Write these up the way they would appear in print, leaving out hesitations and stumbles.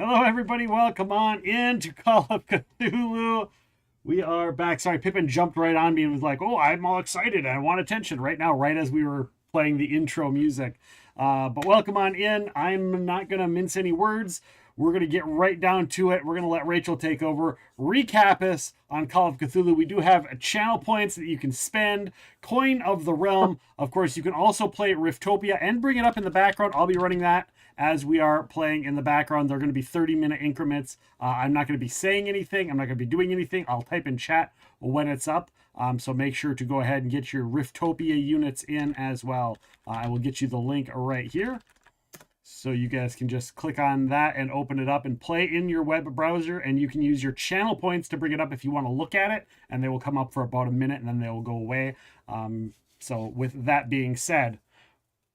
Hello, everybody. Welcome on in to Call of Cthulhu. We are back. Sorry, Pippin jumped right on me and was like, "Oh, I'm all excited. I want attention right now," right as we were playing the intro music. But welcome on in. I'm not going to mince any words. We're going to get right down to it. We're going to let Rachel take over, recap us on Call of Cthulhu. We do have channel points that you can spend, coin of the realm. Of course, you can also play Riftopia and bring it up in the background. I'll be running that as we are playing in the background. They're going to be 30-minute increments. I'm not going to be saying anything. I'm not going to be doing anything. I'll type in chat when it's up. So make sure to go ahead and get your Riftopia units in as well. I will get you the link right here. So you guys can just click on that and open it up and play in your web browser. And you can use your channel points to bring it up if you want to look at it. And they will come up for about a minute and then they will go away. So with that being said,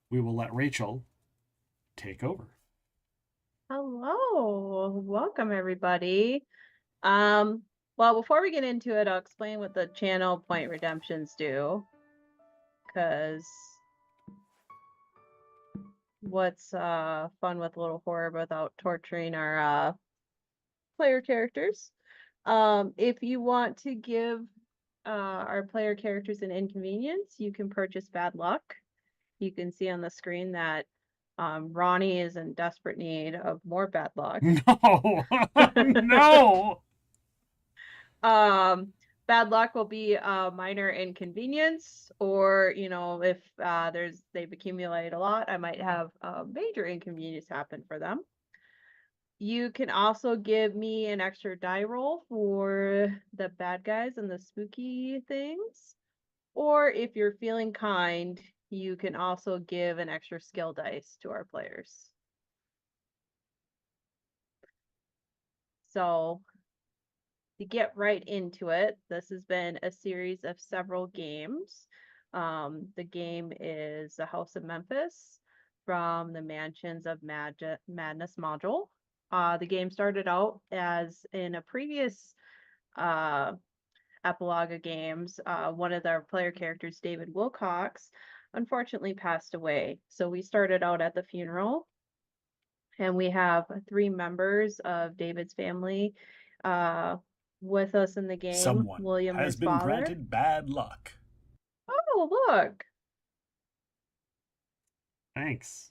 we will let Rachel take over. Hello, welcome everybody. Well, before we get into it, I'll explain what the channel point redemptions do. Because what's fun with a little horror without torturing our player characters? If you want to give our player characters an inconvenience, you can purchase bad luck. You can see on the screen that Ronnie is in desperate need of more bad luck. No, no. Bad luck will be a minor inconvenience, or if they've accumulated a lot, I might have a major inconvenience happen for them. You can also give me an extra die roll for the bad guys and the spooky things. Or if you're feeling kind, you can also give an extra skill dice to our players. So to get right into it, this has been a series of several games. The game is The House of Memphis from the Mansions of Madness module. The game started out as in a previous epilogue of games. One of our player characters, David Wilcox, unfortunately passed away. So we started out at the funeral, and we have 3 members of David's family with us in the game. Someone William, has his been father. granted bad luck. Oh, look. Thanks.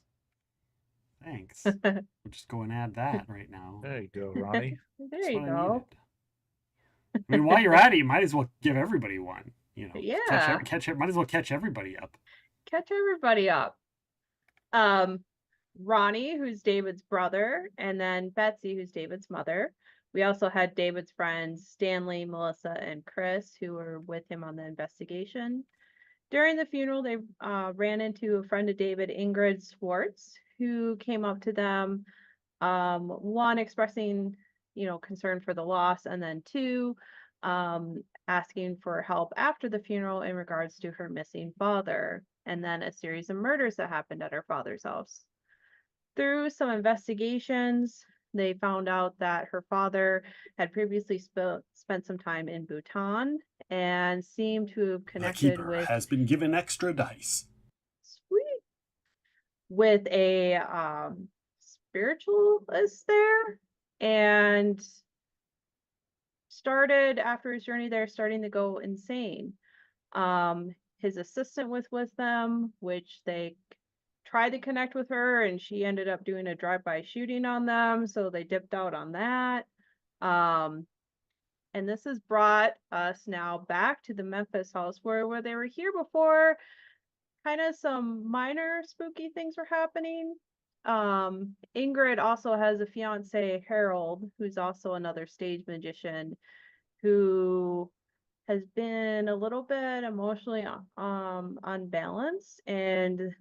We'll just go and add that right now. There you go, Ronnie. There That's you what I go. needed. I mean, while you're at it, you might as well give everybody one. Yeah, Might as well catch everybody up. catch everybody up. Um, Ronnie, who's David's brother, and then Betsy, who's David's mother. We also had David's friends, Stanley, Melissa, and Chris, who were with him on the investigation. During the funeral, they ran into a friend of David, Ingrid Swartz, who came up to them, one, expressing, concern for the loss, and then two, asking for help after the funeral in regards to her missing father, and then a series of murders that happened at her father's house. Through some investigations, they found out that her father had previously spent some time in Bhutan and seemed to have The connected keeper with has been given extra dice. sweet with a spiritualist there, and started after his journey there starting to go insane. His assistant was with them, which they tried to connect with her, and she ended up doing a drive-by shooting on them, so they dipped out on that. And this has brought us now back to the Memphis house where they were here before. Kind of some minor spooky things were happening. Ingrid also has a fiance, Harold, who's also another stage magician, who has been a little bit emotionally unbalanced, and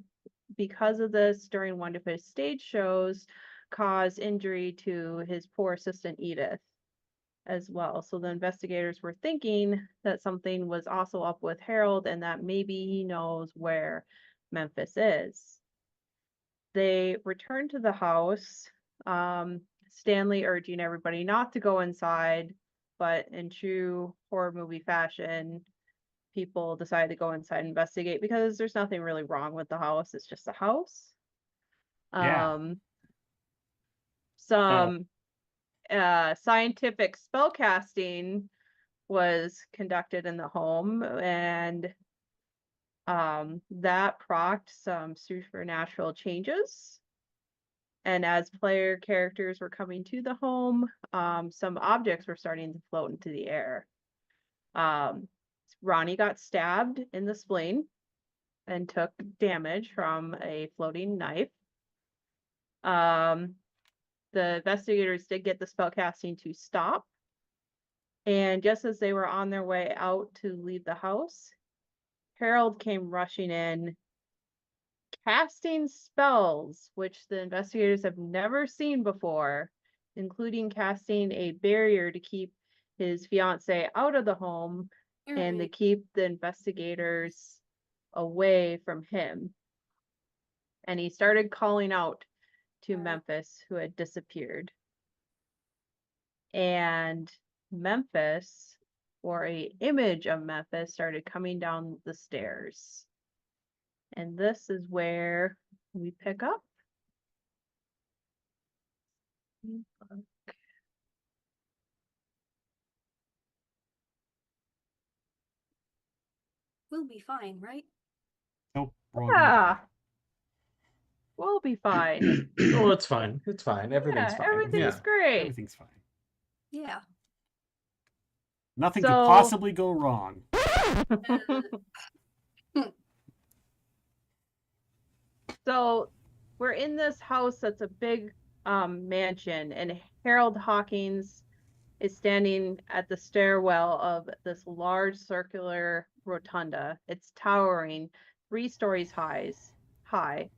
because of this, during one of his stage shows, caused injury to his poor assistant Edith as well. So the investigators were thinking that something was also up with Harold and that maybe he knows where Memphis is. They returned to the house, Stanley urging everybody not to go inside, but in true horror movie fashion, people decide to go inside and investigate because there's nothing really wrong with the house. It's just a house. Yeah. Some Oh, scientific spellcasting was conducted in the home, and that procked some supernatural changes. And as player characters were coming to the home, some objects were starting to float into the air. Ronnie got stabbed in the spleen and took damage from a floating knife. The investigators did get the spellcasting to stop. And just as they were on their way out to leave the house, Harold came rushing in, casting spells, which the investigators have never seen before, including casting a barrier to keep his fiancée out of the home and to keep the investigators away from him. And he started calling out to Memphis, who had disappeared. And Memphis, or an image of Memphis, started coming down the stairs. And this is where we pick up. We'll be fine, right? Nope. We're all gonna die. We'll be fine. Oh, it's fine. It's fine. Everything's fine. Everything's great. Everything's fine. Yeah. Nothing could So- possibly go wrong. So we're in this house that's a big mansion, and Harold Hawkins is standing at the stairwell of this large circular rotunda. It's towering 3 stories high.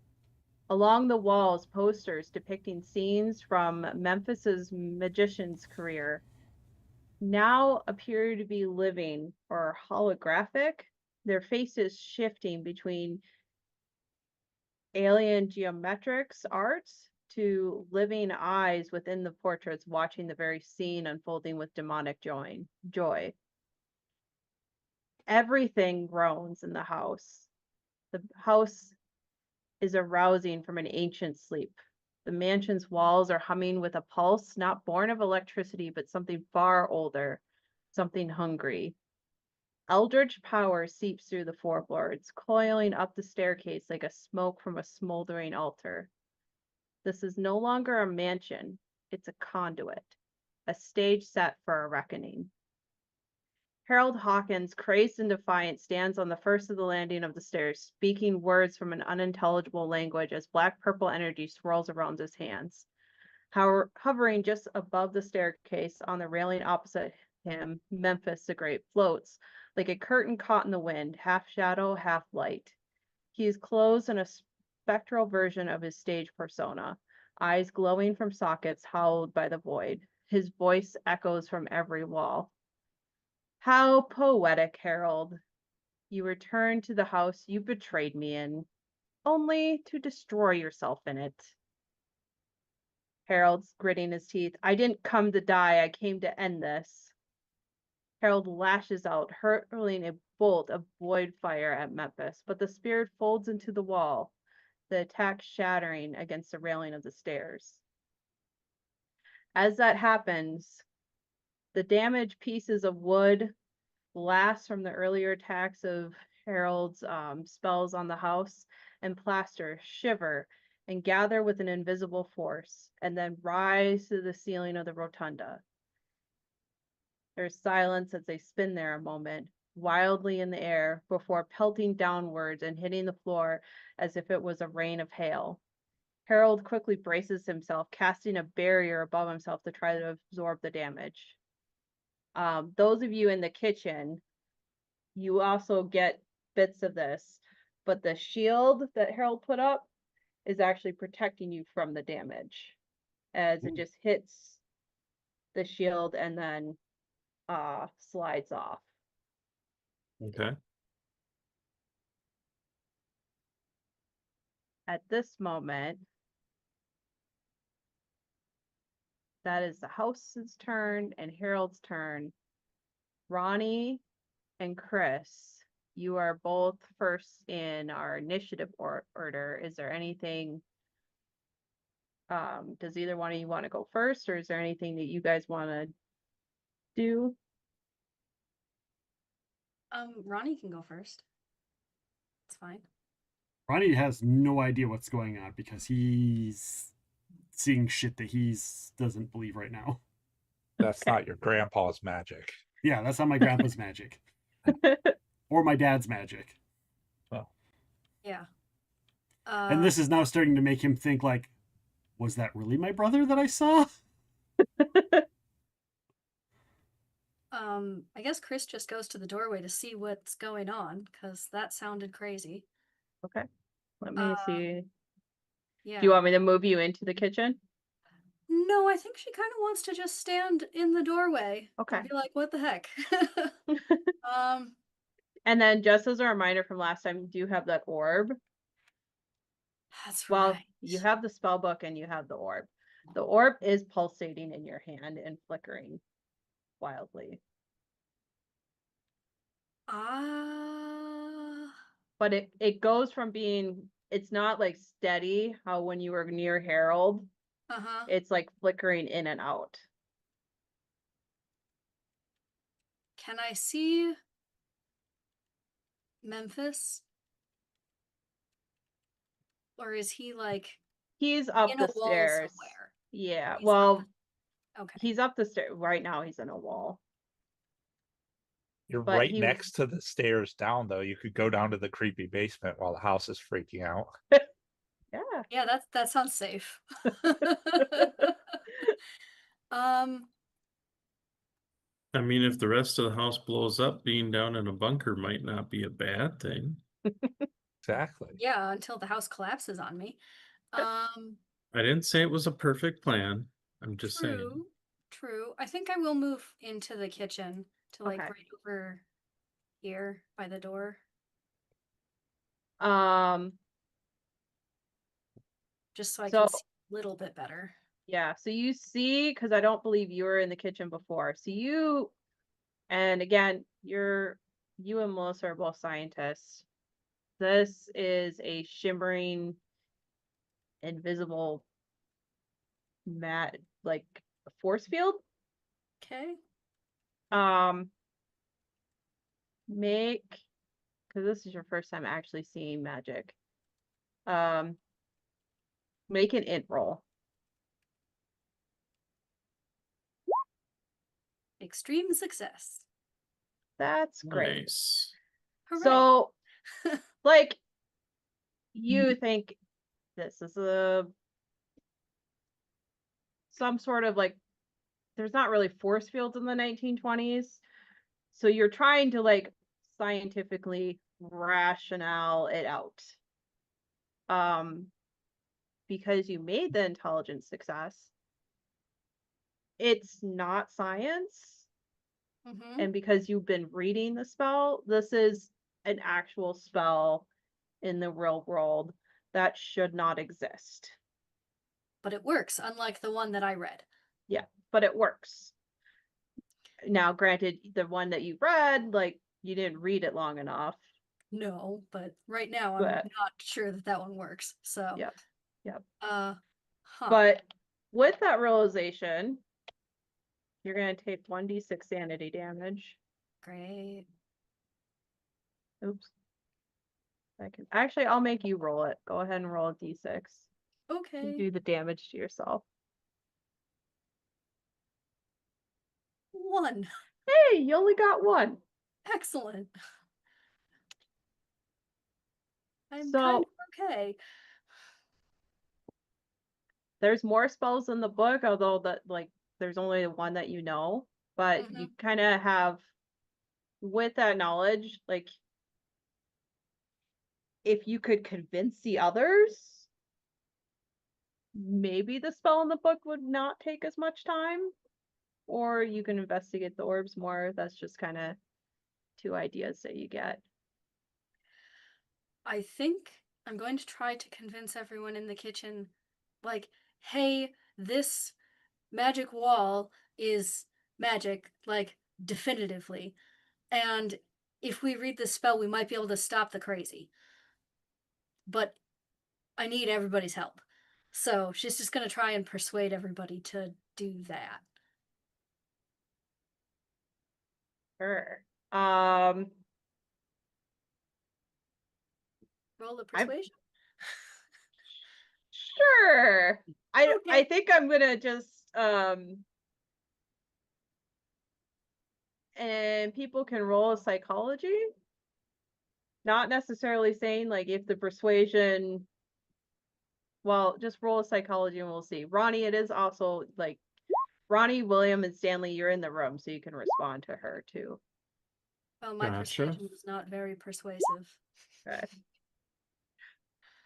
Along the walls, posters depicting scenes from Memphis's magician's career now appear to be living or holographic. Their faces shifting between alien geometrics arts to living eyes within the portraits watching the very scene unfolding with demonic joy. Everything groans in the house. The house is arousing from an ancient sleep. The mansion's walls are humming with a pulse not born of electricity, but something far older, something hungry. Eldritch power seeps through the floorboards, coiling up the staircase like a smoke from a smoldering altar. This is no longer a mansion, it's a conduit, a stage set for a reckoning. Harold Hawkins, crazed and defiant, stands on the first of the landing of the stairs, speaking words from an unintelligible language as black-purple energy swirls around his hands. Hovering just above the staircase on the railing opposite him, Memphis the Great floats, like a curtain caught in the wind, half shadow, half light. He is clothed in a spectral version of his stage persona, eyes glowing from sockets hollowed by the void. His voice echoes from every wall. How poetic, Harold. You return to the house you betrayed me in, only to destroy yourself in it. Harold's gritting his teeth. I didn't come to die, I came to end this. Harold lashes out, hurling a bolt of void fire at Memphis, but the spirit folds into the wall, the attack shattering against the railing of the stairs. As that happens, the damaged pieces of wood, glass from the earlier attacks of Harold's spells on the house, and plaster shiver and gather with an invisible force, and then rise to the ceiling of the rotunda. There's silence as they spin there a moment, wildly in the air, before pelting downwards and hitting the floor as if it was a rain of hail. Harold quickly braces himself, casting a barrier above himself to try to absorb the damage. Those of you in the kitchen, you also get bits of this, but the shield that Harold put up is actually protecting you from the damage, as it just hits the shield and then slides off. Okay. At this moment, that is the house's turn and Harold's turn. Ronnie and Chris, you are both first in our initiative order. Is there anything Does either one of you want to go first, or is there anything that you guys want to do? Ronnie can go first. It's fine. Ronnie has no idea what's going on because he's seeing shit that he's doesn't believe right now. That's Okay. not your grandpa's magic. Yeah, that's not my grandpa's magic. Or my dad's magic. Yeah. And this is now starting to make him think like, was that really my brother that I saw? I guess Chris just goes to the doorway to see what's going on, because that sounded crazy. Okay. Let me see. Yeah. Do you want me to move you into the kitchen? No, I think she kind of wants to just stand in the doorway. Okay. And be like, what the heck? And then just as a reminder from last time, you do have that orb. That's Well, right. you have the spell book and you have the orb. The orb is pulsating in your hand and flickering wildly. But it goes from being, it's not like steady how when you were near Harold, Uh-huh. it's like flickering in and out. Can I see Memphis? Or is he like He's up in a the wall stairs. somewhere? Yeah, He's well, up okay. he's up the stairs. Right now he's in a wall. You're But right he- next to the stairs down, though. You could go down to the creepy basement while the house is freaking out. Yeah. Yeah, that sounds safe. I mean, if the rest of the house blows up, being down in a bunker might not be a bad thing. Exactly. Yeah, until the house collapses on me. I didn't say it was a perfect plan. I'm just saying. True. I think I will move into the kitchen to like Okay. right over here by the door. Just so I can see a little bit better. Yeah, so you see, because I don't believe you were in the kitchen before. So you, and again, you and Melissa are both scientists. This is a shimmering, invisible like a force field. Okay. Because this is your first time actually seeing magic. Make an int roll. Extreme success. That's great. Nice. Hooray. So, like, you think this is some sort of like, there's not really force fields in the 1920s. So you're trying to like scientifically rationale it out. Because you made the intelligence success, it's not science. Mm-hmm. And because you've been reading the spell, this is an actual spell in the real world that should not exist. But it works, unlike the one that I read. Yeah, but it works. Now, granted, the one that you read, like, you didn't read it long enough. No, but right now I'm not sure that one works. So, Yep. But with that realization, you're going to take 1d6 sanity damage. Great. Oops. Actually, I'll make you roll it. Go ahead and roll a d6. Okay. You do the damage to yourself. 1. Hey, you only got 1. Excellent. I'm So, kind of okay. There's more spells in the book, although there's only one that you know. But you kind of have, with that knowledge, like, if you could convince the others, maybe the spell in the book would not take as much time. Or you can investigate the orbs more. That's just kind of 2 ideas that you get. I think I'm going to try to convince everyone in the kitchen, like, hey, this magic wall is magic, like, definitively. And if we read this spell, we might be able to stop the crazy. But I need everybody's help. So she's just gonna try and persuade everybody to do that. Sure. Roll the I'm- persuasion. Sure. I Okay. think I'm gonna just and people can roll a psychology. Not necessarily saying like if the persuasion. Well, just roll a psychology and we'll see. Ronnie, it is also like Ronnie, William, and Stanley, you're in the room, so you can respond to her too. Well, my Gotcha. persuasion was not very persuasive. Okay.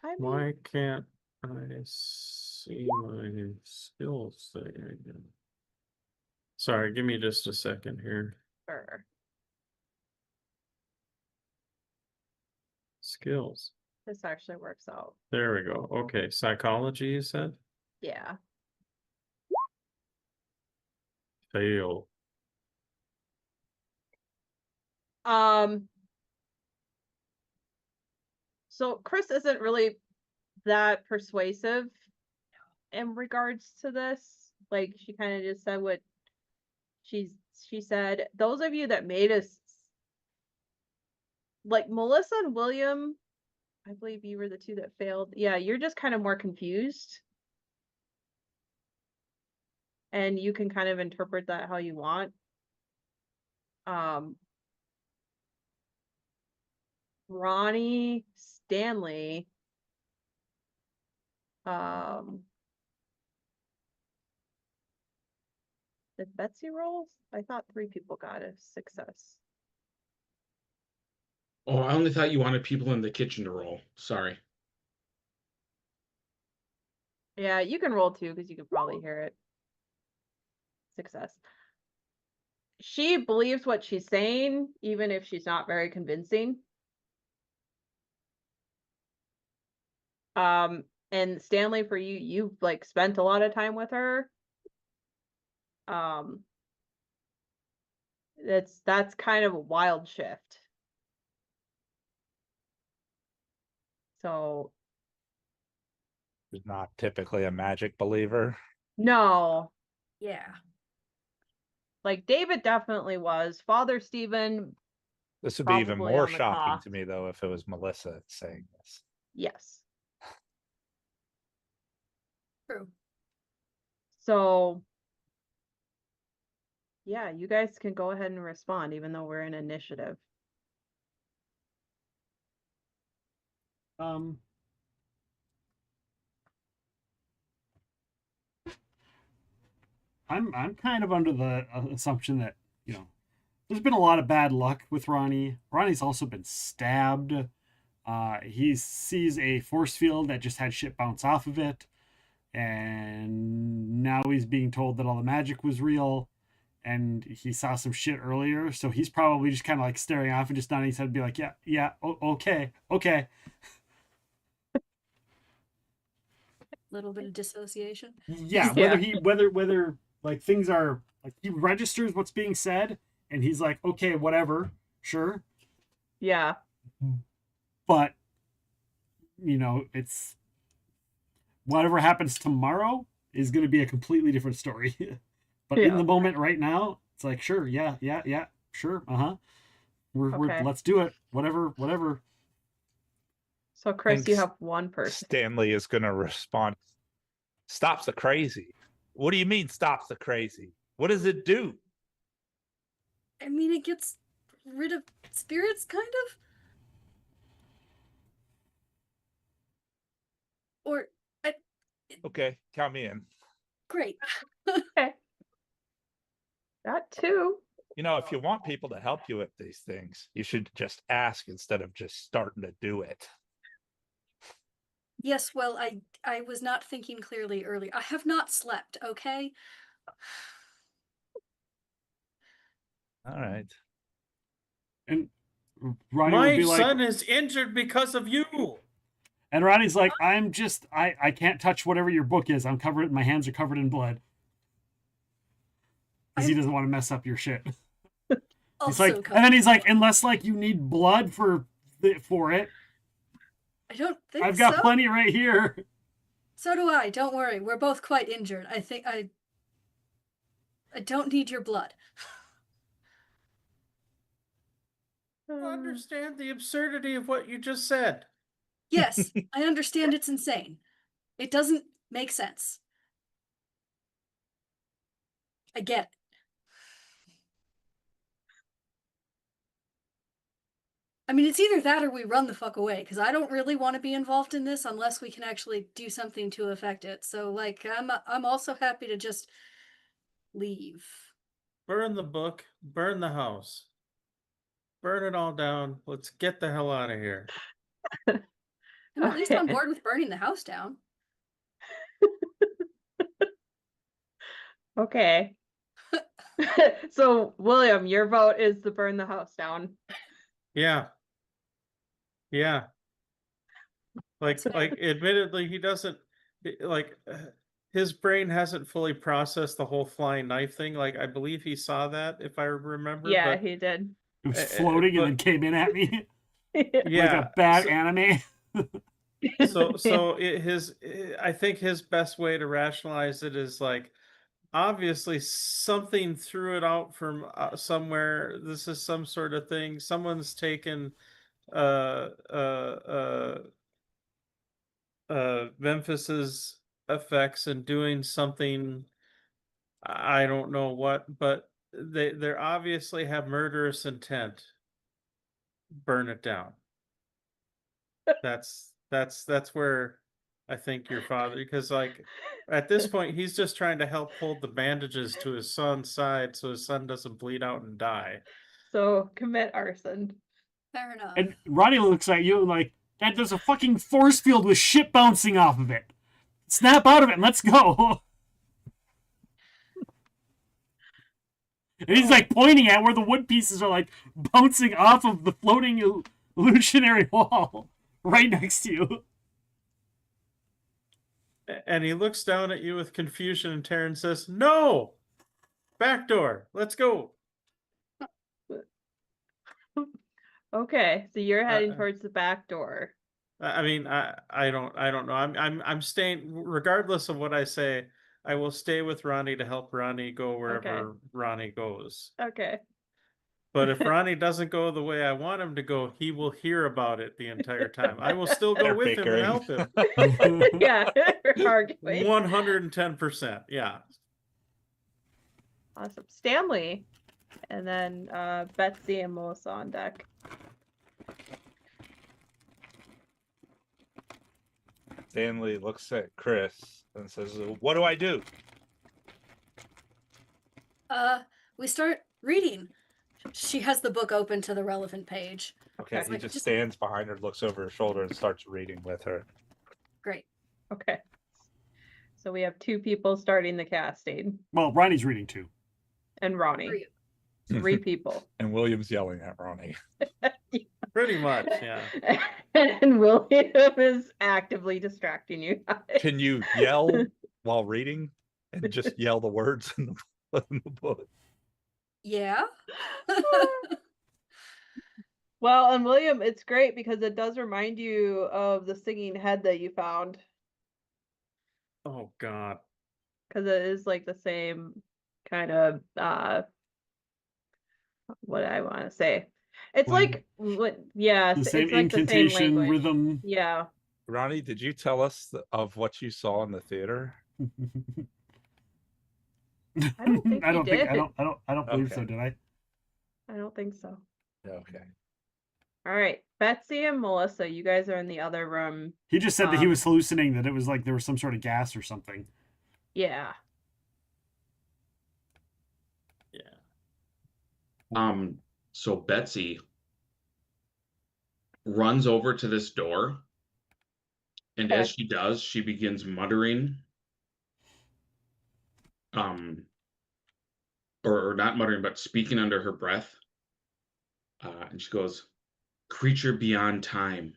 I mean, Why can't I see my skills thing again? Sorry, give me just a second here. sure. Skills. This actually works out. There we go. Okay, psychology, you said? Yeah. Fail. So Chris isn't really that persuasive in regards to this. Like she kind of just said what she said. Those of you that made us like Melissa and William, I believe you were the two that failed. Yeah, you're just kind of more confused. And you can kind of interpret that how you want. Ronnie, Stanley, did Betsy roll? I thought 3 people got a success. Oh, I only thought you wanted people in the kitchen to roll. Sorry. Yeah, you can roll 2 because you could probably hear it. Success. She believes what she's saying, even if she's not very convincing. And Stanley, for you, you've like spent a lot of time with her. That's kind of a wild shift. So She's not typically a magic believer. no, Yeah. like David definitely was. Father Stephen, This would be even Probably more on the shocking clock. to me, though, if it was Melissa saying this. yes. True. So yeah, you guys can go ahead and respond, even though we're in initiative. I'm kind of under the assumption that, you know, there's been a lot of bad luck with Ronnie. Ronnie's also been stabbed. He sees a force field that just had shit bounce off of it, and now he's being told that all the magic was real, and he saw some shit earlier, so he's probably just kind of like staring off and just nodding his head and be like, yeah, okay. Little bit of dissociation. Yeah, Yeah. whether like things are like he registers what's being said and he's like, okay, whatever, sure. Yeah. But you know, it's whatever happens tomorrow is going to be a completely different story. But in Yeah. the moment right now, it's like, sure, yeah, sure, we're Okay. let's do it, whatever. So Chris, Think you have one person. Stanley is going to respond. Stops the crazy. What do you mean stops the crazy? What does it do? I mean, it gets rid of spirits, kind of. Or, Okay, count me in. great. Okay. That too. You know, if you want people to help you with these things, you should just ask instead of just starting to do it. Yes, well, I was not thinking clearly earlier. I have not slept, okay? All right. And Ronnie would My be like, son is injured because of you. and Ronnie's like, I can't touch whatever your book is. I'm covered. My hands are covered in blood. Because he doesn't want to mess up your shit. He's Also like, covered and then he's in like, blood. unless like you need blood for it, I don't think I've got so. plenty right here. So do I. Don't worry. We're both quite injured. I think I don't need your blood. Understand the absurdity of what you just said. Yes, I understand it's insane. It doesn't make sense. I get it. I mean, it's either that or we run the fuck away, because I don't really want to be involved in this unless we can actually do something to affect it. So, like, I'm also happy to just leave. Burn the book, burn the house. Burn it all down. Let's get the hell out of here. I'm at least on Okay. board with burning the house down. Okay. So, William, your vote is to burn the house down. Yeah. Yeah. Like, That's fair. admittedly, he doesn't, his brain hasn't fully processed the whole flying knife thing. Like, I believe he saw that, if I remember. Yeah, but he did. It was floating and then came in at me like yeah, a bad so- anime. I think his best way to rationalize it is like, obviously something threw it out from somewhere. This is some sort of thing. Someone's taken Memphis's effects and doing something, I don't know what, but they obviously have murderous intent. Burn it down. That's where I think your father, because like at this point he's just trying to help hold the bandages to his son's side so his son doesn't bleed out and die. So commit arson. Fair enough. And Ronnie looks at you and like, Dad, there's a fucking force field with shit bouncing off of it. Snap out of it and let's go. And he's like pointing at where the wood pieces are like bouncing off of the floating illusionary wall right next to you. And he looks down at you with confusion and terror and says, "No! Back door, let's go." Okay, so you're heading Uh, towards the back door. I mean, I don't know. I'm staying, regardless of what I say. I will stay with Ronnie to help Ronnie go wherever Ronnie goes. Okay. But if Ronnie doesn't go the way I want him to go, he will hear about it the entire time. I will still go They're with him and bickering. help him. Yeah, we're arguing. 110%. Yeah. Awesome. Stanley. And then Betsy and Melissa on deck. Stanley looks at Chris and says, "What do I do?" We start reading. She has the book open to the relevant page. Okay, Okay. he Like, just just- stands behind her, looks over her shoulder, and starts reading with her. Great. Okay. So we have 2 people starting the casting. Well, Ronnie's reading too. And For Ronnie. you. 3 people. And William's yelling at Ronnie. Pretty much. Yeah. And William is actively distracting you guys. Can you yell while reading and just yell the words in the book? Yeah. Well, and William, it's great because it does remind you of the singing head that you found. Oh God. Because it is like the same kind of what I want to say. It's like yeah, The it's same like the same incantation, language. rhythm. Yeah. Ronnie, did you tell us of what you saw in the theater? I don't think I don't he think did. I don't believe so, Okay. did I? I don't think so. Okay. All right, Betsy and Melissa, you guys are in the other room. He just said that he was hallucinating, that it was like there was some sort of gas or something. Yeah. Yeah. So Betsy runs over to this door, and as she does, she begins muttering, or not muttering, but speaking under her breath. And she goes, "Creature beyond time,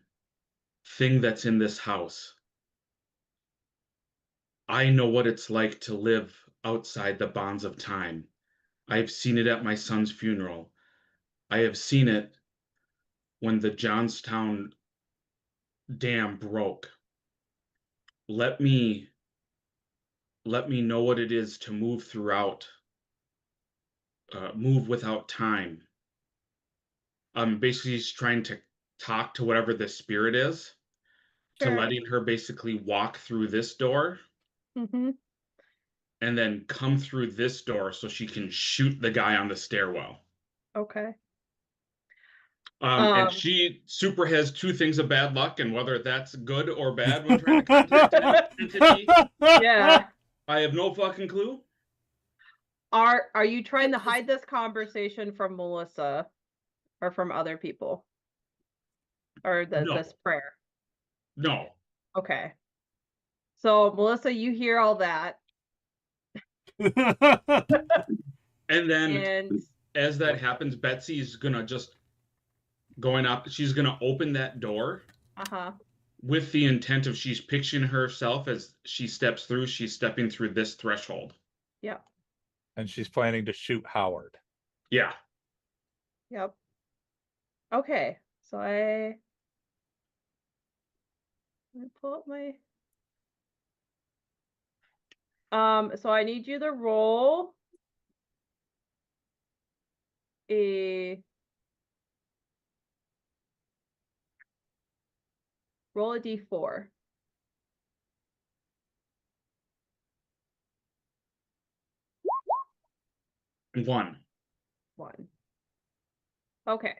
thing that's in this house. I know what it's like to live outside the bonds of time. I've seen it at my son's funeral. I have seen it when the Johnstown Dam broke. let me know what it is to move throughout, move without time. Basically, he's trying to talk to whatever the spirit is, to Sure. letting her basically walk through this door Mm-hmm. and then come through this door so she can shoot the guy on the stairwell. Okay. And she super has 2 things of bad luck, and whether that's good or bad when trying to contact an entity, Yeah. I have no fucking clue. Are you trying to Is- hide this conversation from Melissa or from other people? Or No. this prayer? No. Okay. So Melissa, you hear all that, And then and as that happens, Betsy's gonna just she's gonna open that door uh-huh. with the intent of she's picturing herself as she steps through, she's stepping through this threshold. Yep. And she's planning to shoot Howard. Yeah. Yep. Okay. So I pull up my so I need you to roll a d4. 1. 1. Okay.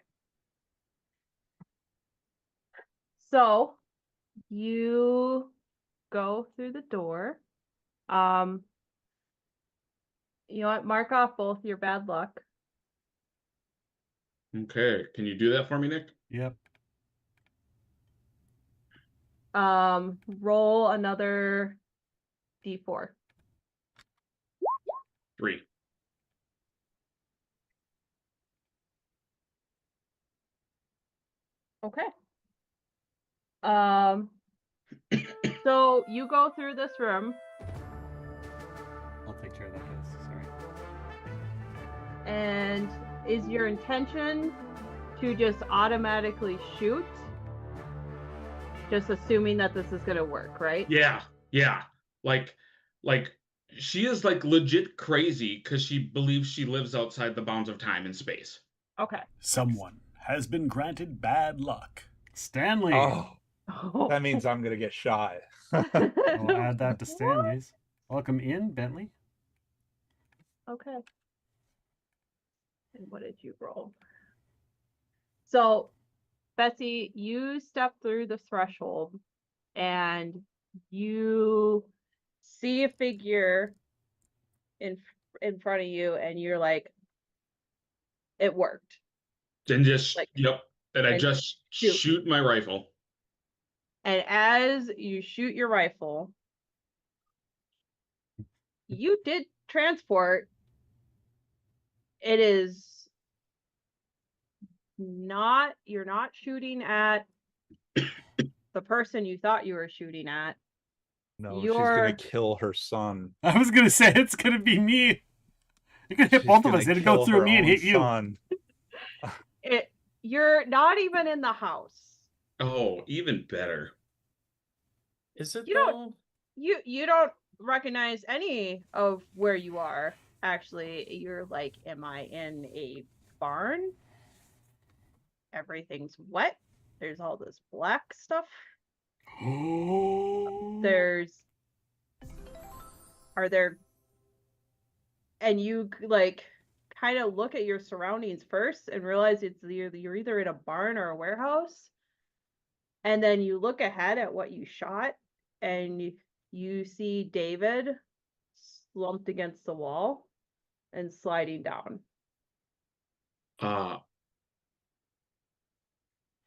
So you go through the door. You know what? Mark off both your bad luck. Okay. Can you do that for me, Nick? Yep. Roll another d4. 3. Okay. So you go through this room, I'll take care of that, guys. Sorry. and is your intention to just automatically shoot? Just assuming that this is gonna work, right? Yeah. Yeah. Like she is like legit crazy because she believes she lives outside the bounds of time and space. Okay. Someone has been granted bad luck. Stanley. Oh, that means I'm gonna get shot. I'll add that to Stanley's. Welcome in, Bentley. Okay. And what did you roll? So, Betsy, you step through the threshold and you see a figure in front of you, and you're like, it worked. And just Like- yep. And I and just shoot. shoot my rifle. And as you shoot your rifle, you did transport. It is not, you're not shooting at the person you thought you were shooting at. No, she's You're- gonna kill her son. I was gonna say it's gonna be me. You're gonna hit She's both of gonna us. It'll kill go through her me and own hit you. son. You're not even in the house. Oh, even better. Is it You though? don't- You don't recognize any of where you are. Actually, you're like, am I in a barn? Everything's wet. There's all this black stuff. Are there, and you like kind of look at your surroundings first and realize you're either in a barn or a warehouse. And then you look ahead at what you shot, and you see David slumped against the wall and sliding down.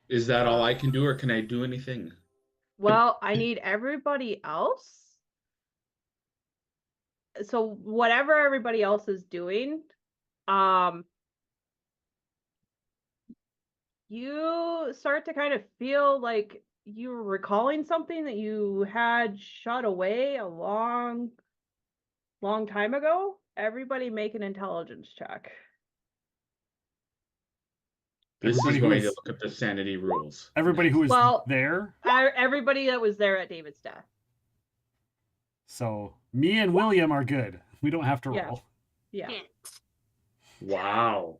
Is that all I can do, or can I do anything? Well, I need everybody else. So whatever everybody else is doing, you start to kind of feel like you're recalling something that you had shot away a long time ago. Everybody make an intelligence check. This Everybody is who why is- you look at the sanity rules. Everybody who was Well, there. Everybody that was there at David's death. So me and William are good. We don't have to Yeah. roll. Yeah. Wow.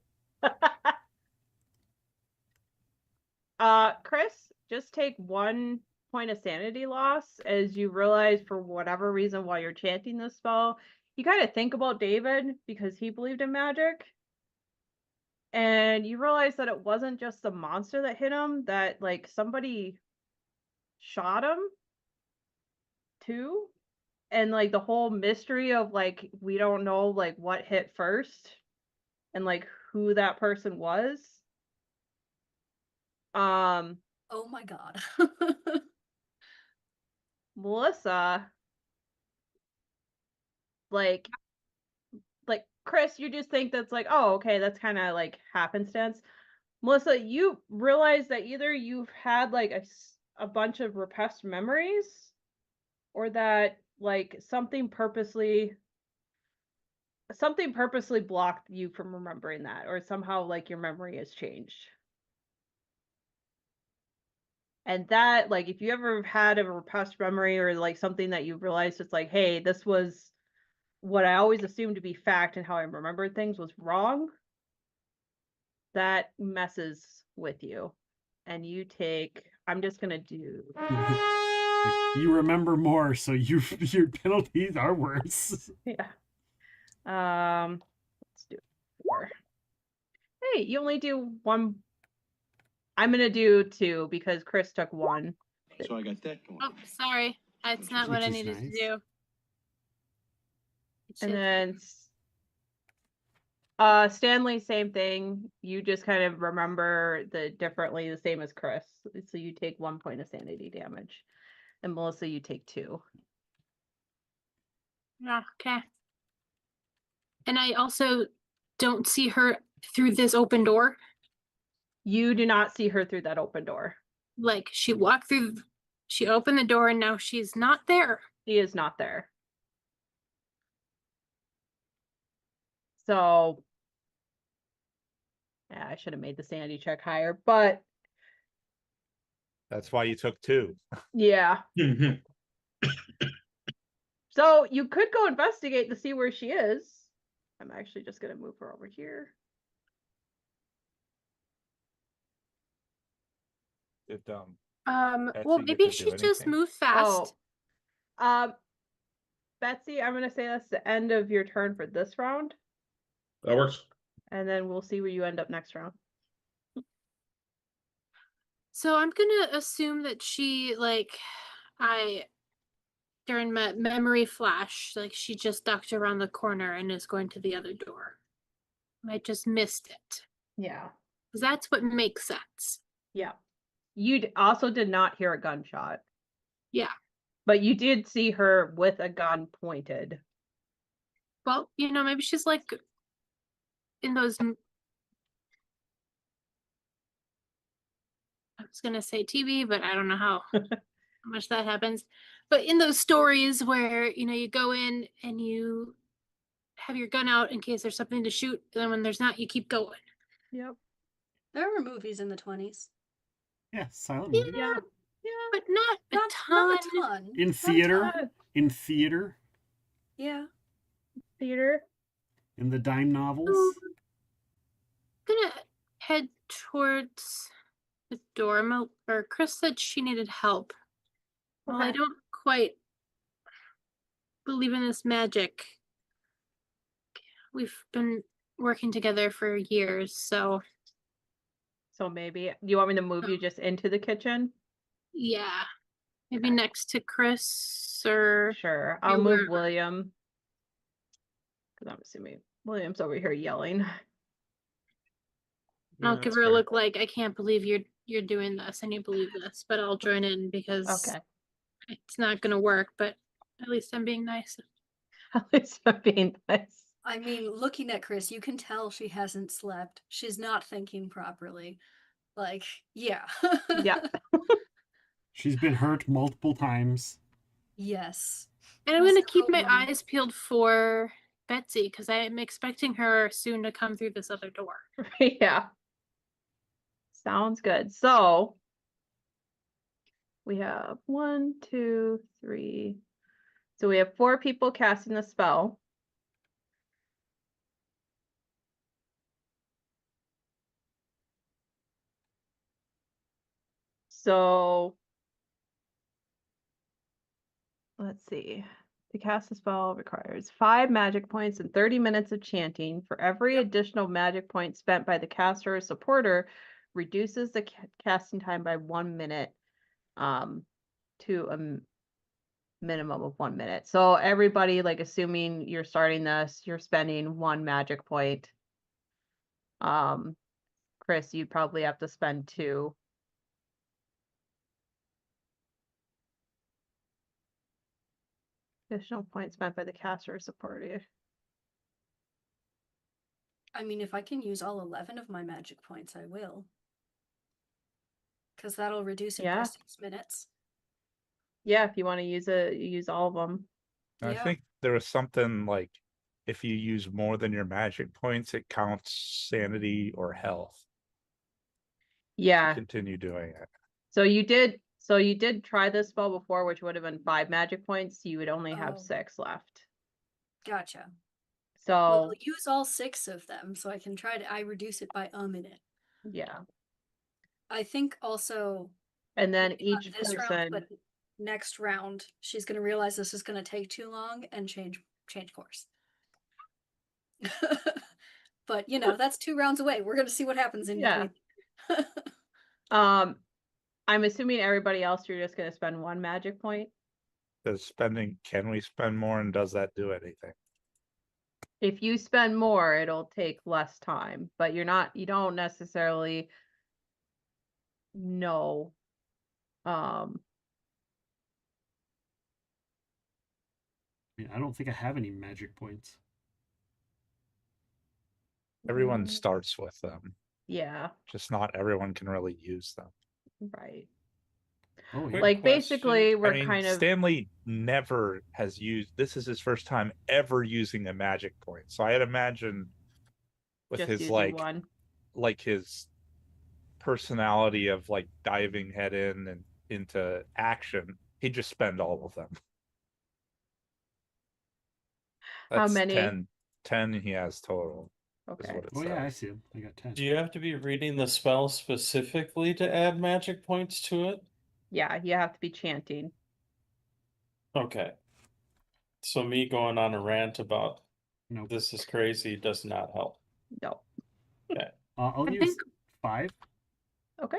Chris, just take 1 point of sanity loss as you realize for whatever reason while you're chanting this spell, you kind of think about David because he believed in magic. And you realize that it wasn't just the monster that hit him, that like somebody shot him too. And like the whole mystery of like we don't know like what hit first and like who that person was. Oh my god. Melissa, like Chris, you just think that's like, oh, okay, that's kind of like happenstance. Melissa, you realize that either you've had like a bunch of repressed memories or that like something purposely blocked you from remembering that, or somehow like your memory has changed. And that, like, if you ever had a repressed memory or like something that you realized it's like, hey, this was what I always assumed to be fact and how I remembered things was wrong, that messes with you. And you take, I'm just gonna do Like, you remember more, so your penalties are worse. yeah. Let's do 4. Hey, you only do 1. I'm gonna do 2 because Chris took 1. So I got that going. Oh, sorry. That's not what Which I is needed nice. to do. And then Should- Stanley, same thing. You just kind of remember the same as Chris. So you take 1 point of sanity damage. And Melissa, you take 2. Yeah, okay. And I also don't see her through this open door. You do not see her through that open door. Like she walked through, she opened the door and now she's not there. She is not there. So yeah, I should have made the sanity check higher, but That's why you took 2. yeah. So you could go investigate to see where she is. I'm actually just gonna move her over here. Did Well, Betsy maybe get to she do just anything? moved fast. Betsy, I'm gonna say that's the end of your turn for this round, That works. and then we'll see where you end up next round. So I'm gonna assume that she during my memory flash, like she just ducked around the corner and is going to the other door. I just missed it. Yeah. Because that's what makes sense. Yeah. You also did not hear a gunshot. Yeah. But you did see her with a gun pointed. Well, maybe she's like in those. I was gonna say TV, but I don't know how much that happens. But in those stories where you go in and you have your gun out in case there's something to shoot, and then when there's not, you keep going. Yep. There were movies in the 20s. Yeah, silent movie. Yeah. But not a ton. In theater. In theater. Yeah. Theater. In the dime novels. I'm gonna head towards the door. Or Chris said she needed help. Well, I Okay. don't quite believe in this magic. We've been working together for years, so So maybe, do you want me to move you just into the kitchen? yeah. Maybe Okay. next to Chris or Sure. I'll move wherever. William. Because I'm assuming William's over here yelling. I'll Yeah, give that's her a fair. look like I can't believe you're doing this and you believe this, but I'll join in because Okay. it's not gonna work, but at least I'm being nice. At least I'm being nice. I mean, looking at Chris, you can tell she hasn't slept. She's not thinking properly. Like, yeah. Yeah. She's been hurt multiple times. Yes. And I'm going to keep my eyes peeled for Betsy because I am expecting her soon to come through this other door. Yeah. Sounds good. So we have 1, 2, 3, So we have 4 people casting the spell. So let's see. To cast a spell requires 5 magic points and 30 minutes of chanting. For every additional magic point spent by the caster or supporter, reduces the casting time by 1 minute to a minimum of 1 minute. So everybody, like, assuming you're starting this, you're spending 1 magic point. Chris, you'd probably have to spend 2. Additional points spent by the caster or supporter. I mean, if I can use all 11 of my magic points, I will. Because that'll reduce it by Yeah. 6 minutes. Yeah, if you want to use all of them. I Yeah. think there was something like if you use more than your magic points, it counts sanity or health to Yeah. continue doing it. So you did try this spell before, which would have been 5 magic points. You would only have Oh. 6 left. Gotcha. So Well, use all 6 of them so I can I reduce it by a minute. yeah. I think also And then maybe not each this round, person, but next round, she's gonna realize this is gonna take too long and change course. But you know, that's 2 rounds away. We're gonna see what happens in Yeah. between. I'm assuming everybody else you're just gonna spend 1 magic point. Can we spend more, and does that do anything? If you spend more, it'll take less time, but you don't necessarily know. I mean, I don't think I have any magic points. Everyone starts with them, Yeah, just not everyone can really use them. right. Oh, yeah. Like, question. basically, we're I mean, kind of Stanley never has used. This is his first time ever using a magic point. So I'd imagine with just his using 1. like his personality of like diving head in and into action, he'd just spend all of them. How That's many? 10 he has total. Is Okay. what it Oh, says. yeah, I see him. I got 10. Do you have to be reading the spell specifically to add magic points to it? Yeah, you have to be chanting. Okay. So me going on a rant about No. this is crazy does not help. No. I'll I use think 5. Okay.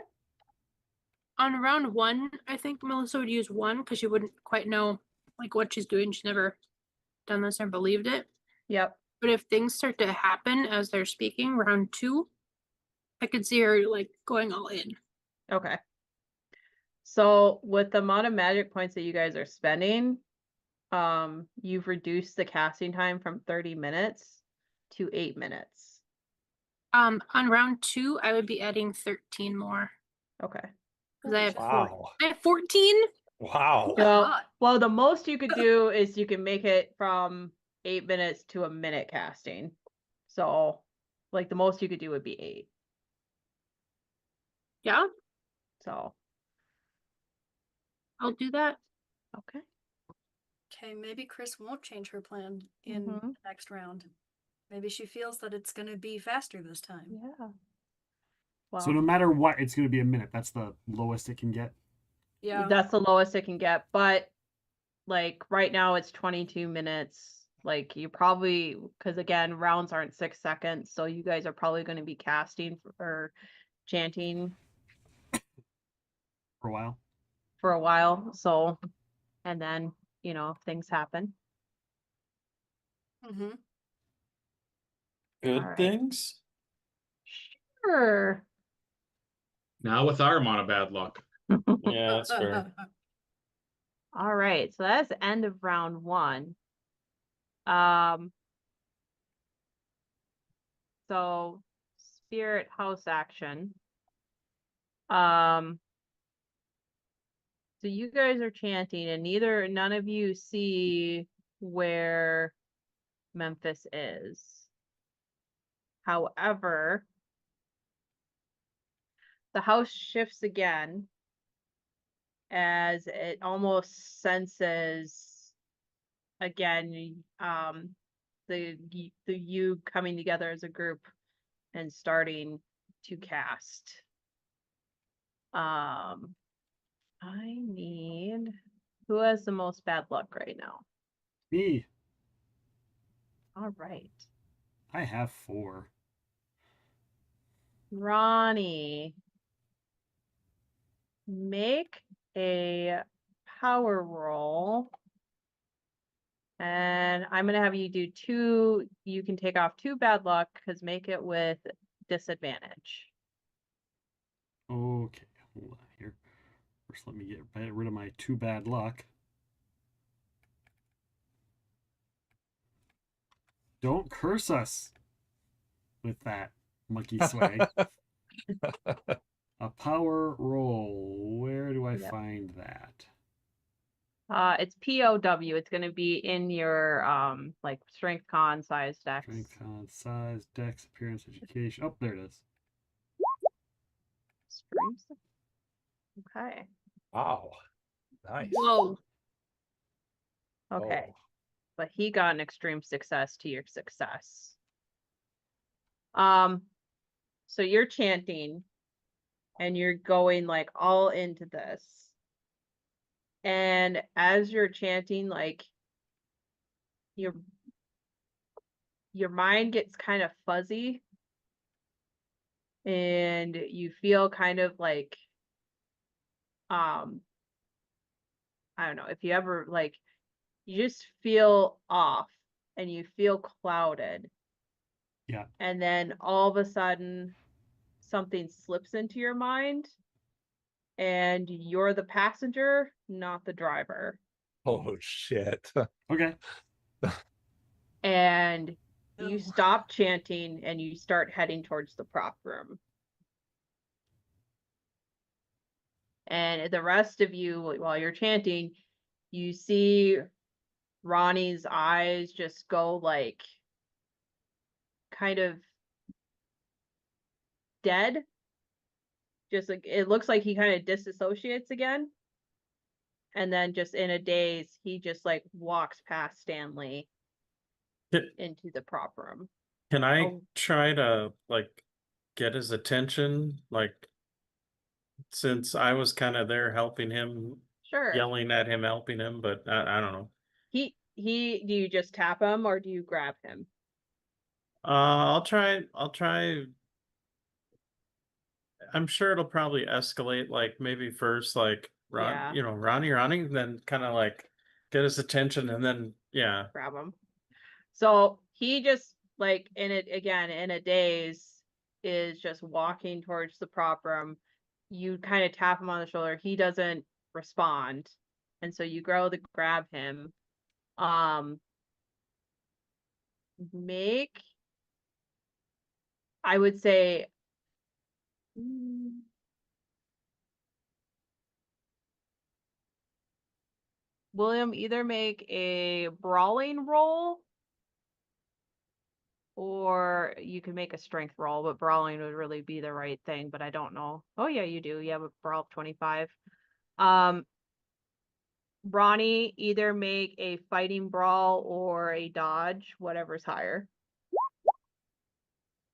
on round 1, I think Melissa would use 1 because she wouldn't quite know like what she's doing. She's never done this or believed it. Yep. But if things start to happen as they're speaking, round 2, I could see her like going all in. Okay. So with the amount of magic points that you guys are spending, you've reduced the casting time from 30 minutes to 8 minutes. On round 2, I would be adding 13 more Okay. because I have Wow. I have 14. Wow. Well, the most you could do is you can make it from 8 minutes to a minute casting. So, like, the most you could do would be 8. Yeah, So, I'll do that. okay. Okay, maybe Chris won't change her plan in Mhm. the next round. Maybe she feels that it's gonna be faster this time. Yeah. So no Well, matter what, it's going to be a minute. That's the lowest it can get. Yeah. that's the lowest it can get. But, like, right now it's 22 minutes. Like, you probably, because again, rounds aren't 6 seconds. So you guys are probably going to be casting or chanting For a while. for a while. So, and then, things happen. Mm-hmm. Good Alright. things? Sure. Now with our amount of bad luck. Yeah, that's fair. All right, so that's the end of round 1. So spirit house action. So you guys are chanting, and none of you see where Memphis is. However, the house shifts again as it almost senses again, the you coming together as a group and starting to cast. I need, who has the most bad luck right now? Me, All right. I have 4. Ronnie, make a power roll. And I'm going to have you do 2. You can take off 2 bad luck because make it with disadvantage. Okay, hold on here. First, let me get rid of my 2 bad luck. Don't curse us with that, monkey sway. A power roll. Where do I Yep. find that? It's POW. It's going to be in your like strength, con, size, dex. Strength, con, size, dex, appearance, education. Oh, there it is. Strength. Okay. Wow. Nice. Whoa. Okay. Oh. But he got an extreme success to your success. So you're chanting and you're going like all into this. And as you're chanting, like your mind gets kind of fuzzy and you feel kind of like I don't know if you ever like you just feel off and you feel clouded. Yeah. And then all of a sudden something slips into your mind and you're the passenger, not the driver. Oh shit. Okay. And you Ew. stop chanting and you start heading towards the prop room. And the rest of you, while you're chanting, you see Ronnie's eyes just go like kind of dead. Just like it looks like he kind of disassociates again. And then just in a daze, he just like walks past Stanley into the prop room. Can I Oh. try to like get his attention? Like, since I was kind of there helping him, Sure. yelling at him, helping him, but I don't know. Do you just tap him or do you grab him? I'll try. I'm sure it'll probably escalate. Like maybe first, like Yeah. Ronnie, then kind of like get his attention, and then yeah. Grab him. So he just like in a daze is just walking towards the prop room. You kind of tap him on the shoulder. He doesn't respond. And so you go to grab him. Make, I would say, William, either make a brawling roll or you can make a strength roll, but brawling would really be the right thing, but I don't know. Oh yeah, you do. You have a brawl of 25. Ronnie, either make a fighting brawl or a dodge, whatever's higher.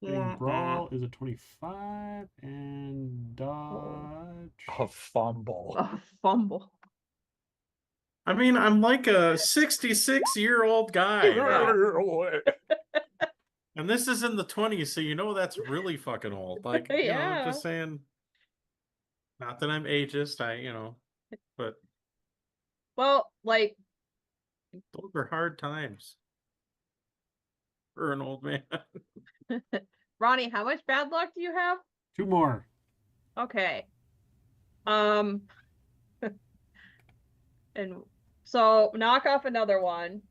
Brawl is a 25 and dodge. A fumble. A fumble. I mean, I'm like a 66-year-old guy, right? And this is in the 20s, so you know that's really fucking old. Like, Yeah. just saying. Not that I'm ageist, but Well, like, those are hard times for an old man. Ronnie, how much bad luck do you have? 2 more. Okay. And so knock off another one.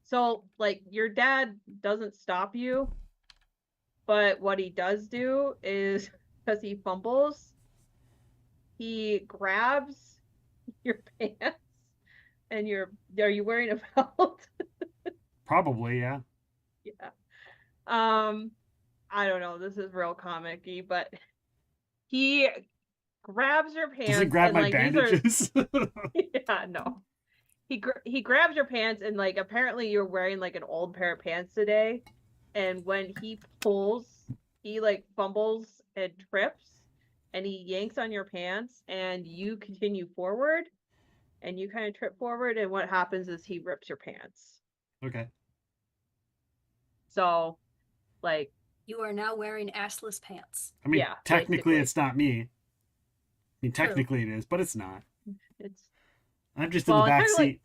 So, like, your dad doesn't stop you, but what he does do is, because he fumbles, he grabs your pants and are you wearing a belt? Probably, yeah. Yeah. I don't know, this is real comic-y, but he grabs your pants. Does he grab and, my like, bandages? Yeah, no. he grabs your pants, and like apparently you're wearing like an old pair of pants today, and when he pulls, he like fumbles and trips, and he yanks on your pants, and you continue forward, and you kind of trip forward, and what happens is he rips your pants. Okay. So, like, You are now wearing assless pants. I mean, Yeah, technically basically. it's not me. I mean, True. technically it is, but it's not. it's I'm just in Well, the back technically- seat.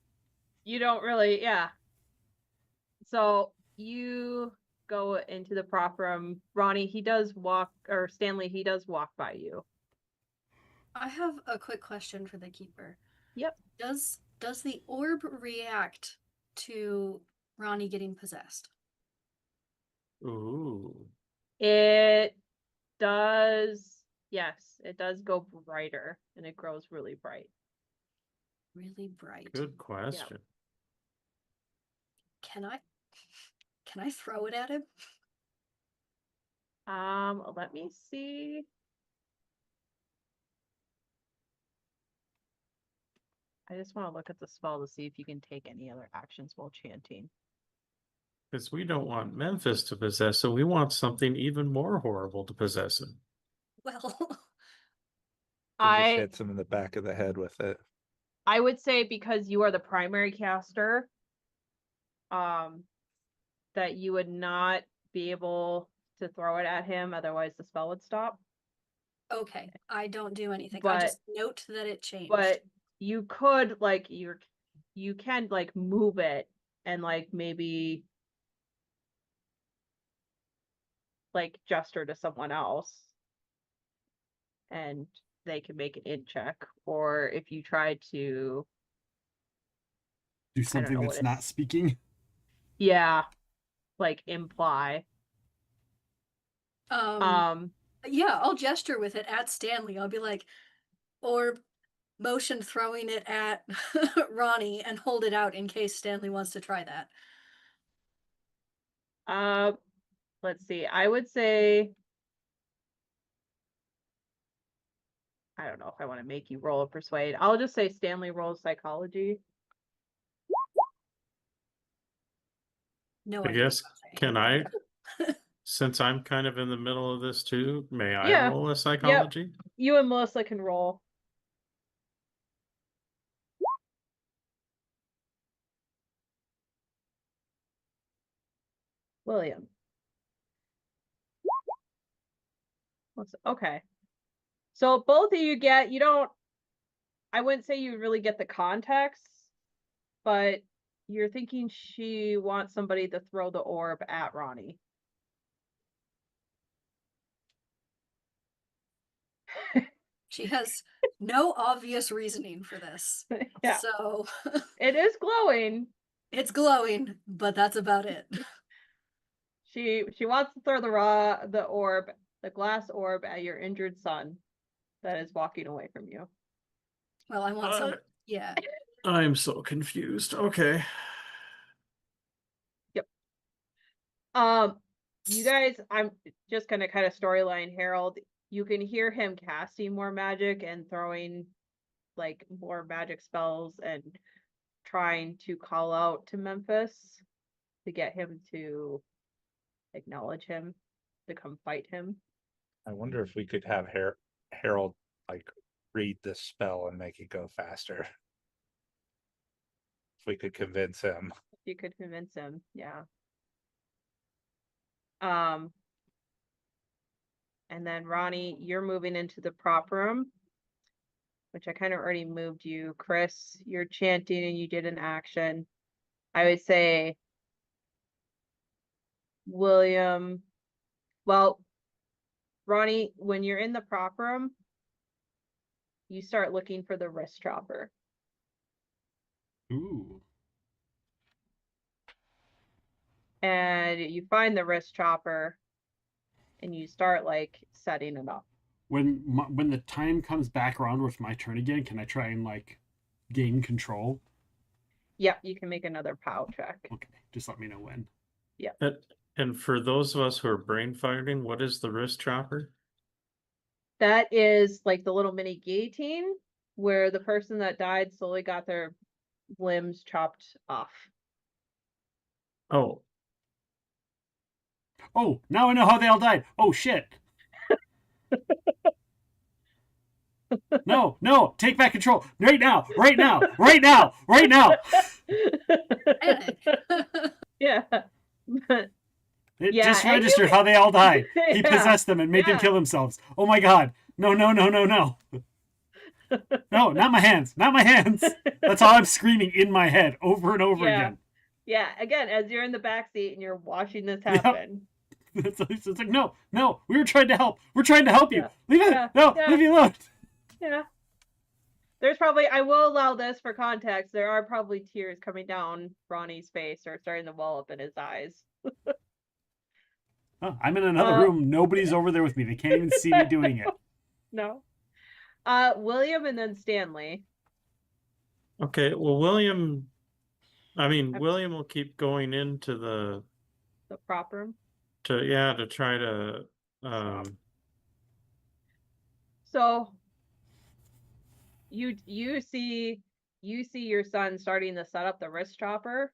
you don't really, yeah. So you go into the prop room. Ronnie, he does walk, or Stanley, he does walk by you. I have a quick question for the keeper. Yep. Does the orb react to Ronnie getting possessed? Ooh. It does, yes, it does go brighter, and it grows really bright. Really bright. Good question. Can I throw it at him? Let me see. I just want to look at the spell to see if you can take any other actions while chanting. Because we don't want Memphis to possess him. We want something even more horrible to possess him. Well, It just hits him in the back of the head with it. I would say because you are the primary caster, that you would not be able to throw it at him, otherwise the spell would stop. okay. I don't do anything. I But- just note that it changed. But you could like you can like move it and like maybe like gesture to someone else, and they can make an in check, or if you try to Do something know that's what not it's- speaking. like imply. Yeah, I'll gesture with it at Stanley. I'll be like, or motion throwing it at Ronnie and hold it out in case Stanley wants to try that. Let's see. I would say, I don't know if I want to make you roll a persuade. I'll just say Stanley rolls psychology. No, I idea guess, what I'm saying. can I, since I'm kind of in the middle of this too, may I Yeah. roll a psychology? You and Melissa can roll. William. Okay. So both of you get, you don't, I wouldn't say you really get the context, but you're thinking she wants somebody to throw the orb at Ronnie. She has no obvious reasoning for this. Yeah, So it is glowing. it's glowing, but that's about it. She wants to throw the orb, the glass orb, at your injured son that is walking away from you. Well, I want some. Yeah. I'm so confused. Okay. You guys, I'm just gonna kind of storyline Harold. You can hear him casting more magic and throwing like more magic spells and trying to call out to Memphis to get him to acknowledge him, to come fight him. I wonder if we could have Harold like read this spell and make it go faster. If we could convince him. You could convince him, yeah. And then Ronnie, you're moving into the prop room, which I kind of already moved you. Chris, you're chanting and you did an action. I would say William, well, Ronnie, when you're in the prop room, you start looking for the wrist chopper. Ooh. And you find the wrist chopper and you start like setting it up. When the time comes back around with my turn again, can I try and like gain control? Yep, you can make another POW check. Okay, just let me know when. And for those of us who are brain fighting, what is the wrist chopper? That is like the little mini guillotine where the person that died slowly got their limbs chopped off. Oh, Oh, now I know how they all died. Oh shit. No, no, take back control. Right now, right now, right now, right now. Panic. Yeah. It Yeah, just and registered how they all died. He Yeah, possessed them and made them yeah. kill themselves. Oh my god. No, no, no, no, no. No, not my hands. Not my hands. That's all I'm screaming in my head over and over Yeah. again. Yeah, again, as you're in the back seat and you're watching this Yep. happen. It's like, no, no, we were trying to help. We're trying to help you. Yeah, Leave it. yeah, No, yeah. leave me alone. Yeah. There's probably, I will allow this for context, there are probably tears coming down Ronnie's face or starting to well up in his eyes. Oh, I'm in another room. Nobody's over there with me. They can't even see me doing it. No. William and then Stanley. okay. Well, William will keep going into the prop room. to try to So you see your son starting to set up the wrist chopper.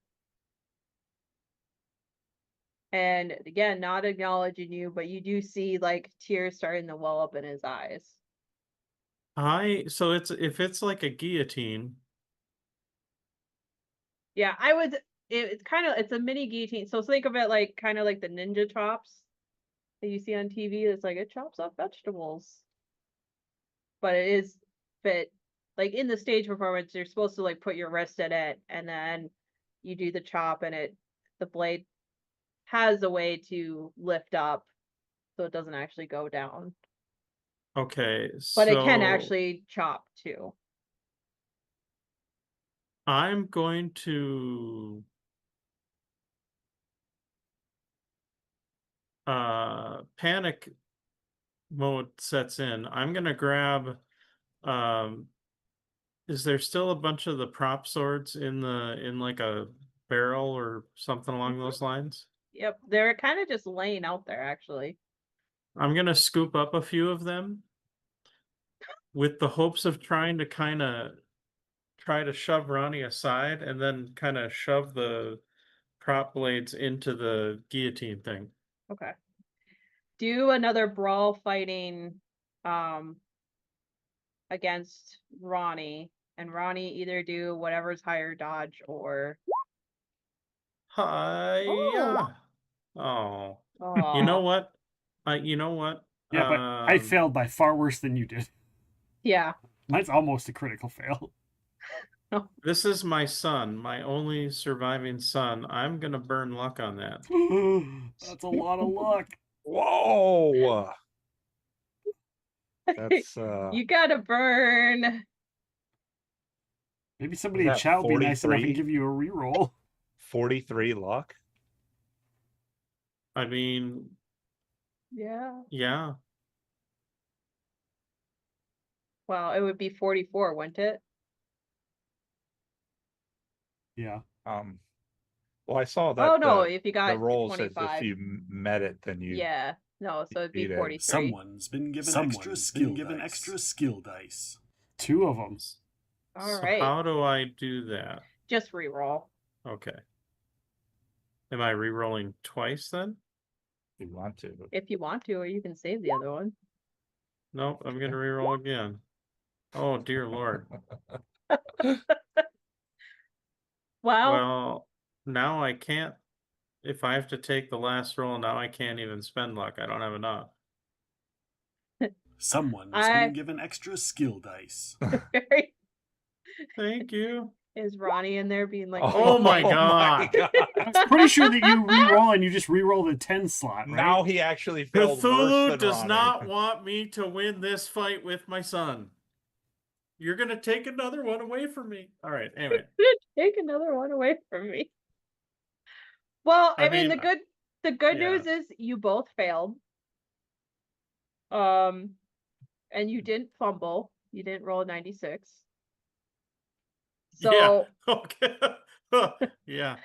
And again, not acknowledging you, but you do see like tears starting to well up in his eyes. so if it's like a guillotine. Yeah, it's a mini guillotine. So think of it like kind of like the ninja chops that you see on TV. It's like it chops up vegetables. But it is fit like in the stage performance, you're supposed to like put your wrist in it and then you do the chop and the blade has a way to lift up so it doesn't actually go down. Okay, But it can so actually chop too. I'm going to panic mode sets in. I'm gonna grab is there still a bunch of the prop swords in like a barrel or something along those lines? Yep, they're kind of just laying out there actually. I'm gonna scoop up a few of them with the hopes of trying to try to shove Ronnie aside and then kind of shove the prop blades into the guillotine thing. Okay. Do another brawl fighting against Ronnie, and Ronnie either do whatever's higher dodge or Hi. Oh. You know what? You know what? Yeah, but I failed by far worse than you did. Yeah. Mine's almost a critical fail. This is my son, my only surviving son. I'm gonna burn luck on that. That's a lot of luck. Whoa. That's You gotta burn. Maybe somebody in chat will be nice enough and give you a reroll. 43 luck. I mean, yeah. Well, it would be 44, wouldn't it? Yeah. Well, I saw that. Oh no, if you got the rolls, if 25. you met it, then you. Yeah. No, so it'd be beat it. 43. Someone's been given extra skill dice. 2 of them. All So right. how do I do that? Just reroll. Okay. Am I re-rolling twice then? If you want to. If you want to, or you can save the other one. Nope, I'm gonna re-roll again. Oh dear Lord. Well, now I can't. If I have to take the last roll, now I can't even spend luck. I don't have enough. Someone's been given extra skill dice. Thank you. Is Ronnie in there being like, Oh my god. I was pretty sure that you re-roll and you just re-roll the 10 slot, right? Now he actually failed worse Cthulhu than does Ronnie. not want me to win this fight with my son. You're gonna take another one away from me. All right, anyway. take another one away from me? Well, I mean, the good news is you both failed. And you didn't fumble. You didn't roll a 96. So yeah. Okay. Yeah.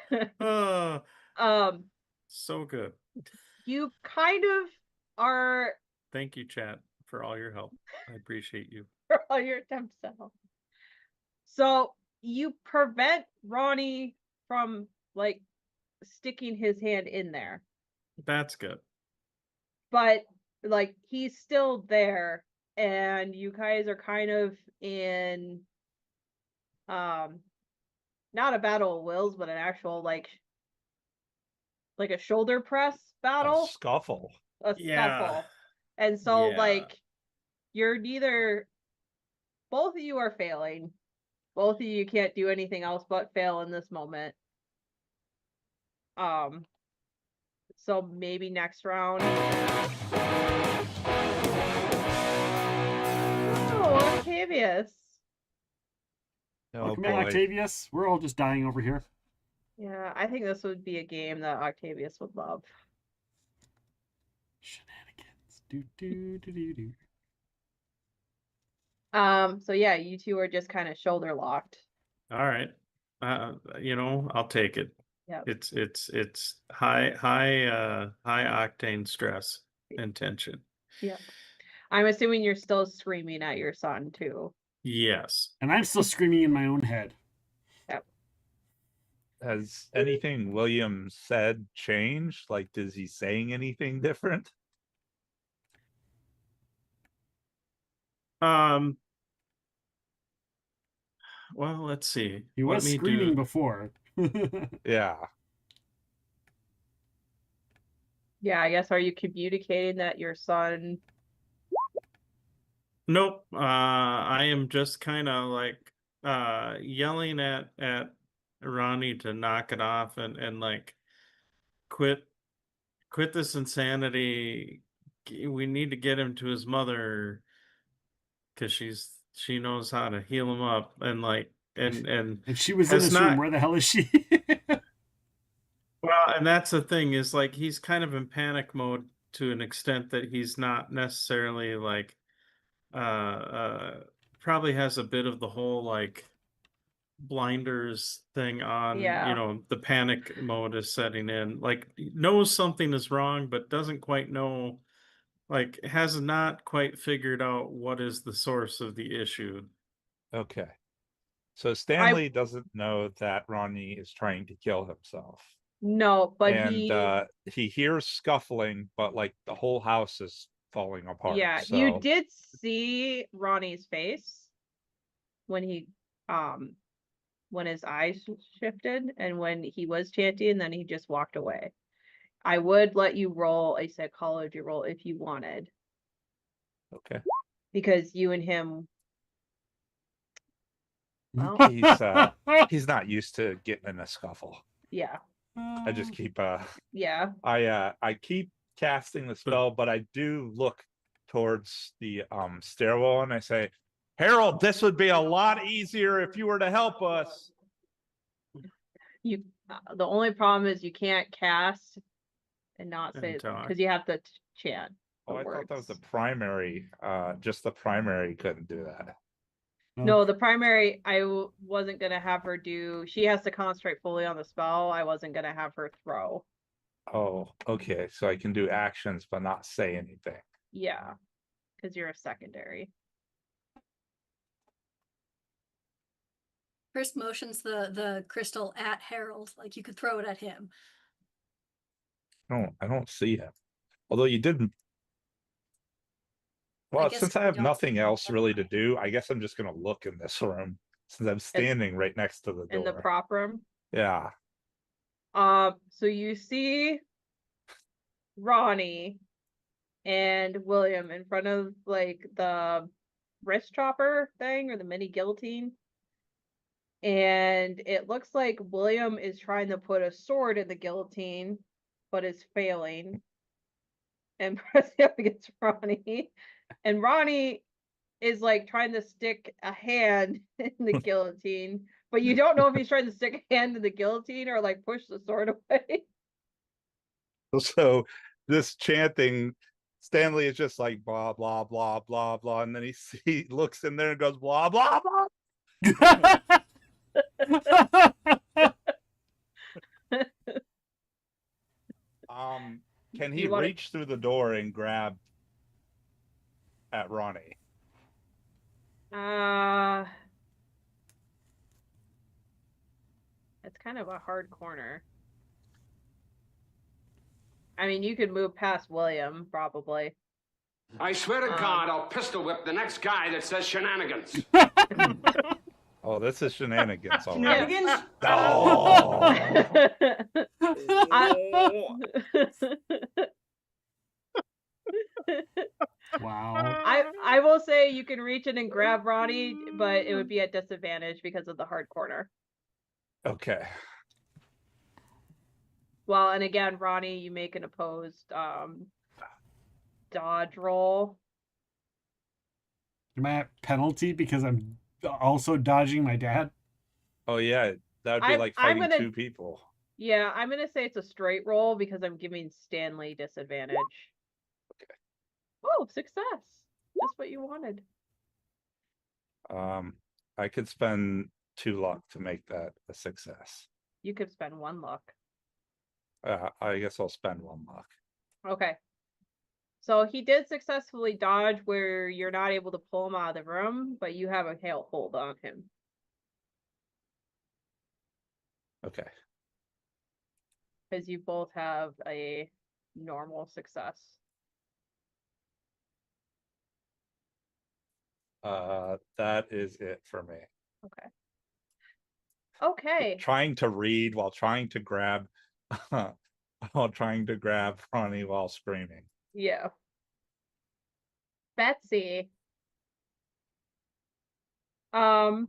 So good. You kind of are. Thank you, chat, for all your help. I appreciate you. For all your attempts to help. So you prevent Ronnie from like sticking his hand in there. That's good. But like he's still there, and you guys are kind of in not a battle of wills, but an actual like a shoulder press battle, A scuffle. a Yeah. scuffle. And so Yeah. like you're both of you are failing. Both of you can't do anything else but fail in this moment. So maybe next round. Oh, Octavius. Oh Come in, boy. Octavius. We're all just dying over here. Yeah, I think this would be a game that Octavius would love. Shenanigans. Do do do do do. So yeah, you two are just kind of shoulder locked. All right. I'll take it. Yeah. It's high octane stress and tension. Yeah. I'm assuming you're still screaming at your son too. Yes. And I'm still screaming in my own head. Has anything William said changed? Like, is he saying anything different? Well, let's see. He was Let me screaming do. before. Yeah. Yeah, I guess, are you communicating that your son? Nope. I am just kind of like yelling at Ronnie to knock it off and like quit this insanity. We need to get him to his mother because she knows how to heal him up and like and And she was in has this room. not- Where the hell is she? Well, and that's the thing is like he's kind of in panic mode to an extent that he's not necessarily like probably has a bit of the whole like blinders thing on. Yeah. The panic mode is setting in, like knows something is wrong but doesn't quite know, like has not quite figured out what is the source of the issue. Okay. So Stanley doesn't know that Ronnie is trying to kill himself. No, but And he hears scuffling, but like the whole house is falling apart. yeah, so... you did see Ronnie's face when when his eyes shifted and when he was chanting, and then he just walked away. I would let you roll a psychology roll if you wanted. Okay. Because you and him, well, He's not used to getting in a scuffle. yeah. I just keep Yeah. I keep casting the spell, but I do look towards the stairwell and I say, Harold, this would be a lot easier if you were to help us. You the only problem is you can't cast and not And say, talk. because you have to chant the Oh, I thought that was words. the primary. Just the primary couldn't do that. No, the primary, wasn't gonna have her do. She has to concentrate fully on the spell. I wasn't gonna have her throw. Oh, okay. So I can do actions but not say anything. Yeah, because you're a secondary. First motions the crystal at Harold, like you could throw it at him. I don't see him. Although you didn't. Well, guess since we I have don't nothing see else him. really to do, I guess I'm just gonna look in this room since I'm standing right next to the door. In the prop room. Yeah. So you see Ronnie and William in front of like the wrist chopper thing or the mini guillotine. And it looks like William is trying to put a sword in the guillotine, but is failing. And pressing up against Ronnie. And Ronnie is like trying to stick a hand in the guillotine, but you don't know if he's trying to stick a hand in the guillotine or like push the sword away. So this chanting, Stanley is just like blah blah blah blah blah, and then he looks in there and goes blah blah blah. Can he reach through the door and grab at Ronnie? kind of a hard corner. I mean, you could move past William, probably. I swear to God, I'll pistol whip the next guy that says shenanigans. Oh, this is shenanigans. All right. Shenanigans? Oh. Wow. I will say you can reach in and grab Ronnie, but it would be at disadvantage because of the hard corner. Okay. Well, and again, Ronnie, you make an opposed dodge roll. Am I at penalty because I'm also dodging my dad? Oh yeah, that would be like I'm fighting gonna- two people. Yeah, I'm gonna say it's a straight roll because I'm giving Stanley disadvantage. Okay. Oh, success! Just what you wanted. I could spend 2 luck to make that a success. You could spend 1 luck. I guess I'll spend 1 luck. Okay. So he did successfully dodge where you're not able to pull him out of the room, but you have a hold on him. Okay. Because you both have a normal success. That is it for me. Okay. Okay. Trying to read while trying to grab Ronnie while screaming. Yeah. Betsy. Now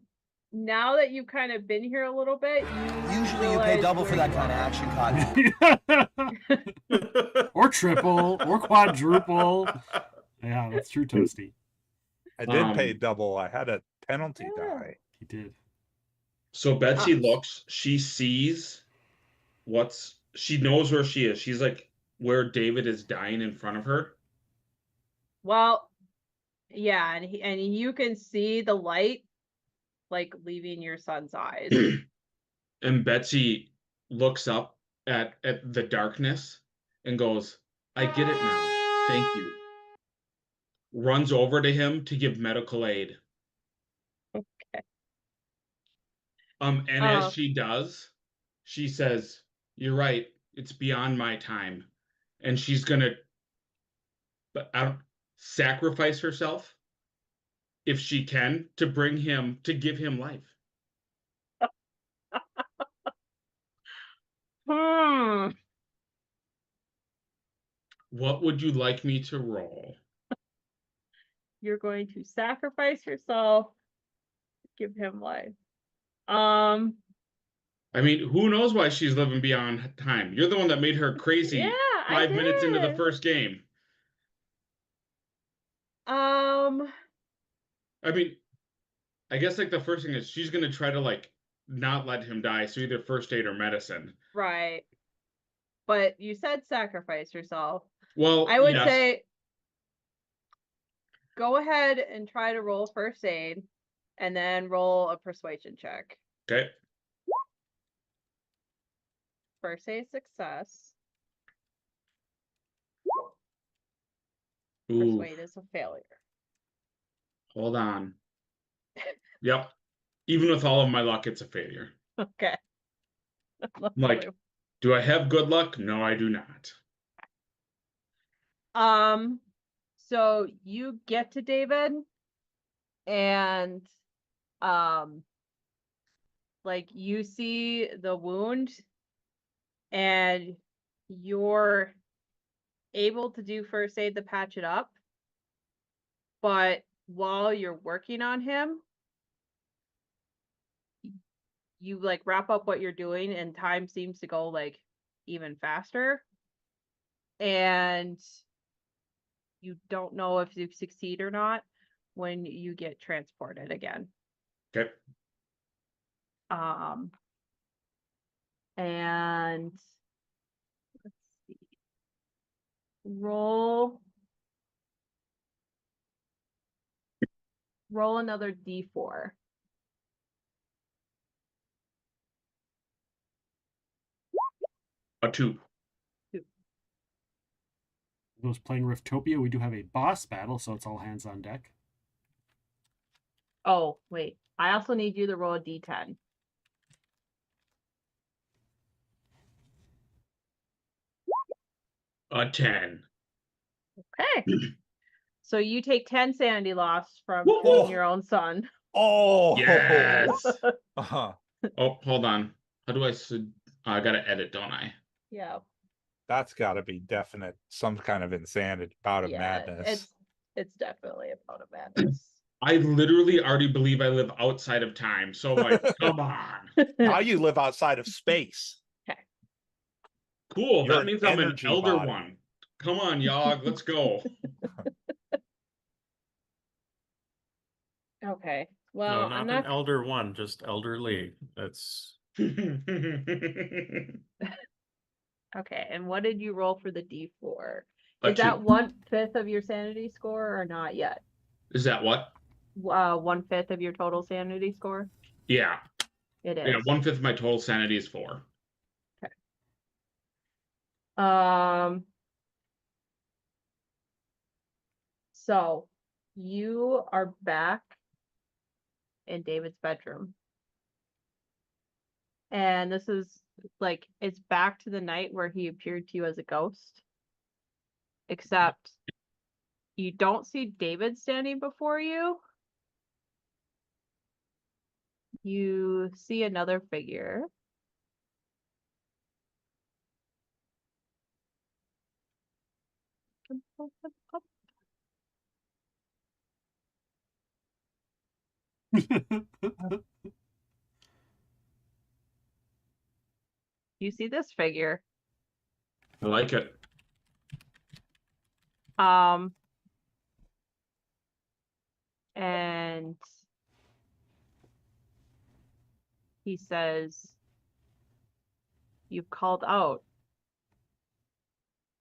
that you've kind of been here a little bit, Usually you pay double for that kind of action, Cotton. Or triple, or quadruple. Yeah, that's true, Toasty. I did pay double. I had a penalty die. He did. So Betsy looks, she sees she knows where she is. She's like where David is dying in front of her. Well, yeah, and you can see the light like leaving your son's eyes. And Betsy looks up at the darkness and goes, I get it now. Thank you. Runs over to him to give medical aid. Okay. And as she does, she says, you're right, it's beyond my time. And she's gonna sacrifice herself if she can to give him life. What would you like me to roll? You're going to sacrifice yourself to give him life. I mean, who knows why she's living beyond time? You're the one that made her crazy Yeah, 5 minutes into the did. first game. I mean, I guess like the first thing is she's gonna try to like not let him die, so either first aid or medicine. Right. But you said sacrifice yourself. Well, I would yes. say go ahead and try to roll first aid and then roll a persuasion check. Okay. First aid success. Ooh, Persuade is a failure. hold on. Yep. Even with all of my luck, it's a failure. Okay. Like, do I have good luck? No, I do not. So you get to David and like you see the wound and you're able to do first aid to patch it up, but while you're working on him, you like wrap up what you're doing and time seems to go like even faster, and you don't know if you succeed or not when you get transported again. Okay. And let's see. Roll another D4. A 2. Those playing Riftopia, we do have a boss battle, so it's all hands on deck. Oh, wait. I also need you to roll a D10. A 10. Okay. So you take 10 sanity loss from Whoa. killing your own son. Oh, Yes. Uh-huh. Oh, hold on. How do I gotta edit, don't I? Yeah. That's got to be definite, some kind of insanity, bout of Yeah. madness. It's definitely about a madness. I literally already believe I live outside of time. So like, come on. Now you live outside of space. Cool. You're that an means I'm an energy elder body. one. Come on, Yogg, let's go. Okay. No, Well, not I'm an not. elder one, just elderly. That's Okay. And what did you roll for the D4? A Is that 2. 1/5 of your sanity score or not yet? Is that what? 1/5 of your total sanity score? Yeah. It Yeah, is. 1/5 of my total sanity is 4. So you are back in David's bedroom. And this is like, it's back to the night where he appeared to you as a ghost. Except you don't see David standing before you. You see another figure. You see this figure. I like it. And he says, "You've called out."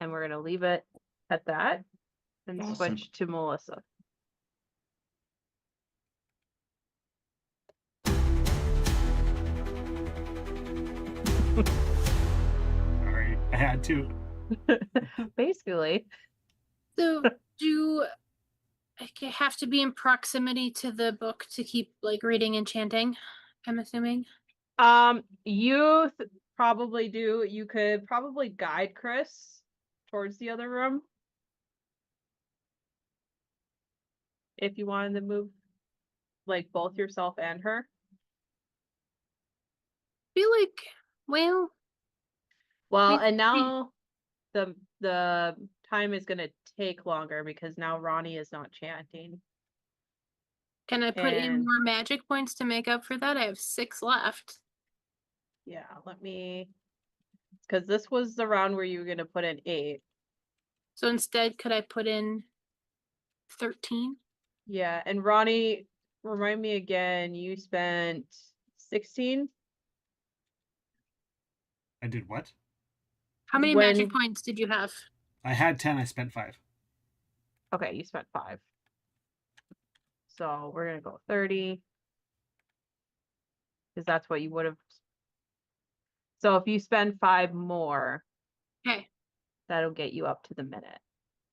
And we're going to leave it at that and Awesome. switch to Melissa. Alright, I had to. Basically. So do I have to be in proximity to the book to keep like reading and chanting? I'm assuming. You probably do. You could probably guide Chris towards the other room. If you wanted to move like both yourself and her. Feel like, well, Well, we- and now the time is gonna take longer because now Ronnie is not chanting. can I put in And- more magic points to make up for that? I have 6 left. Yeah, let me, because this was the round where you were gonna put in 8. So instead, could I put in 13? Yeah, and Ronnie, remind me again, you spent 16? I did what? How many When- magic points did you have? I had 10, I spent 5. Okay, you spent 5. So we're gonna go 30. Because that's what you would have. So if you spend 5 more, Okay. that'll get you up to the minute.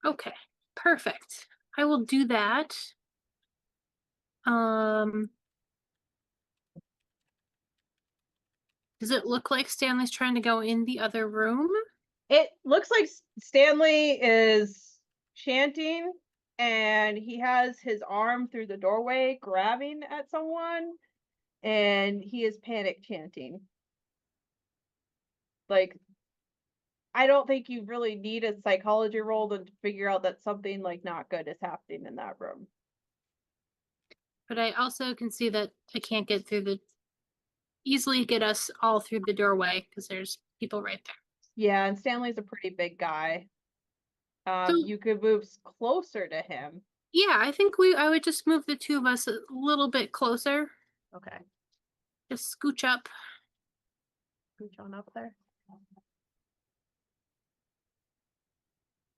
Okay. Perfect. I will do that. Does it look like Stanley's trying to go in the other room? It looks like Stanley is chanting and he has his arm through the doorway grabbing at someone and he is panic chanting. Like, I don't think you really need a psychology roll to figure out that something like not good is happening in that room. But I also can see that I can't get through easily get us all through the doorway because there's people right there. Yeah, and Stanley's a pretty big guy. So- You could move closer to him. Yeah, I think I would just move the 2 of us a little bit closer. Okay, Just scooch up. scooch on up there.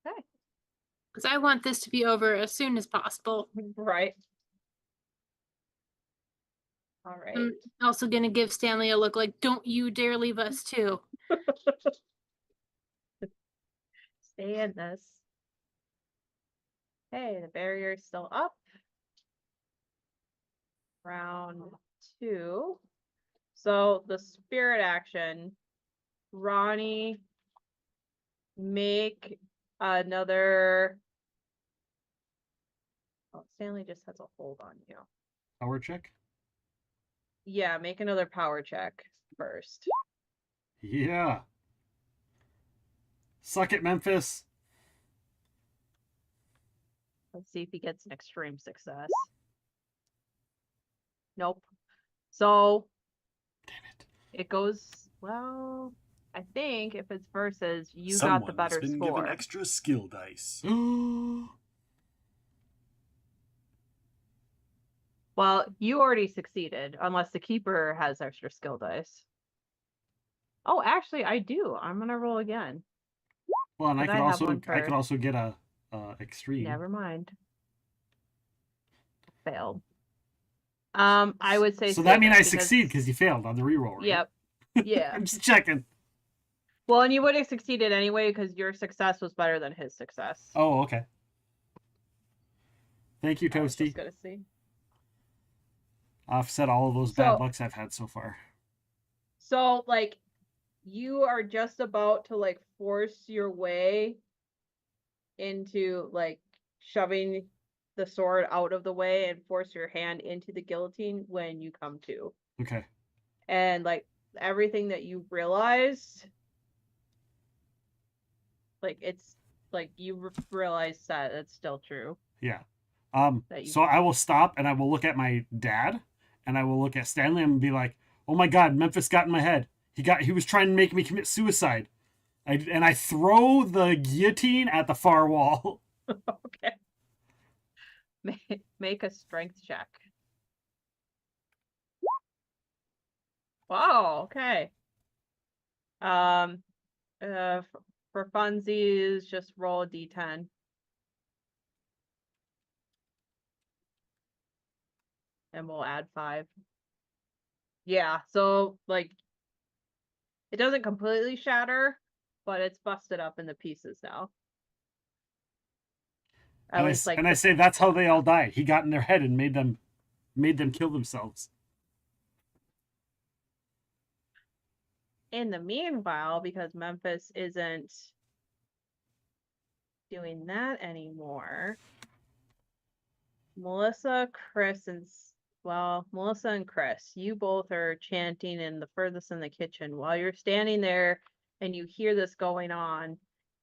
Okay, Because I want this to be over as soon as possible. right. All right. I'm also gonna give Stanley a look like, don't you dare leave us too. Stay in this. Okay, the barrier is still up. Round 2. So the spirit action, Ronnie, make Another. Oh, Stanley just has a hold on you. Power check. Yeah, make another power check first. Yeah. Suck it, Memphis. Let's see if he gets an extreme success. Nope. So Damn it. it goes, well, I think if it's versus, you got Someone's the better been score. given extra skill dice. Well, you already succeeded, unless the keeper has extra skill dice. Oh, actually, I do. I'm gonna roll again. Well, and I 'Cause could I have also one I could for- also get a extreme. Never mind. Failed. I would say So that means I because- succeed because you failed on the reroll, right? Yep. Yeah. I'm just checking. Well, and you would have succeeded anyway because your success was better than his success. Oh, okay. Thank you, I was Toasty. just gonna see. Offset all of those bad So- lucks I've had so far. So, like, you are just about to like force your way into like shoving the sword out of the way and force your hand into the guillotine when you come to. Okay. And like everything that you realized, like it's like you realize that it's still true. Yeah. That you- So I will stop and I will look at my dad and I will look at Stanley and be like, "Oh my God, Memphis got in my head. He was trying to make me commit suicide." I throw the guillotine at the far wall. Okay. Make a strength check. Wow, okay. For funsies, just roll a d10. And we'll add 5. Yeah, so like it doesn't completely shatter, but it's busted up into pieces now. At And least like I say that's how they all died. He got in their head and made them kill themselves. in the meanwhile, because Memphis isn't doing that anymore, Melissa, Chris, and Melissa and Chris, you both are chanting in the furthest in the kitchen. While you're standing there and you hear this going on,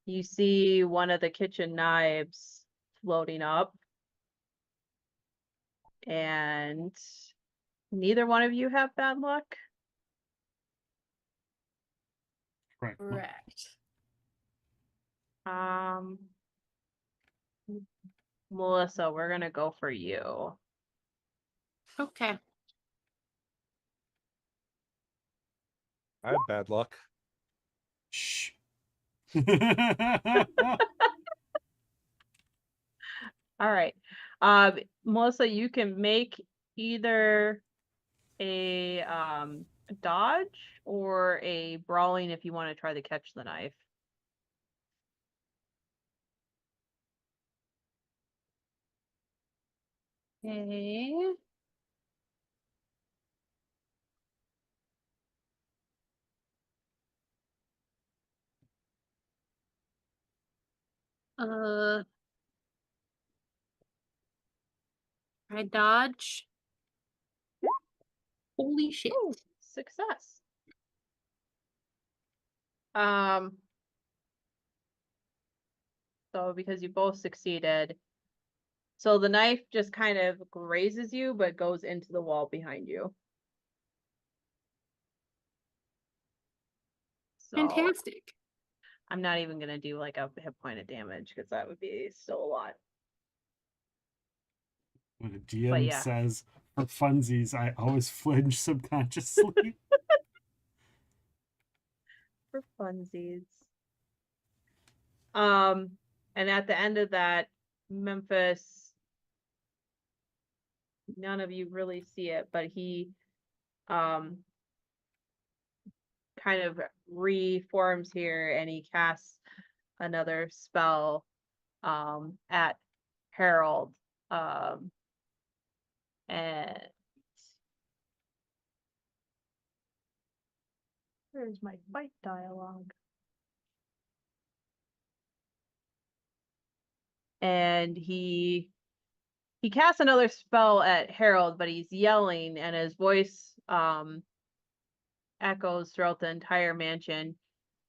you see one of the kitchen knives floating up. And neither one of you have bad luck. Right. Correct. Melissa, we're gonna go for you. Okay. I have bad luck. Shh. All right. Melissa, you can make either a dodge or a brawling if you want to try to catch the knife. Okay. I dodge. Holy shit. Ooh, success. So because you both succeeded, so the knife just kind of grazes you, but goes into the wall behind you. So Fantastic. I'm not even gonna do like a hit point of damage because that would be still a lot. When a DM yeah. says for funsies, I always flinch subconsciously. For funsies. And at the end of that, Memphis, none of you really see it, but he kind of reforms here and he casts another spell at Harold. And where's my fight dialogue? and he casts another spell at Harold, but he's yelling, and his voice echoes throughout the entire mansion.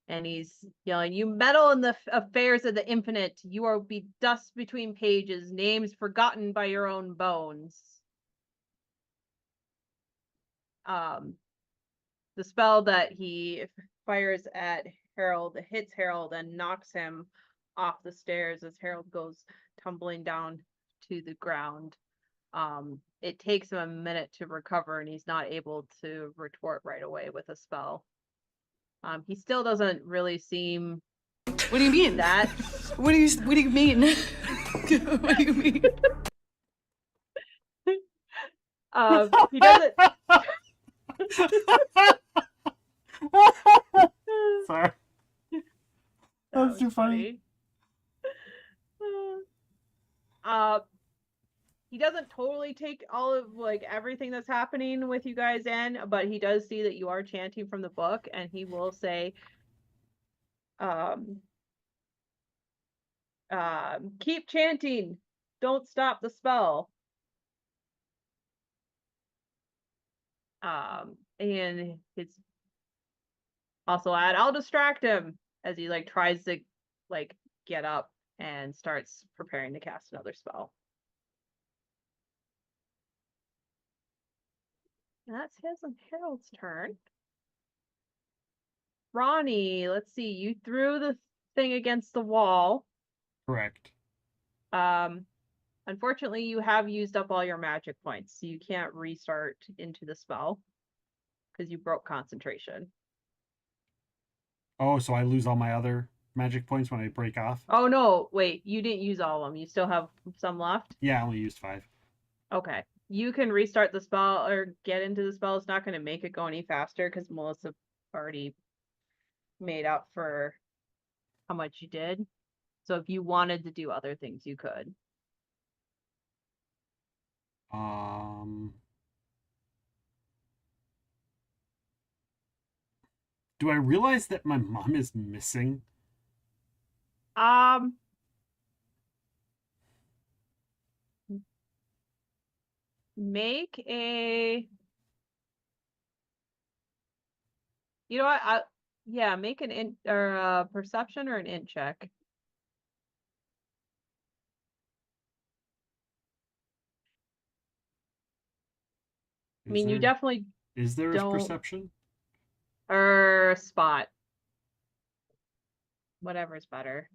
And he's yelling, "You meddle in the affairs of the infinite. You will be dust between pages, names forgotten by your own bones." The spell that he fires at Harold hits Harold and knocks him off the stairs as Harold goes tumbling down to the ground. It takes him a minute to recover, and he's not able to retort right away with a spell. He still doesn't really seem. What do you mean? That. What do you mean? What do you mean? He doesn't. Sorry. That's too funny. He doesn't totally take all of like everything that's happening with you guys in, but he does see that you are chanting from the book, and he will say, keep chanting, don't stop the spell. And it's also I'll distract him as he like tries to like get up and starts preparing to cast another spell. That's his and Harold's turn. Ronnie, let's see. You threw the thing against the wall. Correct. Unfortunately, you have used up all your magic points, so you can't restart into the spell because you broke concentration. Oh, so I lose all my other magic points when I break off? Oh, no. Wait, you didn't use all of them. You still have some left? Yeah, I only used 5. Okay. You can restart the spell or get into the spell. It's not going to make it go any faster because Melissa already made up for how much you did. So if you wanted to do other things, you could. Do I realize that my mom is missing? Make a. You know what? Yeah, make an int or a perception or an int check. I mean, you definitely Is there a don't. perception? Or spot. Whatever's better.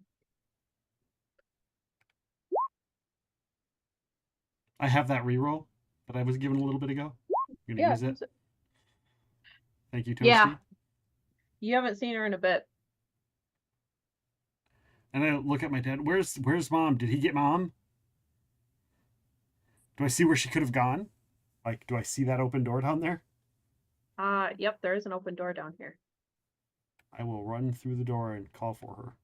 I have that reroll that I was given a little bit ago. You gonna use it? Thank you, Toasty. Yeah. You haven't seen her in a bit. And I look at my dad. Where's mom? Did he get mom? Do I see where she could have gone? Like, do I see that open door down there? Yep, there is an open door down here. I will run through the door and call for her.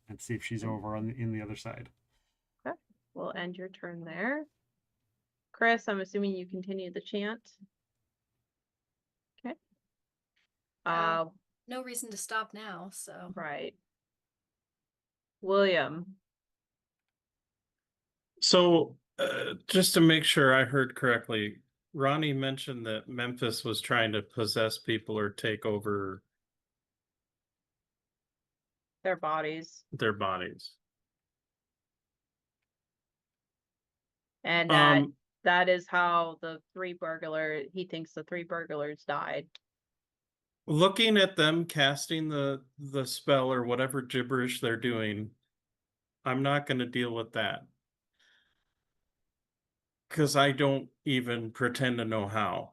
And see if she's over in the other side. Okay. We'll end your turn there. Chris, I'm assuming you continue the chant. Okay. No reason to stop now, so. Right. William. So, just to make sure I heard correctly, Ronnie mentioned that Memphis was trying to possess people or take over their bodies. And that is how he thinks the 3 burglars died. Looking at them casting the spell or whatever gibberish they're doing, I'm not going to deal with that. Because I don't even pretend to know how.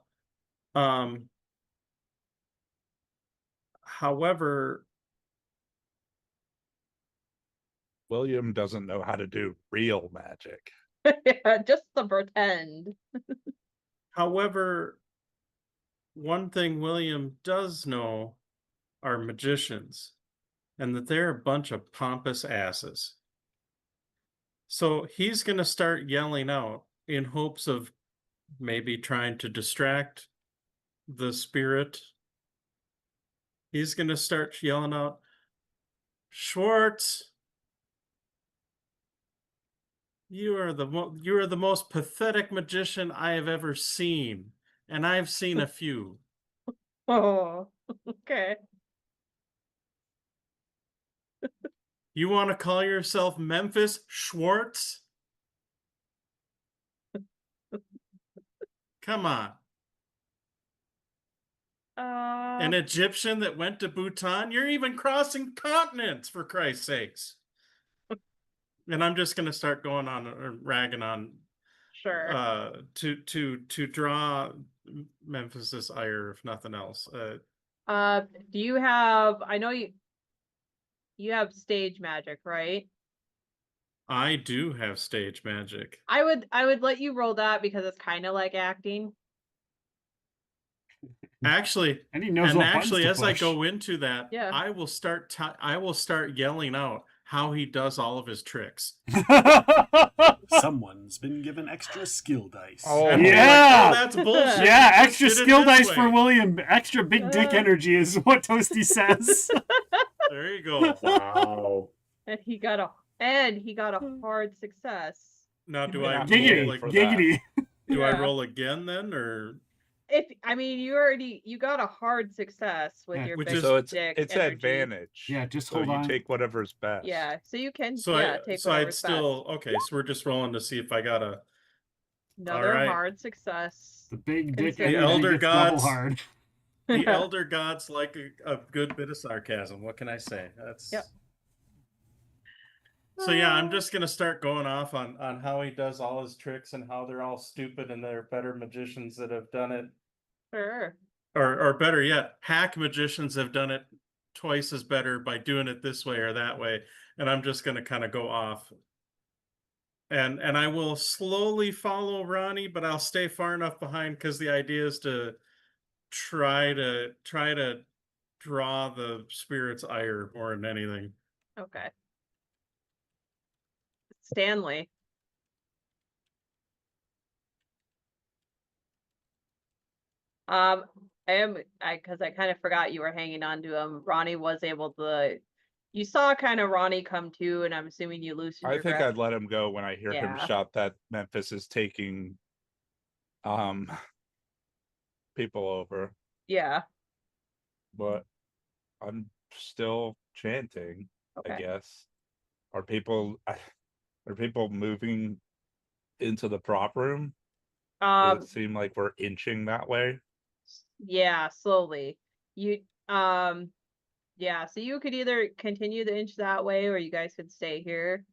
However, William doesn't know how to do real magic. Just the pretend. However, one thing William does know are magicians, and that they're a bunch of pompous asses. So he's going to start yelling out in hopes of maybe trying to distract the spirit. He's going to start yelling out, "Schwartz, You are the most pathetic magician I have ever seen, and I've seen a few. Oh, okay. You want to call yourself Memphis Schwartz? Come on. An Egyptian that went to Bhutan? You're even crossing continents, for Christ's sakes. And I'm just going to start going on ragging on Sure. to draw Memphis's ire, if nothing else. Do you have, I know you have stage magic, right? I do have stage magic. I would let you roll that because it's kind of like acting. Actually, And he knows what buttons to as I push. go into that, Yeah. I will start yelling out how he does all of his tricks. Someone's been given extra skill dice. Oh, And be like, yeah. oh, that's bullshit. Yeah, You just extra did it skill this dice for way." William. Extra big dick energy is what Toasty says. There you go. Wow. And he got a hard success. Now, do may I not roll be Giggity, for that. giggity. Do I Yeah. roll again then, or You got a hard success with Yeah, your which big is- So it's dick it's energy. advantage. Yeah, just So hold you on. take whatever's best. Yeah, so you can so take I'd whatever's still okay? So we're just rolling to see if I got a best. Another right. hard success. The big dick Consider- energy elder gets double gods. hard. the elder gods like a good bit of sarcasm. What can I say? That's Yep. So yeah, I'm just gonna start going off on how he does all his tricks and how they're all stupid and there are better magicians that have done it, Sure. or better yet, hack magicians have done it twice as better by doing it this way or that way. And I'm just gonna kind of go off. And I will slowly follow Ronnie, but I'll stay far enough behind because the idea is to try to draw the spirit's ire more than anything. Okay. Stanley. Because I kind of forgot you were hanging on to him. Ronnie was able to. You saw kind of Ronnie come to, and I'm assuming you loosened I your think grip. I'd let him go when I hear him Yeah. shout that Memphis is taking people over, Yeah. but I'm still chanting, I Okay. guess. Are people moving into the prop room? Does it seem like we're inching that way? Yeah, slowly. Yeah, so you could either continue the inch that way or you guys could stay here.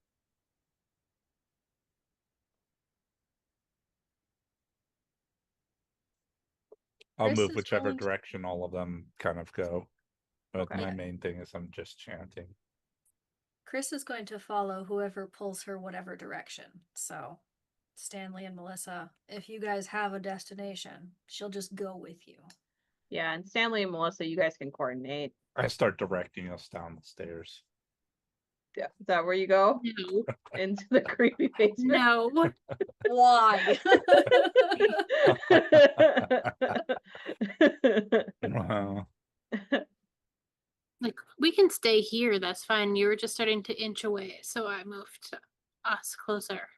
I'll Chris move is whichever going to- direction all of them kind of go. But Okay. my main thing is I'm just chanting. Chris is going to follow whoever pulls her whatever direction. So, Stanley and Melissa, if you guys have a destination, she'll just go with you. Yeah, and Stanley and Melissa, you guys can coordinate. I start directing us down the stairs. Yeah, is that where you go? No. Into the creepy basement? No. Why? Wow. Like, we can stay here, that's fine. You were just starting to inch away, so I moved us closer.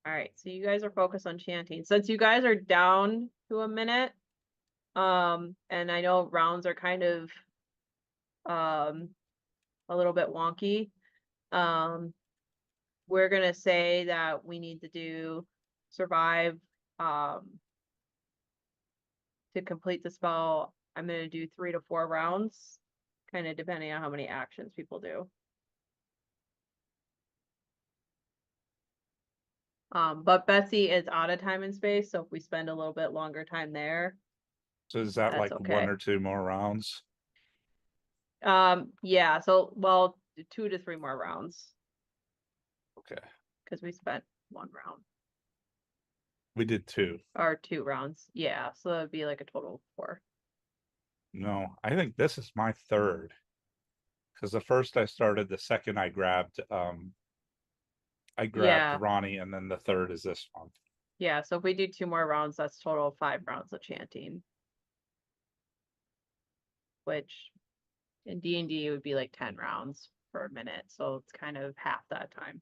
All right, so you guys are focused on chanting. Since you guys are down to a minute, and I know rounds are kind of a little bit wonky. We're gonna say that we need to do survive to complete the spell. I'm gonna do 3 to 4 rounds, kind of depending on how many actions people do. But Betsy is out of time and space, so if we spend a little bit longer time there, So is that That's like okay. 1 or 2 more rounds? yeah, so well, 2 to 3 more rounds Okay. because we spent 1 round We did 2. or 2 rounds. Yeah, so that would be like a total of 4. No, I think this is my 3rd. Because the first I started, the second I grabbed Yeah. Ronnie, and then the 3rd is this one. Yeah, so if we do 2 more rounds, that's total of 5 rounds of chanting. Which in D&D would be like 10 rounds. for a minute, so it's kind of half that time.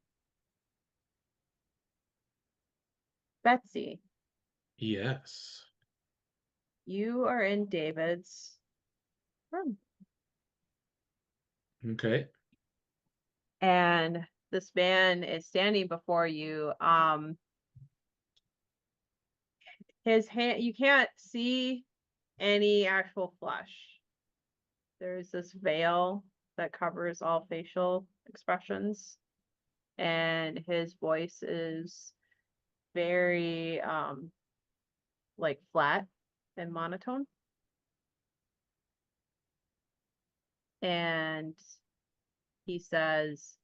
Betsy, Yes. you are in David's room, Okay. and this man is standing before you. His hand, you can't see any actual flesh. There's this veil that covers all facial expressions, and his voice is very like flat and monotone. And he says,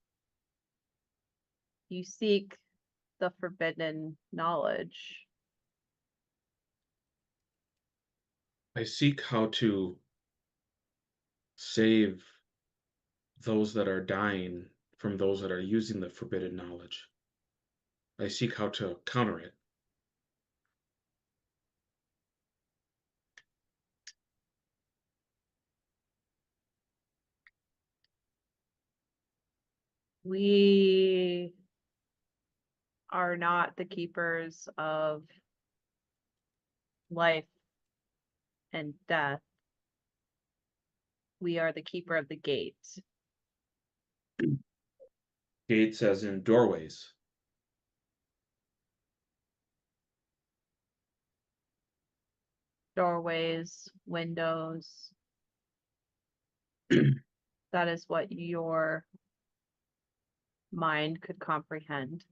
you seek the forbidden knowledge. I seek how to save those that are dying from those that are using the forbidden knowledge. I seek how to counter it. We are not the keepers of life and death. We are the keeper of the gates. Gates as in doorways. Doorways, windows. That is what your mind could comprehend.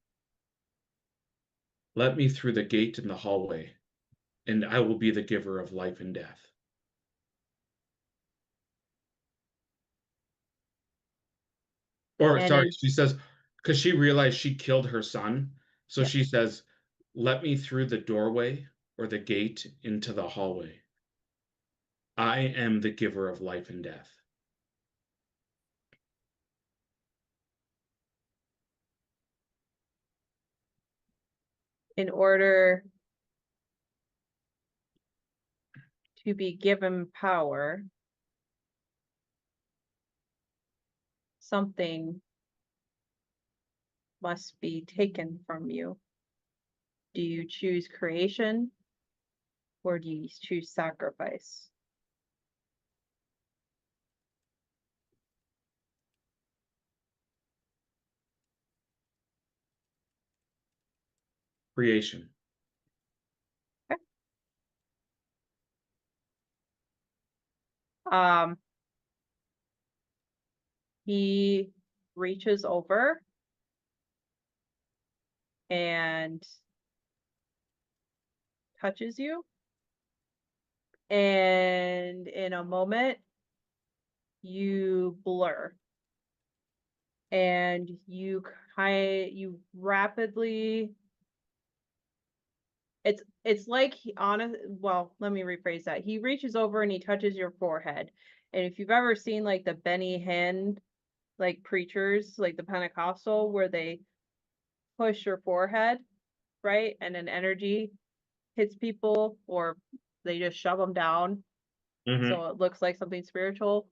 Let me through the gate in the hallway, and I will be the giver of life and death. Or And sorry, in- she says, because she realized she killed her son. So Yeah. she says, let me through the doorway or the gate into the hallway. I am the giver of life and death. In order to be given power, something must be taken from you. Do you choose creation or do you choose sacrifice? Creation. He reaches over and touches you, and in a moment you blur, and you rapidly, it's like well, let me rephrase that. He reaches over and he touches your forehead, and if you've ever seen like the Benny Hinn like preachers, like the Pentecostal, where they push your forehead, right, and an energy hits people, or they just shove them down, so it looks like something spiritual.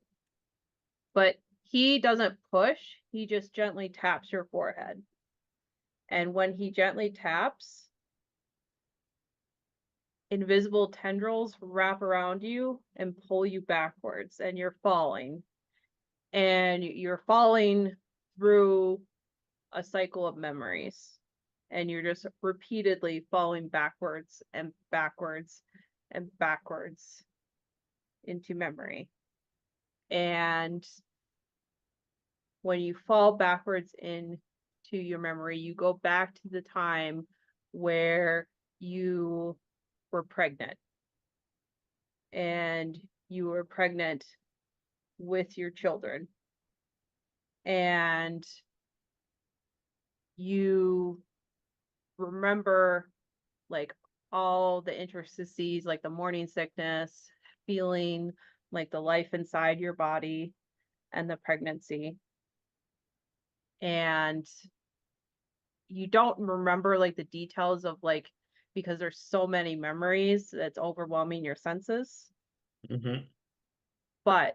But he doesn't push, he just gently taps your forehead. And when he gently taps, invisible tendrils wrap around you and pull you backwards, and you're falling. And you're falling through a cycle of memories. And you're just repeatedly falling backwards and backwards and backwards into memory. And when you fall backwards into your memory, you go back to the time where you were pregnant. And you were pregnant with your children. And you remember like all the intricacies, like the morning sickness, feeling like the life inside your body, and the pregnancy. And you don't remember like the details of like, because there's so many memories that's overwhelming your senses. But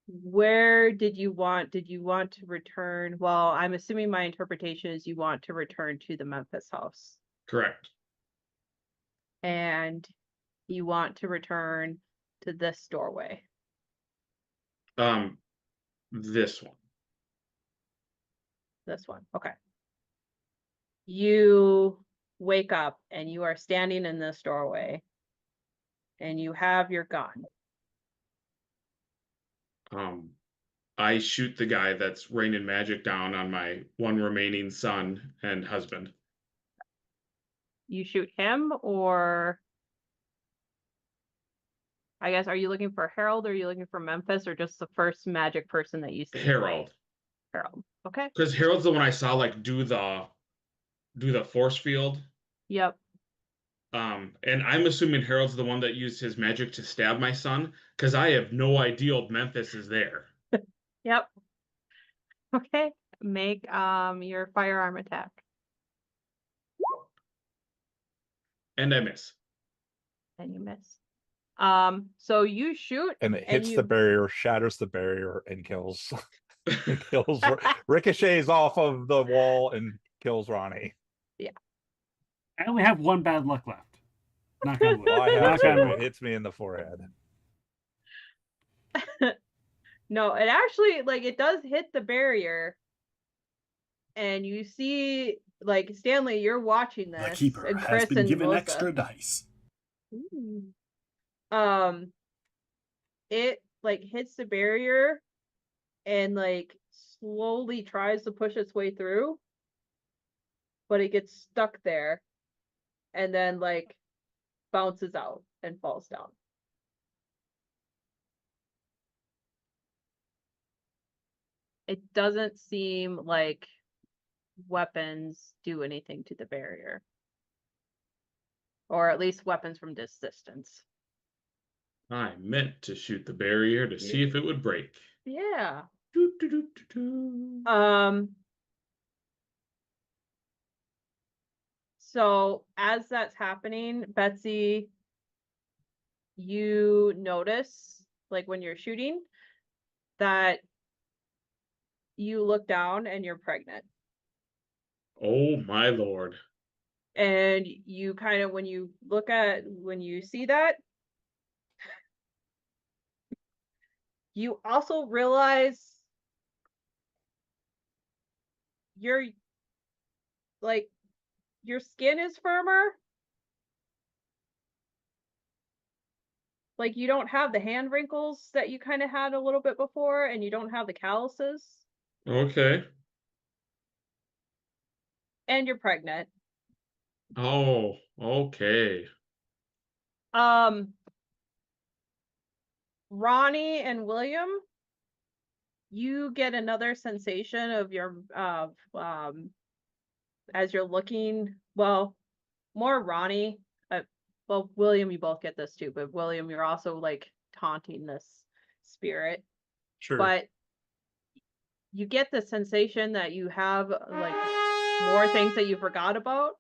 Where did you want to return? Well, I'm assuming my interpretation is you want to return to the Memphis house. Correct. And you want to return to this doorway. This one. This one. Okay. You wake up and you are standing in this doorway and you have your gun. I shoot the guy that's raining magic down on my one remaining son and husband. You shoot him, or I guess, are you looking for Harold, or are you looking for Memphis, or just the first magic person that you see? Harold. Harold. Okay. Because Harold's the one I saw like do the force field. Yep. And I'm assuming Harold's the one that used his magic to stab my son, because I have no idea Memphis is there. Yep. Okay. Make your firearm attack. And I miss. And you miss. So you shoot And it hits you... the barrier, shatters the barrier, and kills ricochets off of the wall and kills Ronnie. Yeah. I only have one bad luck left. Knock on wood. Well, I have Knock on to, wood. it hits me in the forehead. No, it actually, like, it does hit the barrier, and you see, like, Stanley, you're watching this. The keeper and has Chris been and given Melissa. extra dice. Ooh. It, like, hits the barrier and, like, slowly tries to push its way through, but it gets stuck there and then, like, bounces out and falls down. It doesn't seem like weapons do anything to the barrier. Or at least weapons from this distance. I meant to shoot the barrier to see if it would break. Yeah. Doo, doo, doo, doo, doo. So as that's happening, Betsy, you notice, like when you're shooting, that you look down and you're pregnant. Oh my lord. And you kind of, when you see that, you also realize you're, like, your skin is firmer. Like, you don't have the hand wrinkles that you kind of had a little bit before, and you don't have the calluses. Okay. And you're pregnant. Oh, okay. Ronnie and William, you get another sensation of your as you're looking, well, more Ronnie, well, William, you both get this too, but William, you're also, like, taunting this spirit. Sure. But you get the sensation that you have, like, more things that you forgot about.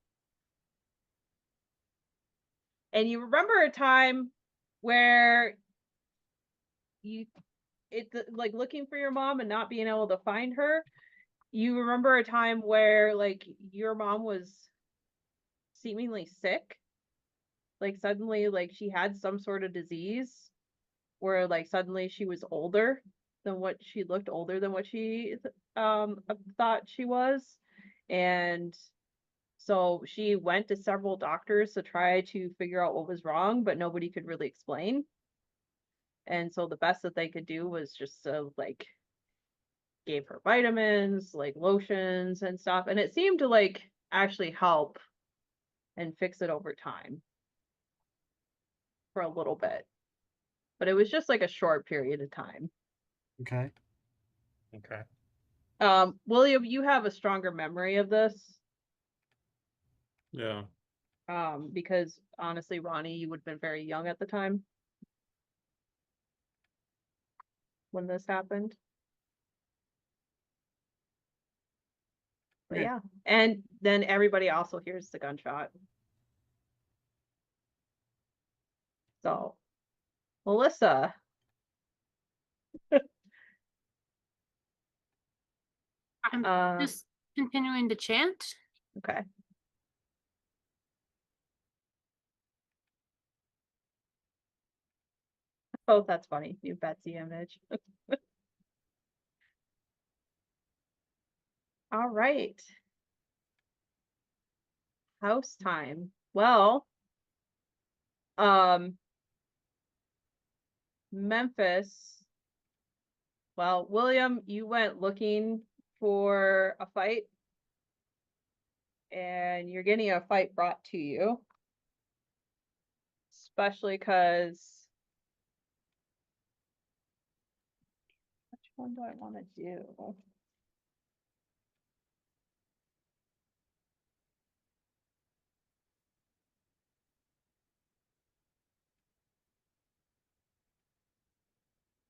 And you remember a time where like, looking for your mom and not being able to find her. You remember a time where, like, your mom was seemingly sick. Like, suddenly, like, she had some sort of disease where, like, suddenly she was older than what she looked, older than what she thought she was. And so she went to several doctors to try to figure out what was wrong, but nobody could really explain. And so the best that they could do was just like, gave her vitamins, like lotions and stuff. And it seemed to, like, actually help and fix it over time for a little bit. But it was just like a short period of time. Okay. Okay. William, you have a stronger memory of this. Yeah. Because honestly, Ronnie, you would have been very young at the time when this happened. But yeah. And then everybody also hears the gunshot. So, Melissa, I'm just continuing to chant. Okay. Oh, that's funny. New Betsy image. All right. House time. Well, Memphis. Well, William, you went looking for a fight, and you're getting a fight brought to you, especially because which one do I want to do?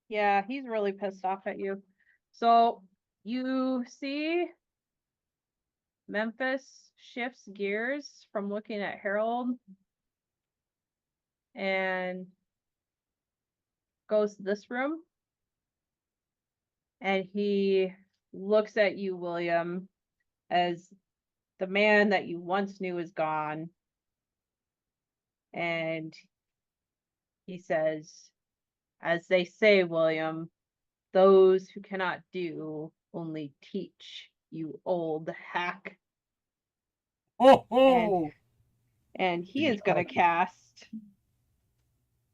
Yeah, he's really pissed off at you. So you see Memphis shifts gears from looking at Harold and goes to this room. And he looks at you, William, as the man that you once knew is gone. And he says, as they say, William, those who cannot do only teach, you old hack. Oh. And he is going to cast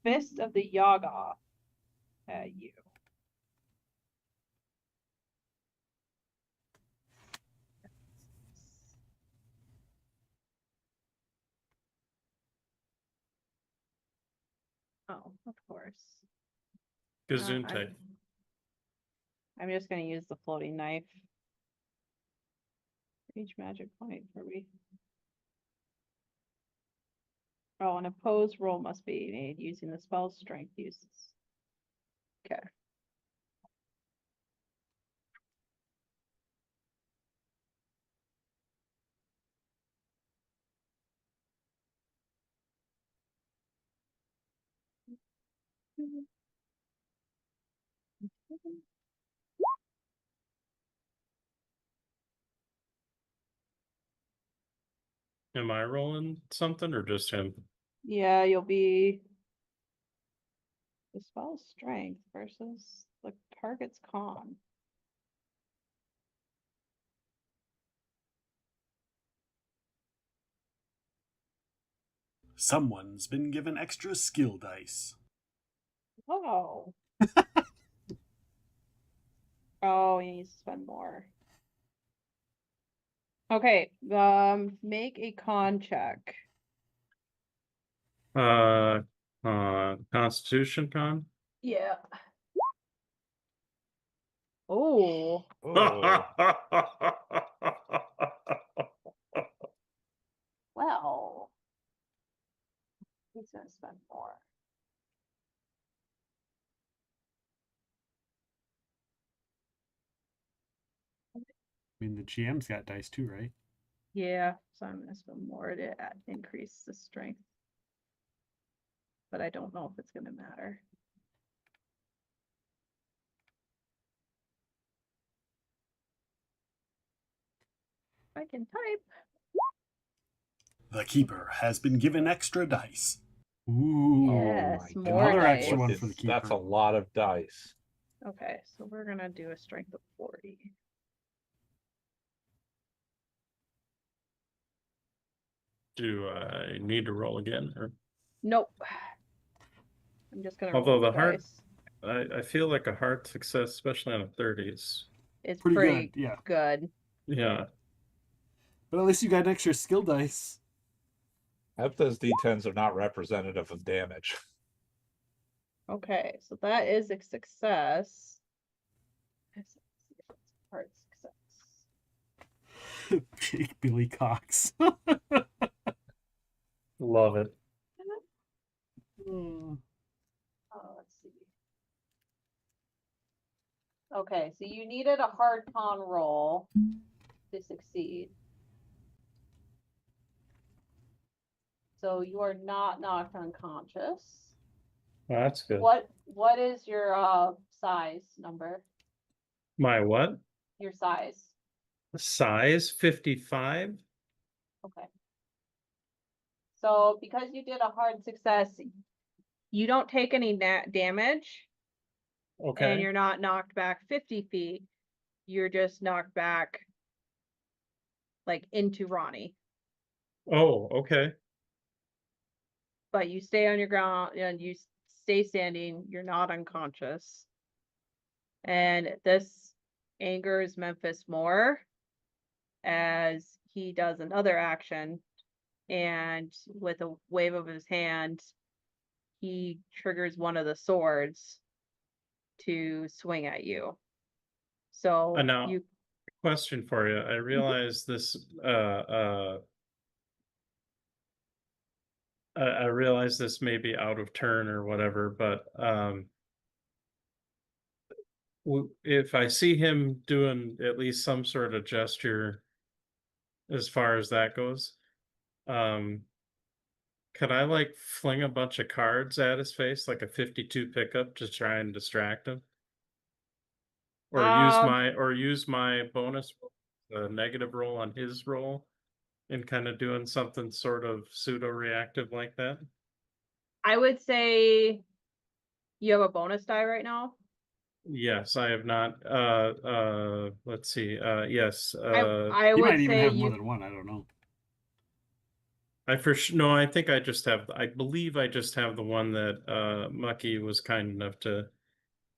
Fist of the Yoggoth at you. Oh, of course. Gesundheit. I'm just going to use the floating knife. Each magic point for me. Oh, an opposed roll must be made using the spell's strength uses. Okay. Am I rolling something or just him? Yeah, you'll be the spell's strength versus the target's con. Someone's been given extra skill dice. Oh. Oh, he needs to spend more. Okay, make a con check. Constitution con? Yeah. Oh. Well. He's gonna spend more. I mean, the GM's got dice too, right? Yeah, so I'm gonna spend more to increase the strength. But I don't know if it's gonna matter. I can type. The keeper has been given extra dice. Ooh. Yes, Oh my more Another dice. extra one for the keeper. That's a lot of dice. Okay, so we're gonna do a strength of 40. Do I need to roll again? Or Nope. I'm just gonna although roll the hard, dice. I feel like a hard success, especially on a 30, is It's Pretty pretty good, yeah. good. yeah. But at least you got an extra skill dice. I hope those D10s are not representative of damage. Okay, so that is a success. Let's see if it's a hard success. Big Billy Cox. Love it. Oh, let's see. Okay, so you needed a hard con roll to succeed. So you are not knocked unconscious. Well, that's good. What is your size number? My what? Your size. Size 55. Okay. So because you did a hard success, you don't take any damage, and Okay. you're not knocked back 50 feet. You're just knocked back like into Ronnie. Oh, okay. But you stay on your ground and you stay standing. You're not unconscious. And this angers Memphis more as he does another action. And with a wave of his hand, he triggers one of the swords to swing at you. So Now, you question for you. I realize this. I realize this may be out of turn or whatever, but if I see him doing at least some sort of gesture, as far as that goes, could I like fling a bunch of cards at his face, like a 52 pickup, to try and distract him? Or use my bonus negative roll on his roll and kind of doing something sort of pseudo reactive like that? I would say you have a bonus die right now. Yes, I have not. Let's see. Yes. I You would might even say have more you than one. I don't know. No, I think I just have. I believe I just have the one that Mucky was kind enough to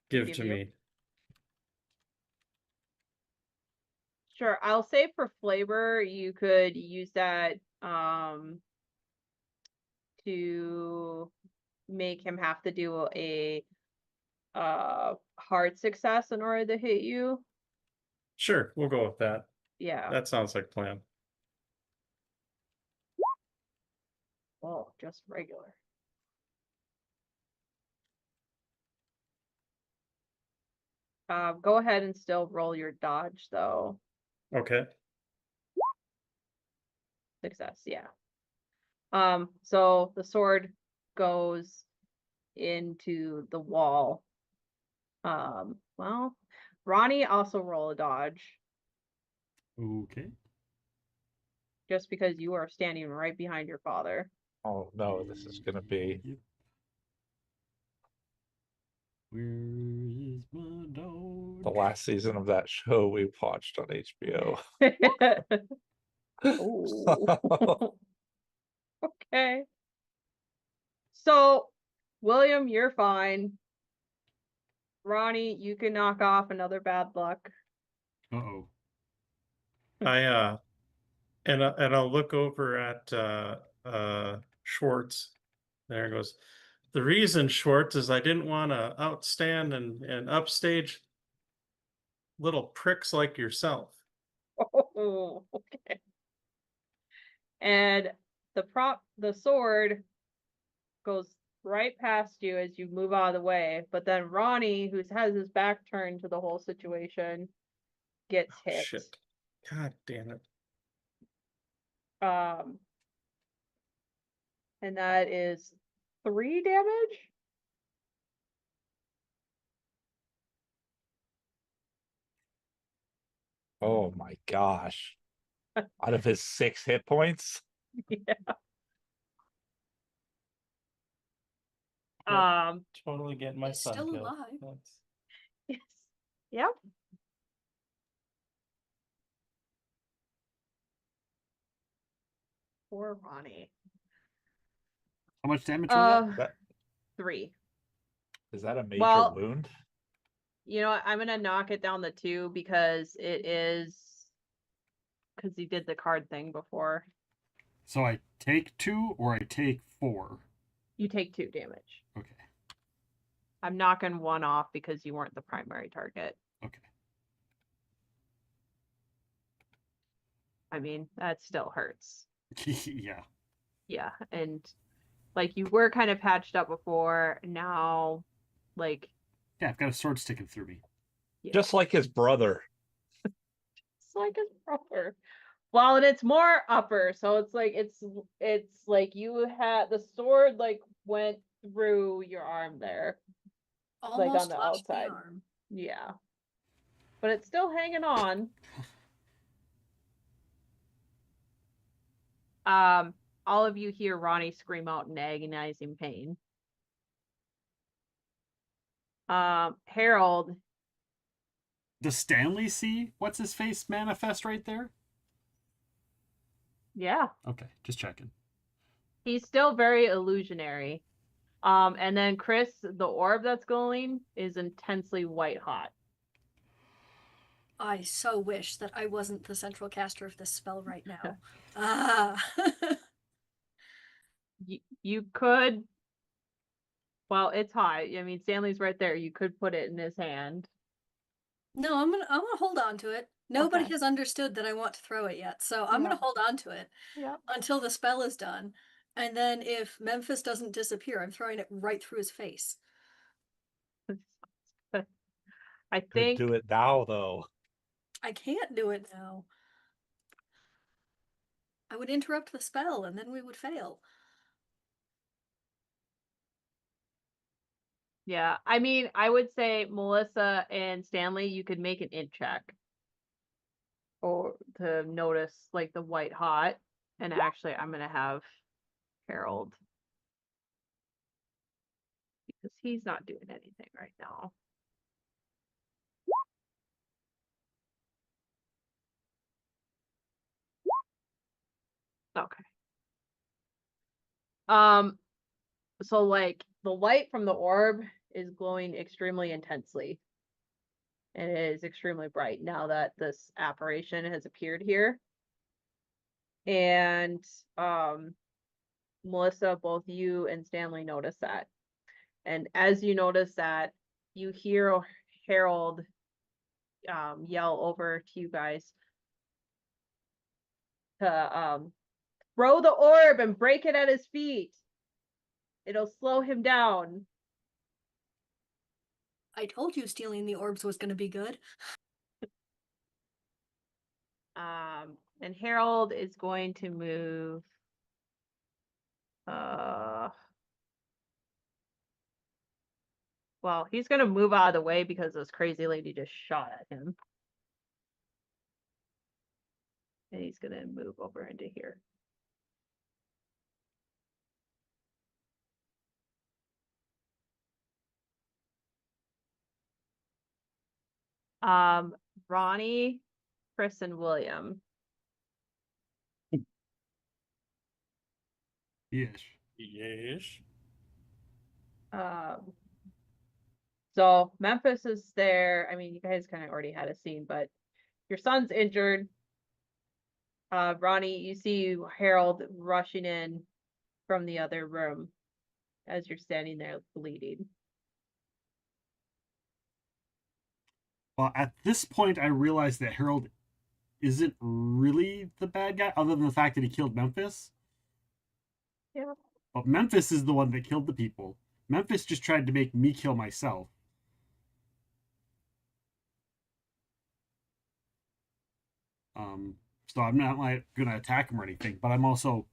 give to you. me. Sure. I'll say for flavor, you could use that to make him have to do a hard success in order to hit you. Sure, we'll go with that. Yeah. That sounds like a plan. Oh, just regular. Go ahead and still roll your dodge though. Okay. Success, yeah. So the sword goes into the wall. Well, Ronnie also roll a dodge. Okay. Just because you are standing right behind your father. Oh no, this is gonna be. Yep. Where is my dog? The last season of that show we watched on HBO. Oh. Okay. So, William, you're fine. Ronnie, you can knock off another bad luck. Uh-oh. And I'll look over at Schwartz. There it goes. The reason, Schwartz, is I didn't want to outstand and upstage little pricks like yourself. Oh, okay. And the sword goes right past you as you move out of the way, but then Ronnie, who has his back turned to the whole situation, gets hit. Shit. God damn it. And that is 3 damage. Oh my gosh. Out of his 6 hit points? Yeah. Totally getting my He's son still killed. alive. Yes. Yep. Poor Ronnie. How much damage was That 3. is that a major Well, wound? You know what? I'm gonna knock it down to 2 because he did the card thing before. So I take 2 or I take 4? You take 2 damage. Okay. I'm knocking 1 off because you weren't the primary target. Okay. I mean, that still hurts. Yeah. Yeah, and like you were kind of patched up before, now like Yeah, I've got a sword sticking through me. yeah. Just like his brother. It's like his brother. Well, and it's more upper, so it's like you had the sword like went through your arm there. Almost like on the touched outside. arm. Yeah. But it's still hanging on. All of you hear Ronnie scream out in agonizing pain. Harold. Does Stanley see what's his face manifest right there? Yeah. Okay, just checking. He's still very illusionary. And then Chris, the orb that's glowing is intensely white hot. I so wish that I wasn't the central caster of this spell right now. Ah. You could. Well, it's hot. I mean, Stanley's right there. You could put it in his hand. No, I'm gonna hold on to it. Nobody Okay. has understood that I want to throw it yet, so I'm gonna hold on to it until the spell is done. And then if Memphis doesn't disappear, I'm throwing it right through his face. I think do it now, though. I can't do it now. I would interrupt the spell and then we would fail. Yeah, I mean, I would say Melissa and Stanley, you could make an int check. Or to notice like the white hot. And actually I'm gonna have Harold. Because he's not doing anything right now. Okay. So like the light from the orb is glowing extremely intensely. And it is extremely bright now that this apparition has appeared here. And Melissa, both you and Stanley notice that. And as you notice that, you hear Harold yell over to you guys to throw the orb and break it at his feet. It'll slow him down. I told you stealing the orbs was gonna be good. And Harold is going to move. Well, he's gonna move out of the way because this crazy lady just shot at him. And he's gonna move over into here. Ronnie, Chris, and William. Yes. Yes. So Memphis is there. I mean, you guys kind of already had a scene, but your son's injured. Ronnie, you see Harold rushing in from the other room as you're standing there bleeding. Well, at this point, I realized that Harold isn't really the bad guy, other than the fact that he killed Memphis. Yeah. But Memphis is the one that killed the people. Memphis just tried to make me kill myself. So I'm not like gonna attack him or anything, but I'm also,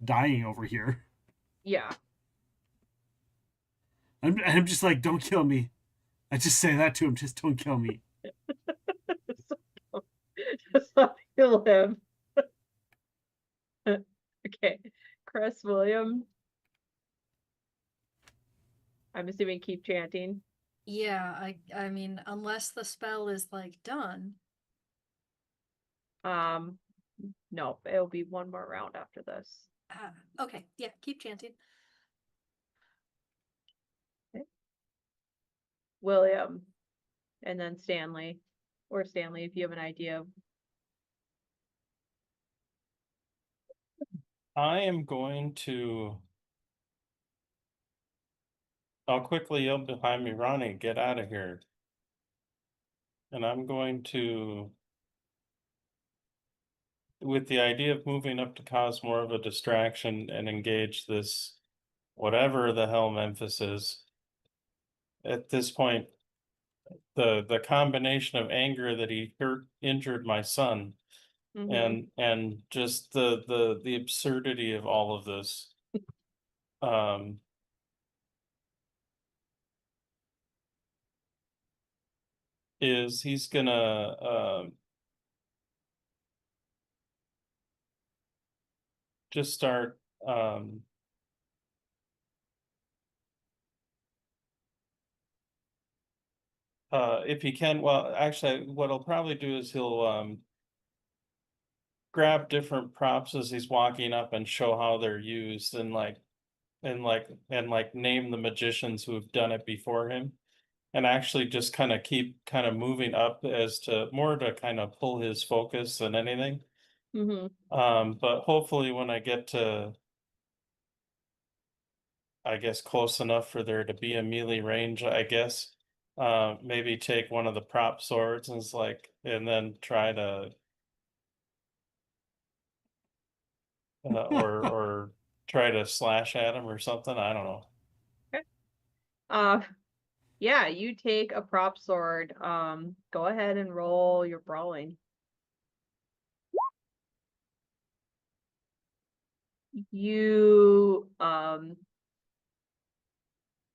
dying over here. Yeah. I'm just like, don't kill me. I just say that to him, just don't kill me. Just let me live. Okay. Chris, William. I'm assuming keep chanting. Yeah, I mean, unless the spell is like done. No, it'll be one more round after this. Okay, yeah, keep chanting. Okay. William, and then Stanley, or Stanley, if you have an idea. I am going to. I'll quickly yell behind me, Ronnie, get out of here. And I'm going to, with the idea of moving up to cause more of a distraction and engage this, whatever the hell Memphis is. At this point, the combination of anger that he injured my son, and just the absurdity of all of this. Is he's gonna just start if he can, well, actually, what he'll probably do is he'll grab different props as he's walking up and show how they're used, and name the magicians who have done it before him, and actually just kind of keep kind of moving up as to more to kind of pull his focus than anything. But hopefully when I get to, I guess, close enough for there to be a melee range, I guess, maybe take one of the prop swords and then try to or try to slash at him or something. I don't know. Okay. Yeah, you take a prop sword. Go ahead and roll your brawling. You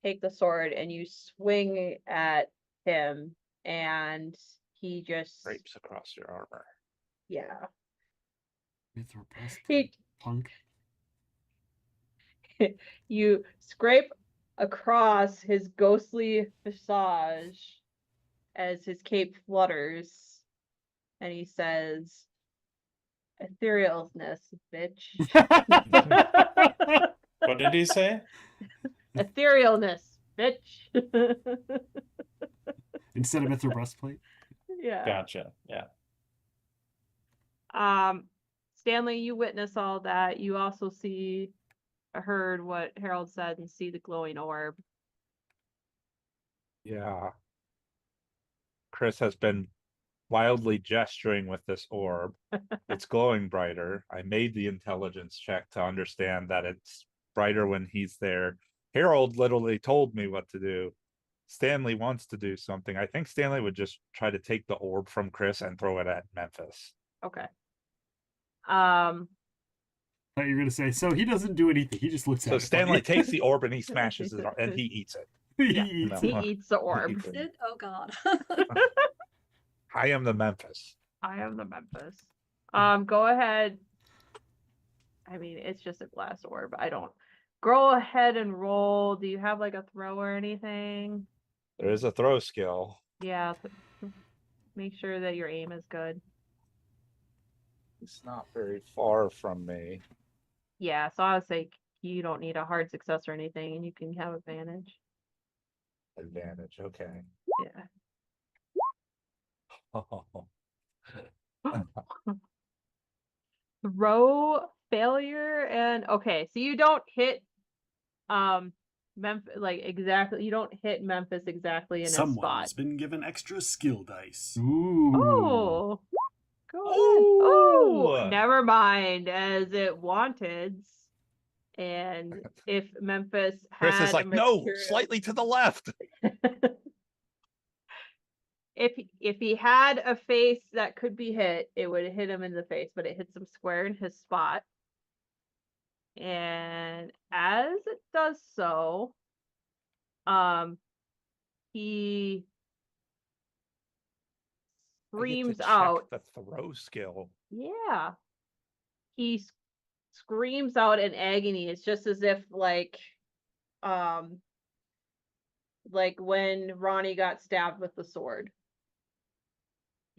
take the sword and you swing at him, and he just Scrapes across your armor. yeah. Mithril breastplate, He punk. you scrape across his ghostly visage as his cape flutters, and he says, "Etherealness, bitch." What did he say? Etherealness, bitch. Instead of mithril breastplate. Yeah. Gotcha. Yeah. Stanley, you witness all that. You also heard what Harold said and see the glowing orb. Yeah. Chris has been wildly gesturing with this orb. It's glowing brighter. I made the intelligence check to understand that it's brighter when he's there. Harold literally told me what to do. Stanley wants to do something. I think Stanley would just try to take the orb from Chris and throw it at Memphis. Okay. I thought you were gonna say, so he doesn't do anything. He just looks at it. So Stanley takes the orb and he smashes it and he eats it. Yeah, eats he it. eats the orb. Eats it. Oh God. I am the Memphis. I am the Memphis. Go ahead. I mean, it's just a glass orb. I don't. Go ahead and roll. Do you have like a throw or anything? There is a throw skill. Yeah. Make sure that your aim is good. It's not very far from me. Yeah, so I would say you don't need a hard success or anything, and you can have advantage. Advantage, okay. Yeah. Throw failure, and okay, so you don't hit Memphis exactly. You don't hit Memphis exactly in a spot. Someone's been given extra skill dice. Ooh. Oh, go ahead. Oh, never mind. As it wanteds, and if Memphis had Chris is like, no, slightly to the left. If he had a face that could be hit, it would hit him in the face, but it hits him square in his spot. And as it does so, he screams out. The throw skill. Yeah. He screams out in agony. It's just as if like when Ronnie got stabbed with the sword.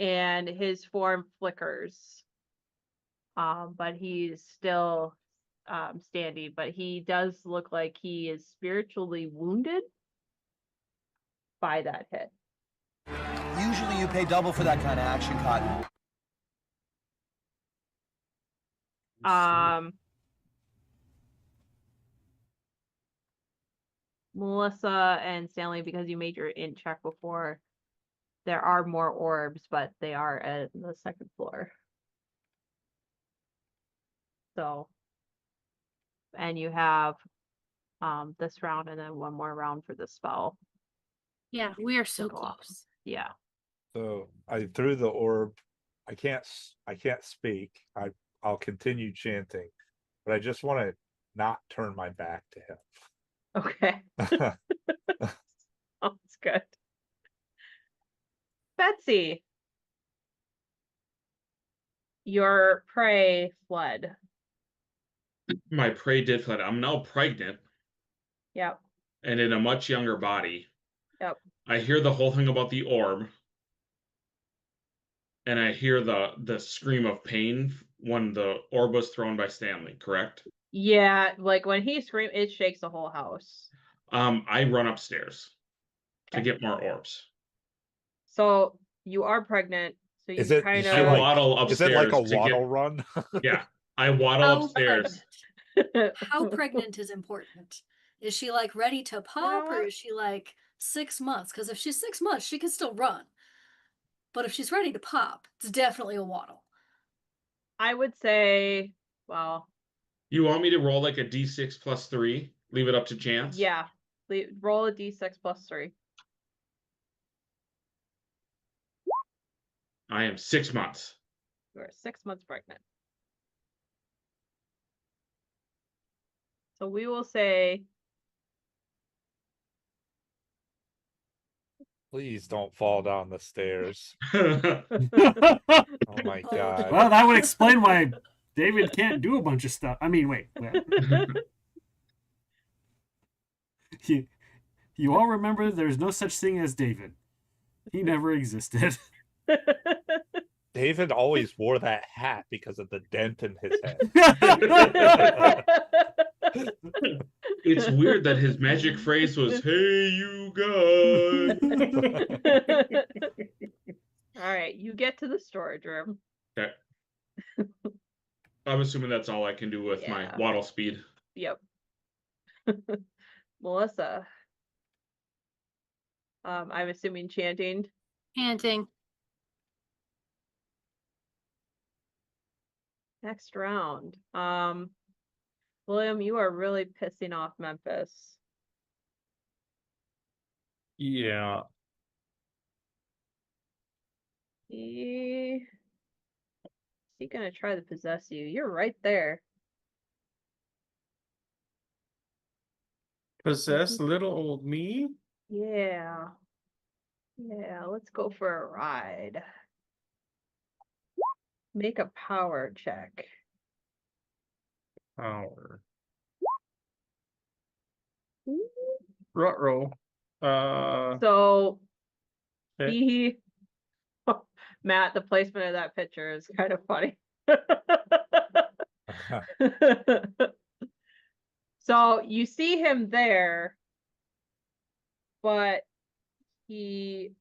And his form flickers. But he's still standing, but he does look like he is spiritually wounded by that hit. Usually you pay double for that kind of action, Cotton. Melissa and Stanley, because you made your int check before, there are more orbs, but they are at the second floor. So, and you have this round and then one more round for the spell. Yeah, we are so close. Yeah. So I threw the orb. I can't speak. I'll continue chanting, but I just want to not turn my back to him. Okay. Sounds good. Betsy, your prey fled. my prey did fled. I'm now pregnant Yep. and in a much younger body. Yep. I hear the whole thing about the orb, and I hear the scream of pain when the orb was thrown by Stanley, correct? Yeah, like when he screams, it shakes the whole house. I run upstairs to Okay. get more orbs. So you are pregnant, so you Is it kind I of waddle is it like a upstairs to waddle get. run? Yeah, I waddle How upstairs. pregnant? How pregnant is important? Is she like ready to pop, or what? is she like 6 months? Because if she's 6 months, she can still run. But if she's ready to pop, it's definitely a waddle. I would say, well, You want me to roll like a d6 plus 3? Leave it up to chance? yeah. Roll a d6 plus 3. I am 6 months. You are 6 months pregnant. So we will say Please don't fall down the stairs. I Oh my Oh, god. Well, that would explain why David can't do a bunch of stuff. I mean, wait. You all remember there's no such thing as David. He never existed. David always wore that hat because of the dent in his head. It's weird that his magic phrase was, "Hey, you guys." All right, you get to the storage room. Okay. I'm assuming that's all I can do with my Yeah. waddle speed. Yep. Melissa. I'm assuming chanting. Panting. Next round. William, you are really pissing off Memphis. Yeah. Is he gonna try to possess you? You're right there. Possess little old me? Yeah. Yeah, let's go for a ride. Make a power check. Power. Ruh-roh. So Okay. he Matt, the placement of that picture is kind of funny. So you see him there, but he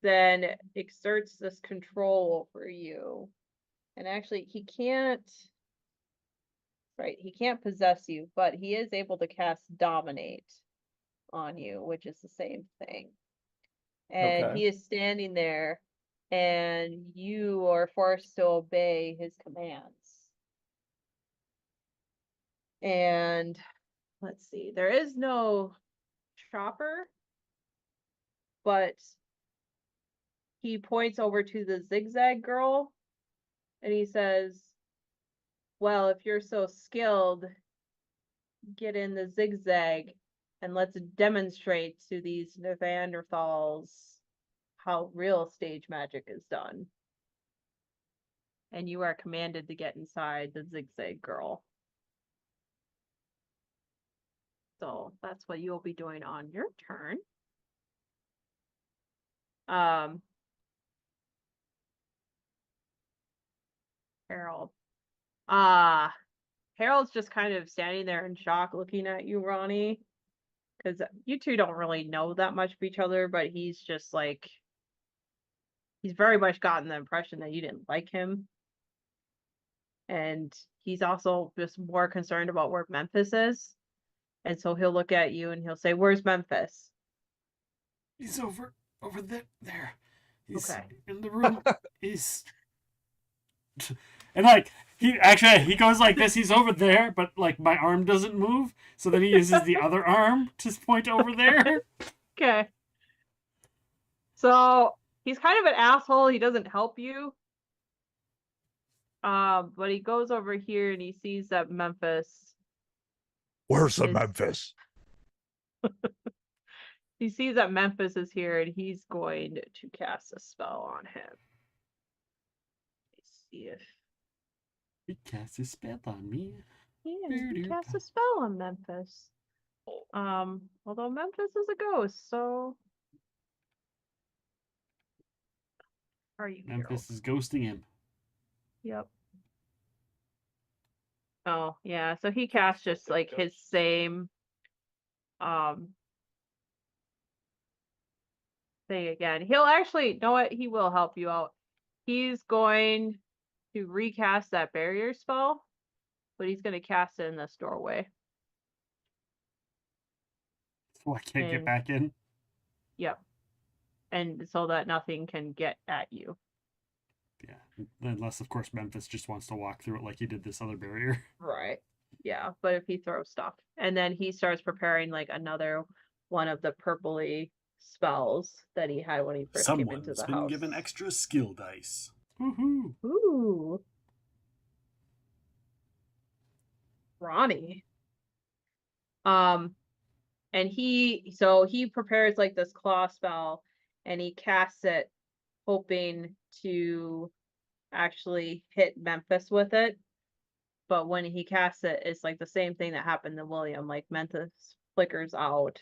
then exerts this control over you. And actually he can't possess you, but he is able to cast dominate on you, which is the same thing. And Okay. he is standing there and you are forced to obey his commands. And let's see, there is no chopper, but he points over to the zigzag girl and he says, well, if you're so skilled, get in the zigzag and let's demonstrate to these Neanderthals how real stage magic is done. And you are commanded to get inside the zigzag girl. So that's what you'll be doing on your turn. Harold. Harold's just kind of standing there in shock looking at you, Ronnie. Because you two don't really know that much of each other, but he's just like, he's very much gotten the impression that you didn't like him. And he's also just more concerned about where Memphis is. And so he'll look at you and he'll say, where's Memphis? He's over there. He's Okay. in the room. He's and like he goes like this. He's over there, but like my arm doesn't move, so then he uses the other arm to point over there. Okay. So he's kind of an asshole. He doesn't help you. But he goes over here and he sees that Memphis. Where's the is- Memphis? He sees that Memphis is here and he's going to cast a spell on him. Let's see if He casts a spell on me. He cast a spell on Memphis. Although Memphis is a ghost, so are you Memphis Harold? is ghosting him. Yep. Oh, yeah. So he cast just like his same thing again. He'll actually know what, he will help you out. He's going to recast that barrier spell, but he's gonna cast it in this doorway. So I can't get And- back in. Yep. And so that nothing can get at you. Yeah. Unless of course Memphis just wants to walk through it like he did this other barrier. Right. Yeah, but if he throws stuff. And then he starts preparing like another one of the purpley spells that he had when he first came into Someone's the been house. given extra skill dice. Woohoo! Ooh. Ronnie. And he prepares like this claw spell and he casts it hoping to actually hit Memphis with it. But when he casts it, it's like the same thing that happened to William. Like Memphis flickers out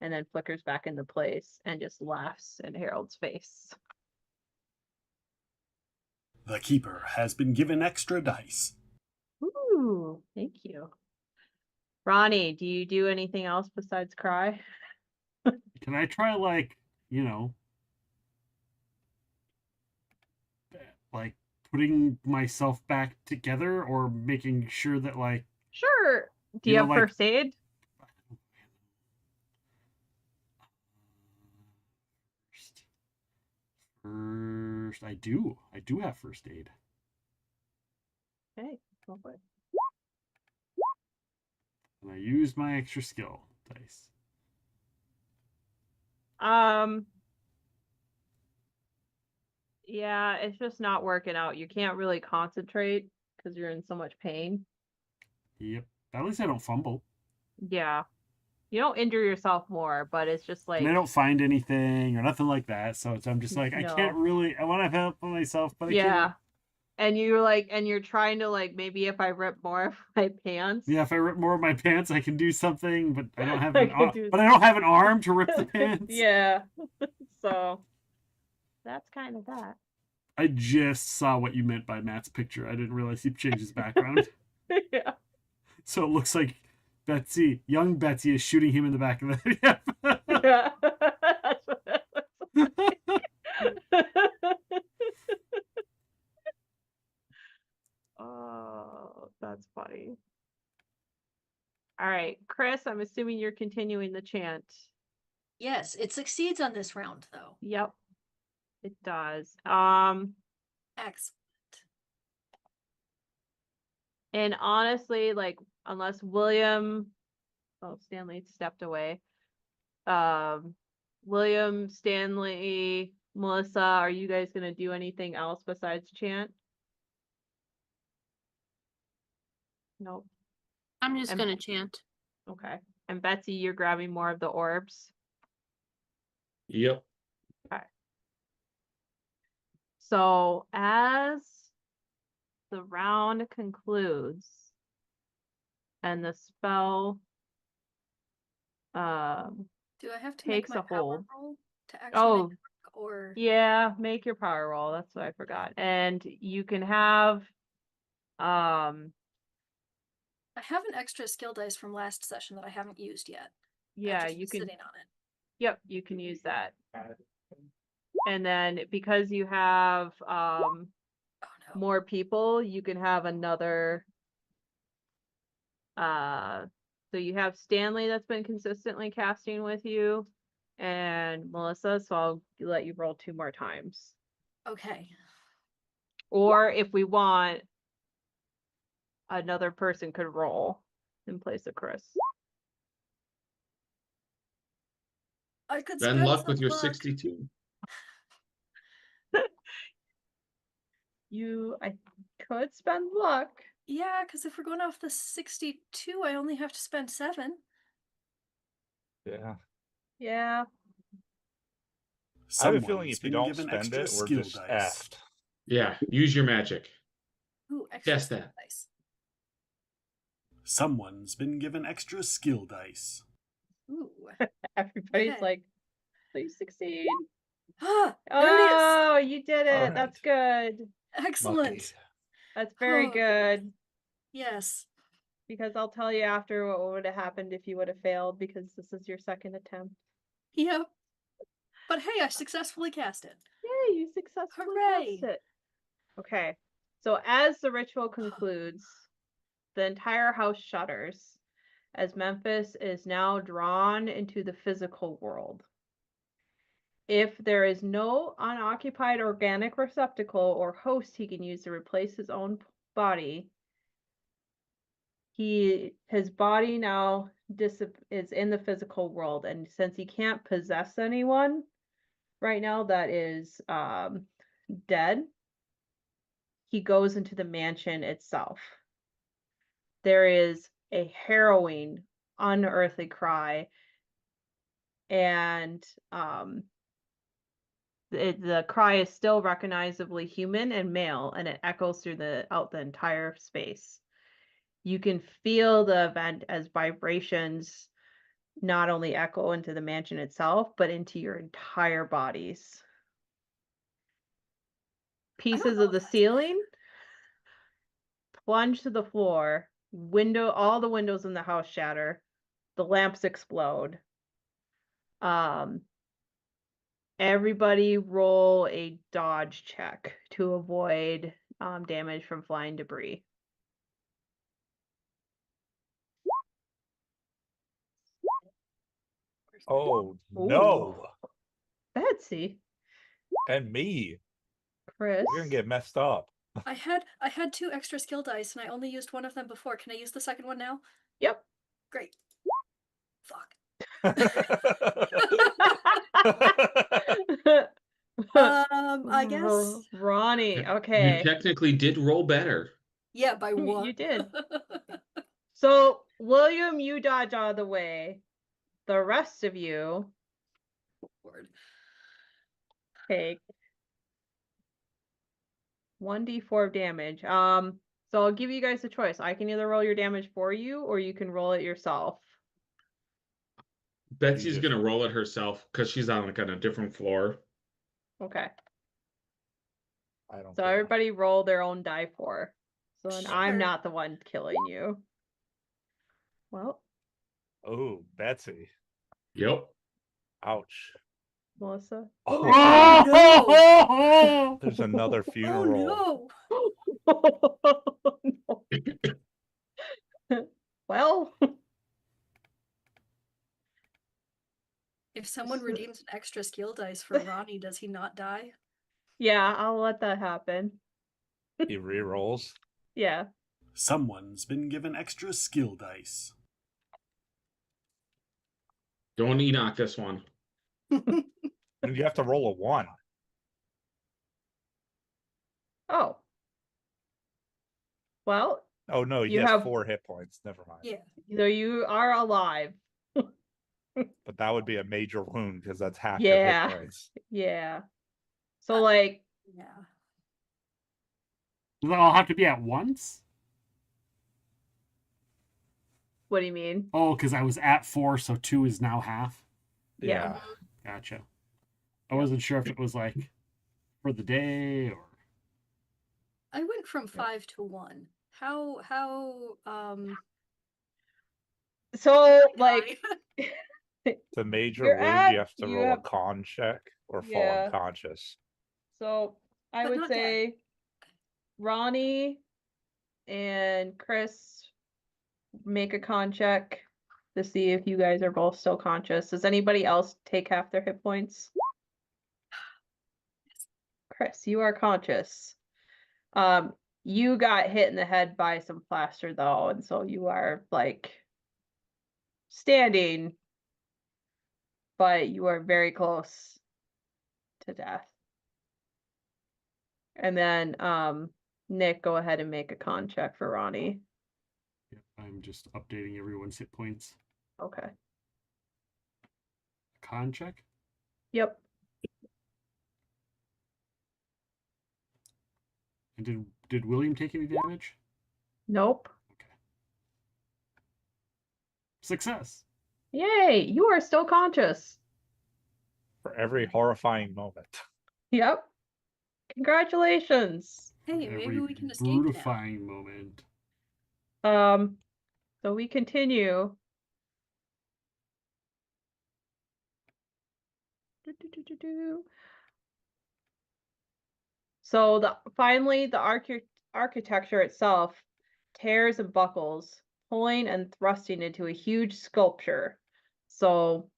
and then flickers back into place and just laughs in Harold's face. The keeper has been given extra dice. Ooh, thank you. Ronnie, do you do anything else besides cry? Can I try like, like putting myself back together or making sure that like Sure. Do You you know, have like- first aid? first I do have first aid. Okay, go for it. And I use my extra skill dice. Yeah, it's just not working out. You can't really concentrate because you're in so much pain. Yep. At least I don't fumble. Yeah. You don't injure yourself more, but it's just like And I don't find anything or nothing like that. So I'm just like, I can't No. really, I want to help myself, but I yeah. can't. And you're trying to like maybe if I rip more of my pants. Yeah, if I rip more of my pants, I can do something, but I don't have I an can arm. do- But I don't have an arm to rip the pants. Yeah. So that's kind of that. I just saw what you meant by Matt's picture. I didn't realize he changed his background. Yeah. So it looks like young Betsy is shooting him in the back of the head. Yeah. That's what that looks like. Oh, that's funny. All right, Chris, I'm assuming you're continuing the chant. Yes, it succeeds on this round though. Yep, it does. Excellent. And honestly, like, unless Stanley stepped away. William, Stanley, Melissa, are you guys gonna do anything else besides chant? Nope. I'm just And- gonna chant. Okay. And Betsy, you're grabbing more of the orbs. Yep. So as the round concludes and the spell Do I have to takes make my a power hold. roll to actually Oh, make it work, or yeah, make your power roll. That's what I forgot. And you can have I have an extra skill dice from last session that I haven't used yet. yeah, I've just you been can sitting on it. Yep, you can use that. And then because you have Oh no. more people, you can have another so you have Stanley that's been consistently casting with you and Melissa, so I'll let you roll 2 more times. Okay. Or if we want, another person could roll in place of Chris. I could Then spend luck with some your luck. 62. I could spend luck. Yeah, because if we're going off the 62, I only have to spend 7. Yeah. Yeah. I have a feeling Someone's if you been don't given spend extra it, we're skill just dice. effed. Yeah, use your magic. Ooh, extra Guess skill that. dice. Someone's been given extra skill dice. Ooh. Everybody's Okay. like, please succeed. Ah, there Oh, you did it. All That's right. good. it is. Excellent. That's very Oh, good. Yes. Because I'll tell you after what would have happened if you would have failed, because this is your second attempt. Yep. But hey, I successfully cast it. Yay, you successfully Hooray. cast it. Okay. So as the ritual concludes, the entire house shudders as Memphis is now drawn into the physical world. If there is no unoccupied organic receptacle or host he can use to replace his own body, his body now is in the physical world, and since he can't possess anyone right now that is dead, he goes into the mansion itself. There is a harrowing, unearthly cry, and the cry is still recognizably human and male, and it echoes through the entire space. You can feel the event as vibrations not only echo into the mansion itself, but into your entire bodies. Pieces of the ceiling plunge to the floor. All the windows in the house shatter. The lamps explode. Everybody roll a dodge check to avoid damage from flying debris. Oh no! Betsy. And me. Chris. We're gonna get messed up. I had 2 extra skill dice and I only used one of them before. Can I use the second one now? Yep. Great. Fuck. I guess. Ronnie, okay. You technically did roll better. Yeah, by 1. You did. So, William, you dodge out of the way. The rest of you take 1d4 of damage. So I'll give you guys a choice. I can either roll your damage for you, or you can roll it yourself. Betsy's gonna roll it herself because she's on a different floor. Okay. I don't So care. everybody roll their own die for. So then I'm Sure. not the one killing you. Well. Oh, Betsy. Yep. Ouch. Melissa. Oh, no. There's another funeral. Oh, no. Well. If someone redeems an extra skill dice for Ronnie, does he not die? Yeah, I'll let that happen. He re-rolls. Yeah. Someone's been given extra skill dice. Don't Enoch this one. And you have to roll a 1. Oh. Well. Oh no, he has 4 hit points. Never mind. Yeah. So you are alive. But that would be a major wound because that's half Yeah. your hit points. Yeah. So like. Yeah. Does that all have to be at once? What do you mean? Oh, because I was at 4, so 2 is now half. Yeah. Gotcha. I wasn't sure if it was like for the day or. I went from 5 to 1. How So like The major You're wound, you have to roll a have- con check or fall Yeah. unconscious. So I But would not dead. say Ronnie and Chris make a con check to see if you guys are both still conscious. Does anybody else take half their hit points? Chris, you are conscious. You got hit in the head by some plaster though, and so you are like standing, but you are very close to death. And then Nick, go ahead and make a con check for Ronnie. Yep, I'm just updating everyone's hit points. Okay. Con check? Yep. And did William take any damage? Nope. Success. Yay, you are still conscious. For every horrifying moment. Yep. Congratulations. Hey, Every maybe we can escape now. brutifying moment. So we continue. So finally the architecture itself tears and buckles, pulling and thrusting into a huge sculpture. So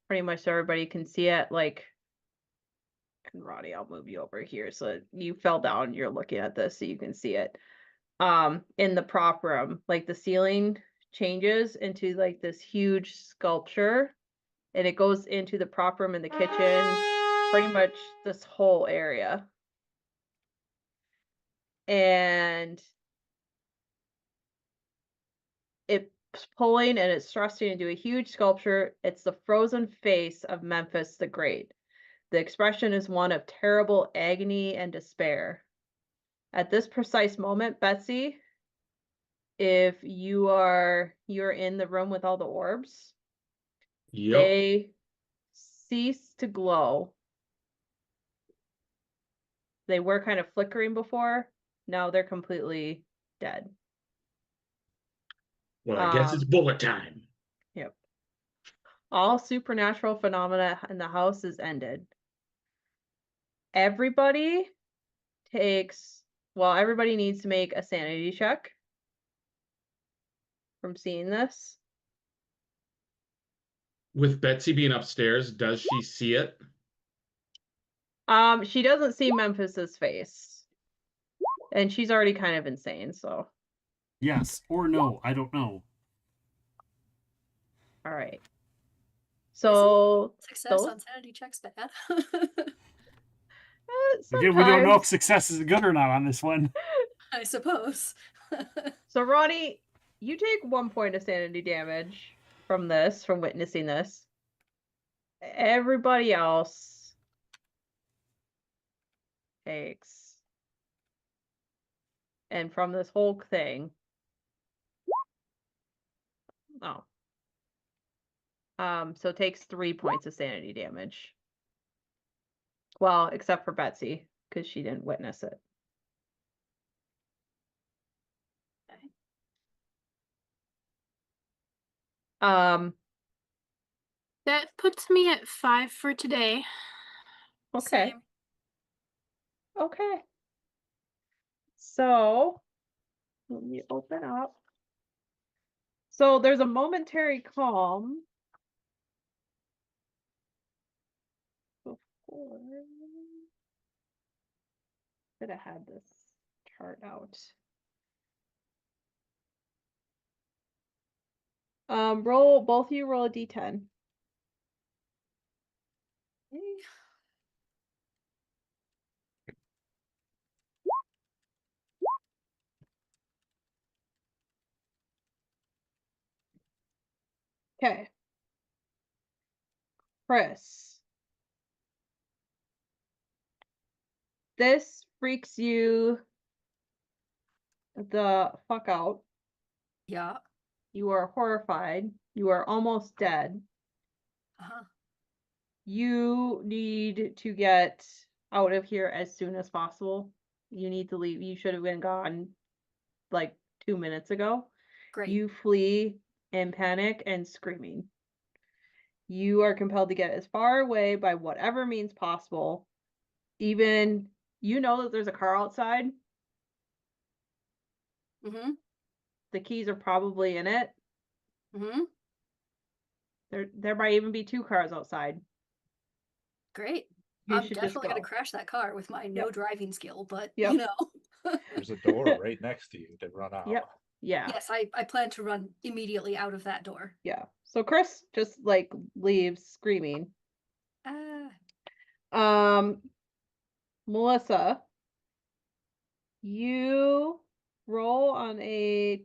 pretty much everybody can see it. Like, and Roddy, I'll move you over here so you fell down. You're looking at this so you can see it. In the prop room, like the ceiling changes into like this huge sculpture, and it goes into the prop room in the kitchen, pretty much this whole area. And it's pulling and it's thrusting into a huge sculpture. It's the frozen face of Memphis the Great. The expression is one of terrible agony and despair. At this precise moment, Betsy, if you're in the room with all the orbs, Yep. they cease to glow. They were kind of flickering before. Now they're completely dead. Well, I guess it's bullet time. Yep. All supernatural phenomena in the house is ended. Everybody everybody needs to make a sanity check from seeing this. With Betsy being upstairs, does she see it? She doesn't see Memphis's face. And she's already kind of insane, so. Yes or no, I don't know. All right. So Success on sanity checks bad. Again, we don't know if success is good or not on this one. I suppose. So Ronnie, you take 1 point of sanity damage from witnessing this. Everybody else takes, and from this whole thing, so takes 3 points of sanity damage. Well, except for Betsy, because she didn't witness it. That puts me at 5 for today. Okay. Same. Okay. So let me open up. So there's a momentary calm before. Should have had this chart out. Both of you roll a d10. Okay. Chris. This freaks you the fuck out. Yeah. You are horrified. You are almost dead. Uh-huh. You need to get out of here as soon as possible. You need to leave. You should have been gone like 2 minutes ago. Great. You flee in panic and screaming. You are compelled to get as far away by whatever means possible. Even you know that there's a car outside. Mm-hmm. The keys are probably in it. Mm-hmm. There might even be 2 cars outside. Great. You I'm should just definitely gonna go. crash that car with my no driving skill, but Yep. you know. There's a door right next to you to run out. Yep. Yeah. Yes, I plan to run immediately out of that door. Yeah. So Chris just like leaves screaming. Melissa, you roll on a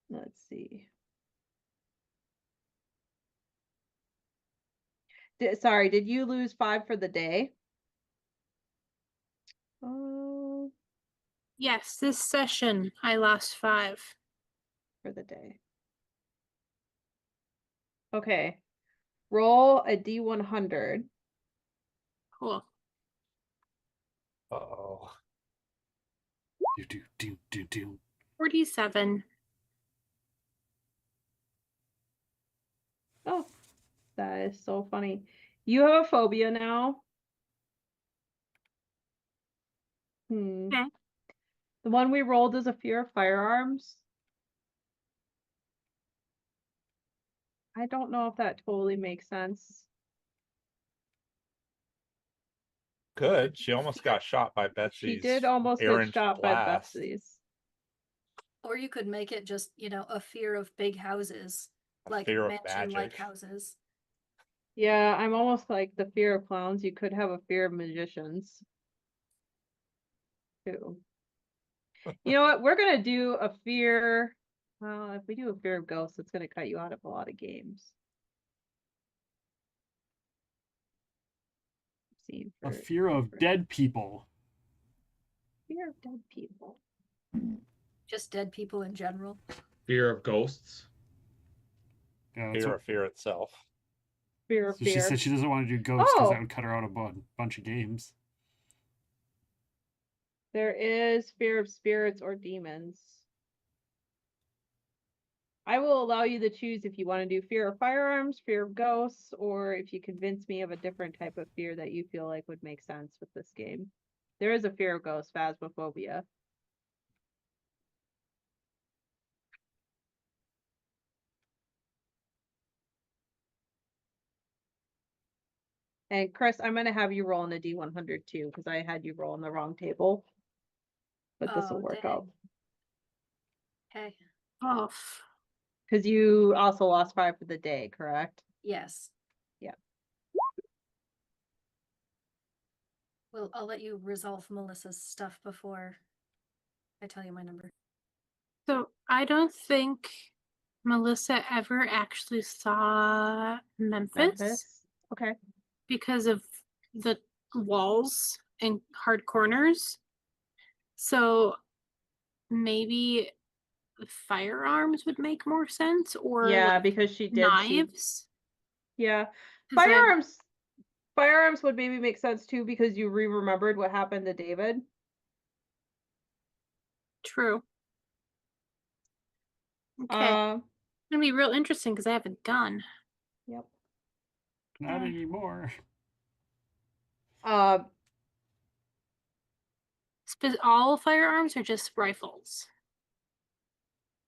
let's see. Sorry, did you lose 5 for the day? Yes, this session I lost 5. for the day. Okay. Roll a D100. Cool. Oh, Do. 47. Oh, that is so funny. You have a phobia now. Okay. The one we rolled is a fear of firearms. I don't know if that totally makes sense. good. She almost got shot by Betsy's She did almost get errant shot blast. by Betsy's. Or you could make it just, a fear of big houses, A like fear of mansion-like magic. houses. Yeah, I'm almost like the fear of clowns. You could have a fear of magicians. Too. You know what? We're gonna do a fear. Well, if we do a fear of ghosts, it's gonna cut you out of a lot of games. See, A for- fear of dead people. Fear of dead people. Just dead people in general. Fear of ghosts. Yeah, that's Fear what, of fear itself. Fear of so she fear. said she doesn't want to do ghosts because Oh! that would cut her out of a bunch of games. There is fear of spirits or demons. I will allow you to choose if you want to do fear of firearms, fear of ghosts, or if you convince me of a different type of fear that you feel like would make sense with this game. There is a fear of ghosts, phasmophobia. And Chris, I'm gonna have you roll on a D100 too, because I had you roll on the wrong table. But this will Oh, work dang. out. Okay. Off. Because you also lost 5 for the day, correct? Yes. Yeah. Well, I'll let you resolve Melissa's stuff before I tell you my number. So I don't think Melissa ever actually saw Memphis Okay. because of the walls and hard corners. So maybe firearms would make more sense, or Yeah, like because she did see. knives. Yeah. 'Cause then- Firearms would maybe make sense too because you remembered what happened to David. True. Okay. It's gonna be real interesting because I have a gun. Yep. Not anymore. All firearms or just rifles?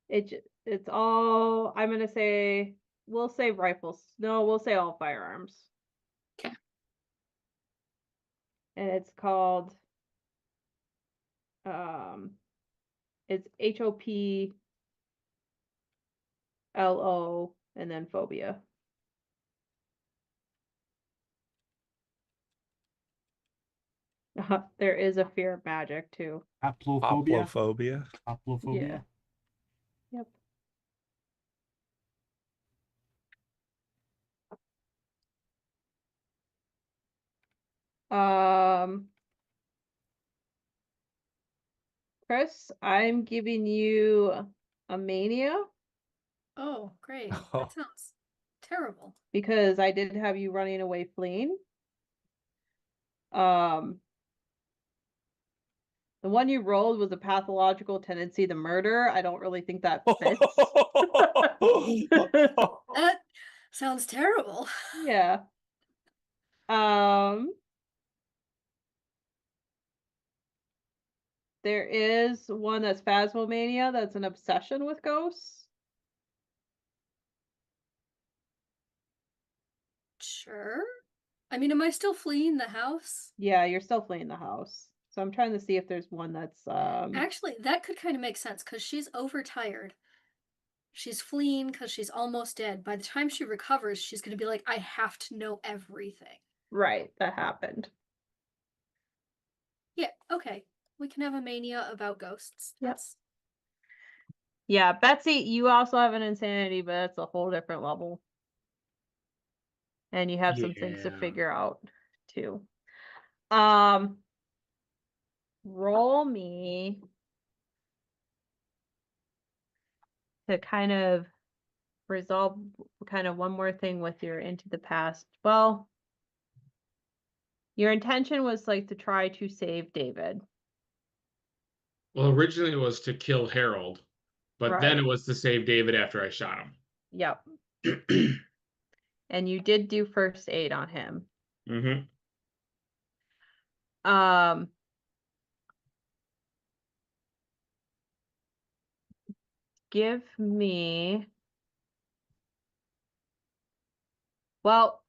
It's all, I'm gonna say, we'll say rifles. No, we'll say all firearms. Okay. And it's called it's HOPLO and then phobia. There is a fear of magic too. Haplophobia. Haplophobia. Haplophobia. Yeah. Yep. Chris, I'm giving you a mania Oh, great. Oh. That sounds terrible. because I did have you running away fleeing. The one you rolled was a pathological tendency to murder. I don't really think that fits. That sounds terrible. Yeah. There is one that's phasmomania, that's an obsession with ghosts. Sure. I mean, am I still fleeing the house? Yeah, you're still fleeing the house. So I'm trying to see if there's one that's Actually, that could kind of make sense because she's overtired. She's fleeing because she's almost dead. By the time she recovers, she's going to be like, I have to know everything. right, that happened. Yeah, okay. We can have a mania about ghosts. Yep. That's Yeah, Betsy, you also have an insanity, but that's a whole different level. And you have some things to Yeah. figure out too. Roll me to kind of resolve kind of one more thing with your into the past. Well, your intention was like to try to save David. Well, originally it was to kill Harold, but then Right. it was to save David after I shot Yep. him. And you did do first aid on him. Mm-hmm. Give me. Well,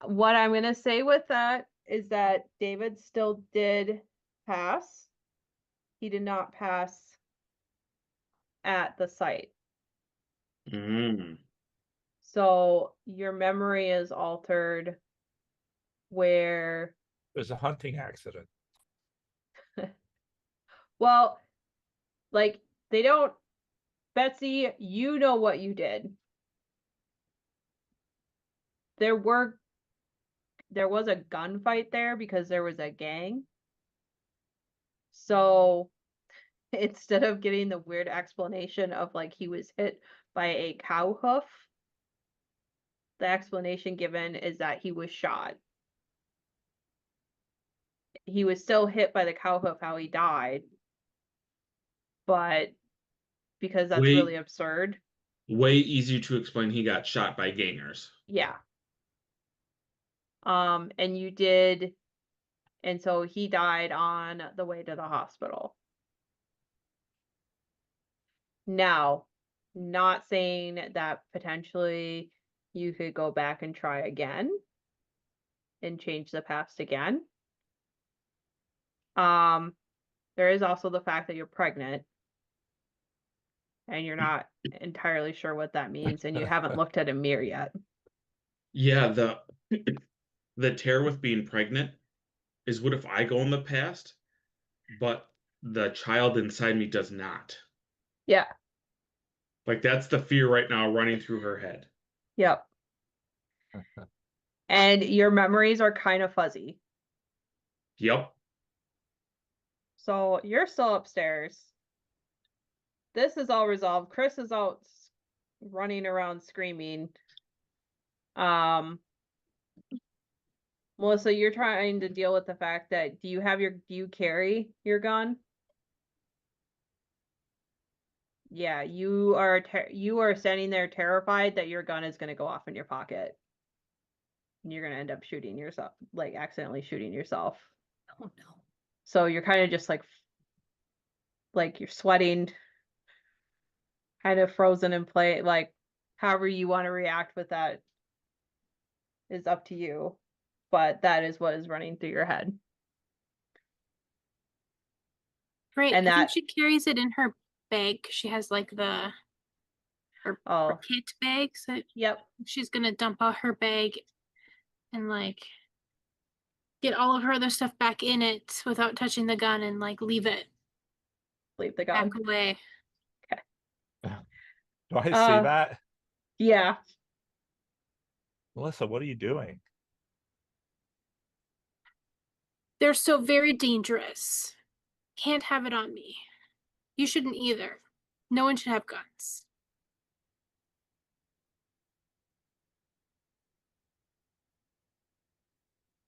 what I'm going to say with that is that David still did pass. He did not pass at the site. Mm. So your memory is altered where, It was a hunting accident. well, like they don't, Betsy, you know what you did. There was a gunfight there because there was a gang. So instead of getting the weird explanation of like he was hit by a cow hoof, the explanation given is that he was shot. He was still hit by the cow hoof how he died, but because that's really absurd. Way easier to explain he got shot by gangers. Yeah. And you did, and so he died on the way to the hospital. Now, not saying that potentially you could go back and try again and change the past again. There is also the fact that you're pregnant and you're not entirely sure what that means and you haven't looked at a mirror yet. Yeah, the terror with being pregnant is what if I go in the past, but the child inside me does not. Yeah. Like that's the fear right now running through her head. Yep. And your memories are kind of fuzzy. Yep. So you're still upstairs. This is all resolved. Chris is out running around screaming. Melissa, you're trying to deal with the fact that do you carry your gun? Yeah, you are standing there terrified that your gun is going to go off in your pocket. And you're going to end up shooting yourself, like accidentally shooting yourself. Oh no. So you're kind of just like you're sweating, kind of frozen in place, like however you want to react with that is up to you. But that is what is running through your head. Right. And I think that she carries it in her bag. 'Cause she has like her kit bag. So yep. She's gonna dump out her bag and like get all of her other stuff back in it without touching the gun and like leave the gun back away. Okay. Do I see that? Yeah. Melissa, what are you doing? They're so very dangerous. Can't have it on me. You shouldn't either. No one should have guns.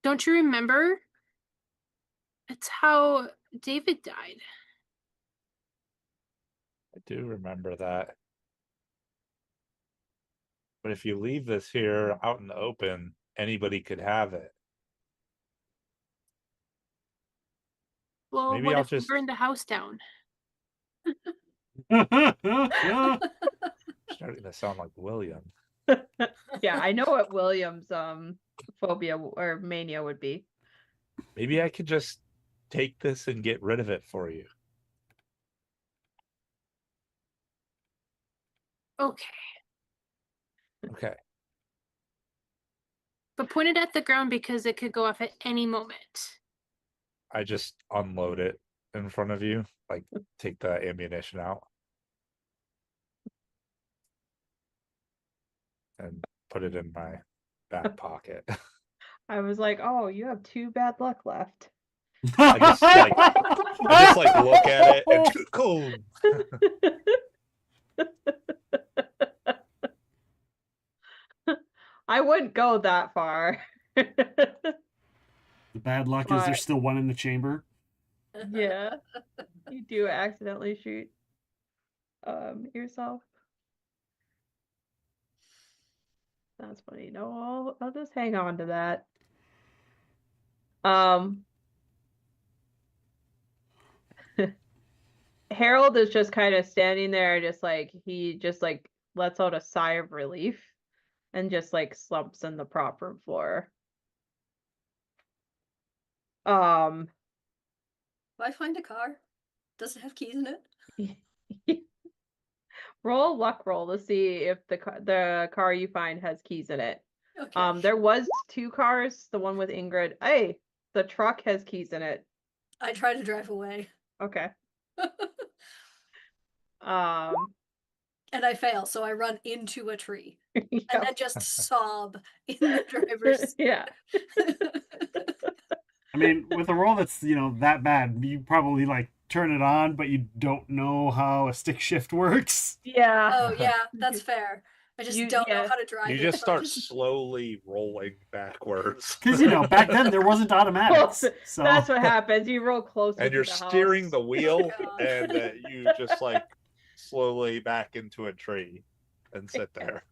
Don't you remember? It's how David died. I do remember that. But if you leave this here out in the open, anybody could have it. Well, Maybe what I'll if we just burn the house down? starting to sound like William. Yeah, I know what William's phobia or mania would be. Maybe I could just take this and get rid of it for you. Okay. Okay. But point it at the ground because it could go off at any moment. I just unload it in front of you, like take the ammunition out and put it in my back pocket. I was like, oh, you have 2 bad luck left. I just like look at it and cool. I wouldn't go that far. The bad luck is there's still one in the chamber. Yeah. You do accidentally shoot yourself. That's funny. No, I'll just hang on to that. Harold is just kind of standing there, just like he just like lets out a sigh of relief and just like slumps in the prop room floor. Will I find a car? Does it have keys in it? Roll a luck roll to see if the car you find has keys in it. Okay. There was 2 cars, the one with Ingrid. Hey, the truck has keys in it. I try to drive away. Okay. And I fail, so I run into a tree. Yep. And then just sob in the driver's seat. Yeah. I mean, with a roll that's, that bad, you probably like turn it on, but you don't know how a stick shift works. Yeah. Oh yeah, that's fair. I just don't know how to drive. You it, just so start slowly rolling backwards. Because, back then there wasn't automatics. So That's what happens. You roll closer And to you're the steering house. the wheel, Oh, and you just like slowly back into a tree and sit there.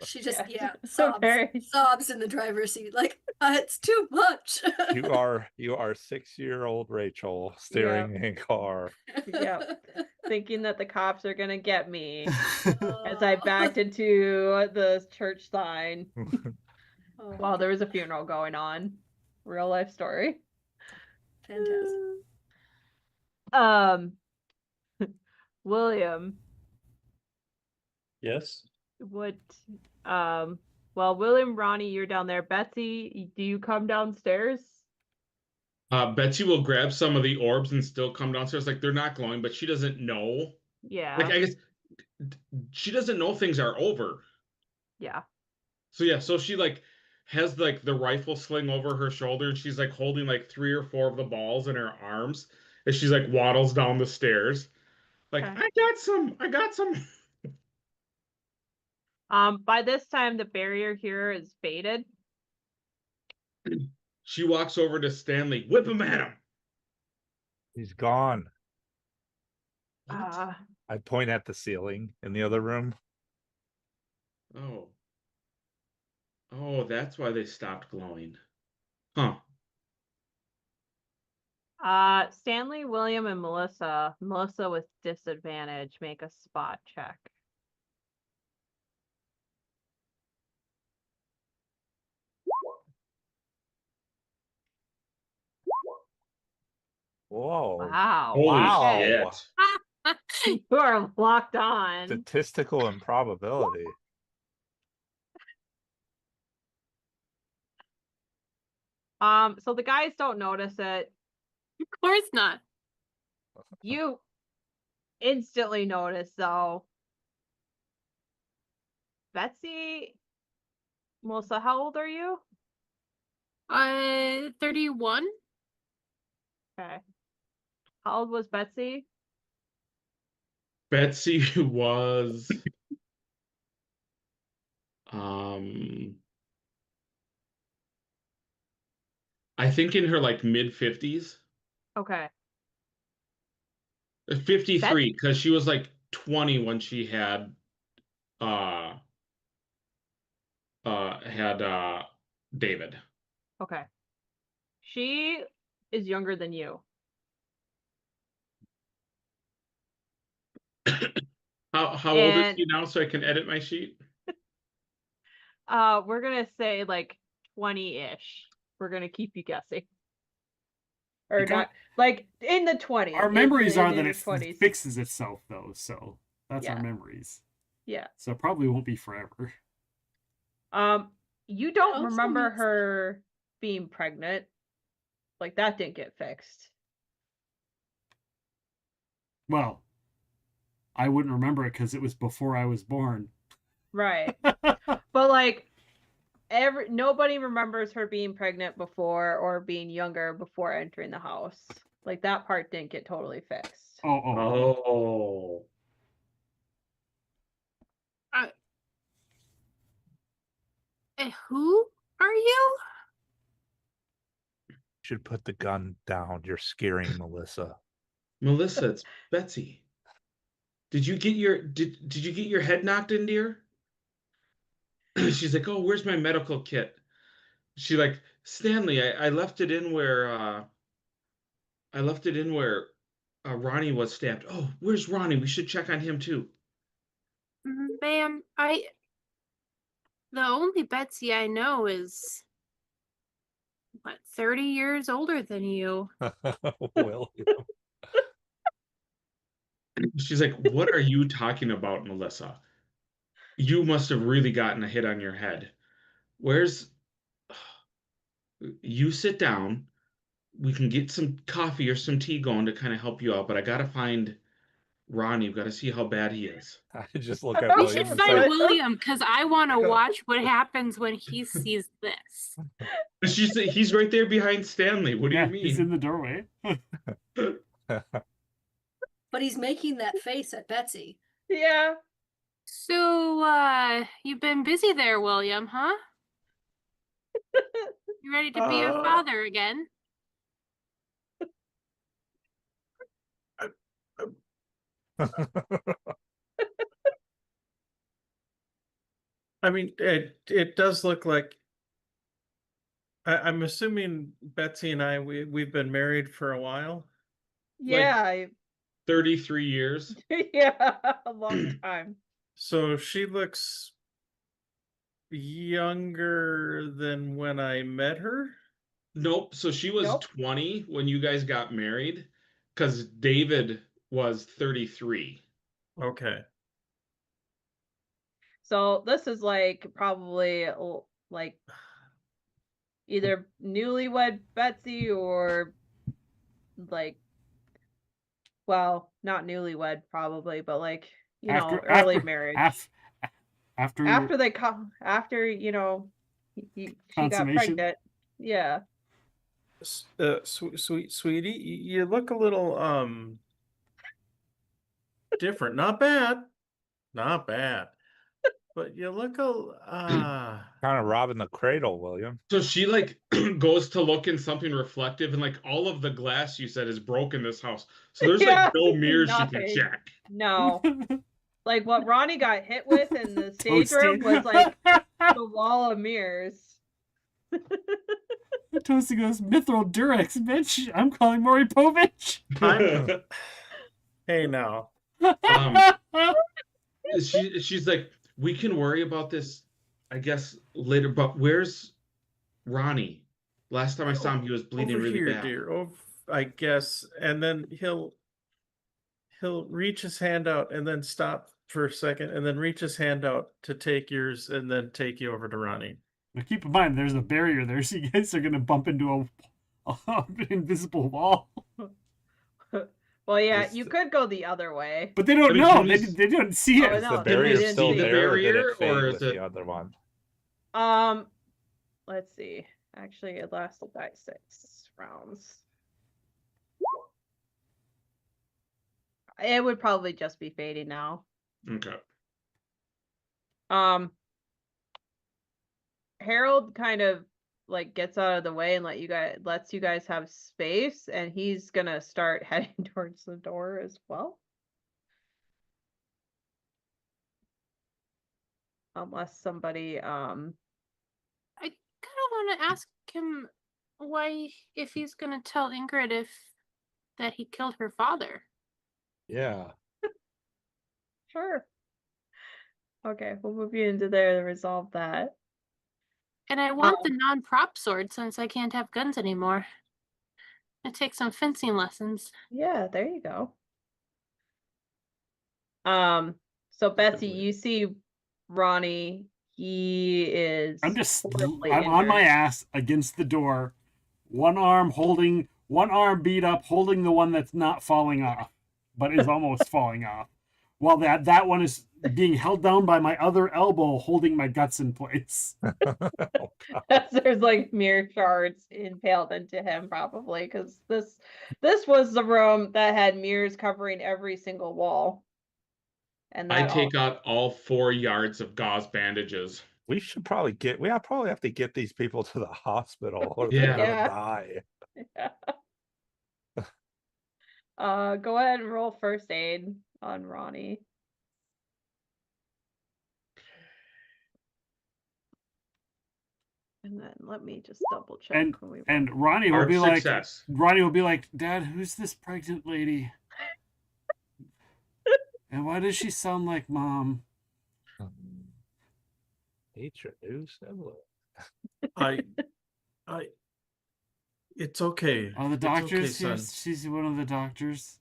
she just So sobs in the driver's seat, like it's too much. You are 6-year-old Rachel steering a car. Yep. Thinking that the cops are gonna get me as I backed into the church sign while there was a funeral going on. Real life story. Fantastic. William, Yes. William, Ronnie, you're down there. Betsy, do you come downstairs? Betsy will grab some of the orbs and still come downstairs. Like they're not glowing, but she doesn't know. Yeah. Like I guess she doesn't know things are over. Yeah. So she like has like the rifle sling over her shoulder, and she's like holding like 3 or 4 of the balls in her arms as she's like waddles down the stairs. Like, Okay. I got some. By this time the barrier here is faded. She walks over to Stanley, whip him at him. He's gone. What? I point at the ceiling in the other room. Oh, that's why they stopped glowing. Huh. Stanley, William, and Melissa. Melissa with disadvantage. Make a spot check. Whoa. Wow. Holy shit. You are locked on. Statistical improbability. So the guys don't notice it. Of course not. You instantly notice though. Betsy, Melissa, how old are you? 31. Okay. How old was Betsy? Betsy was I think in her like mid-50s. Okay. 53, because she was like 20 when she had David. Okay. She is younger than you. How old is she now so I can edit my sheet? We're gonna say like 20-ish. We're gonna keep you guessing. Or not like in the 20s. Our memories are that it 20s. fixes itself though, so that's Yeah. our memories. Yeah. So it probably won't be forever. You don't Also remember means- her being pregnant. Like that didn't get fixed. Well, I wouldn't remember it because it was before I was born. Right. But like nobody remembers her being pregnant before or being younger before entering the house. Like that part didn't get totally fixed. Oh. Who are you? Should put the gun down. You're scaring Melissa. Melissa, it's Betsy. Did you get your head knocked in, dear? She's like, oh, where's my medical kit? She like, Stanley, I left it in where Ronnie was stabbed. Oh, where's Ronnie? We should check on him too. Ma'am, the only Betsy I know is, what, 30 years older than you. William. She's like, what are you talking about, Melissa? You must have really gotten a hit on your head. You sit down. We can get some coffee or some tea going to kind of help you out, but I gotta find Ronnie. We've got to see how bad he is. I just look at We William should and find say, William because I want to watch what happens when he sees this. He's right there behind Stanley. What do you mean? He's in the doorway. But he's making that face at Betsy. Yeah. So, you've been busy there, William, huh? You ready to be a father again? I mean, it does look like. I'm assuming Betsy and I we've been married for a while. Yeah. 33 years. Yeah, a long time. So she looks younger than when I met her. Nope. So she was 20 when you guys got married, because David was 33. Okay. So this is like probably like either newlywed Betsy or like, well, not newlywed probably, but like, early marriage. After they come, after, she got pregnant. Yeah. Sweetie, you look a little different. Not bad, but you look kind of robbing the cradle, William. So she like goes to look in something reflective, and like all of the glass you said is broken in this house. So there's like no mirrors you can check. No. Like what Ronnie got hit with in the stage room was like the wall of mirrors. Toasty goes, Mithril Durex, bitch. I'm calling Maury Povich. Hey, now. She's like, we can worry about this, I guess, later, but where's Ronnie? Last time I saw him, he was bleeding Over really here, bad. dear. I guess. And then he'll reach his hand out and then stop for a second and then reach his hand out to take yours and then take you over to Ronnie. Now keep in mind, there's a barrier there, so you guys are going to bump into an invisible wall. Well, yeah, you could go the other way. But they don't know. They don't see it. Is the barrier still there, or did it fade with the other one? Let's see. Actually, it lasted like 6 rounds. It would probably just be fading now. Okay. Harold kind of like gets out of the way and lets you guys have space, and he's gonna start heading towards the door as well. Unless somebody I kind of want to ask him if he's gonna tell Ingrid that he killed her father. Yeah. Sure. Okay, we'll move you into there to resolve that. And I want the non-prop sword since I can't have guns anymore. I take some fencing lessons. Yeah, there you go. So Betsy, you see Ronnie. He is. I'm on my ass against the door, one arm beat up, holding the one that's not falling off, but is almost falling off. while that one is being held down by my other elbow, holding my guts in place. Oh, There's like mirror shards impaled into him, probably, because this was the room that had mirrors covering every single wall. And I that take out all 4 yards of gauze bandages. we should probably probably have to get these people to the hospital or Yeah. they're Yeah. gonna die. Go ahead and roll first aid on Ronnie. And then let me just double check. And when we roll. and Ronnie will Hard be success. like, Ronnie will be like, Dad, who's this pregnant lady? And why does she sound like Mom? Nature new sibling. It's okay. Oh, the It's okay, doctors here. son. She's one of the doctors.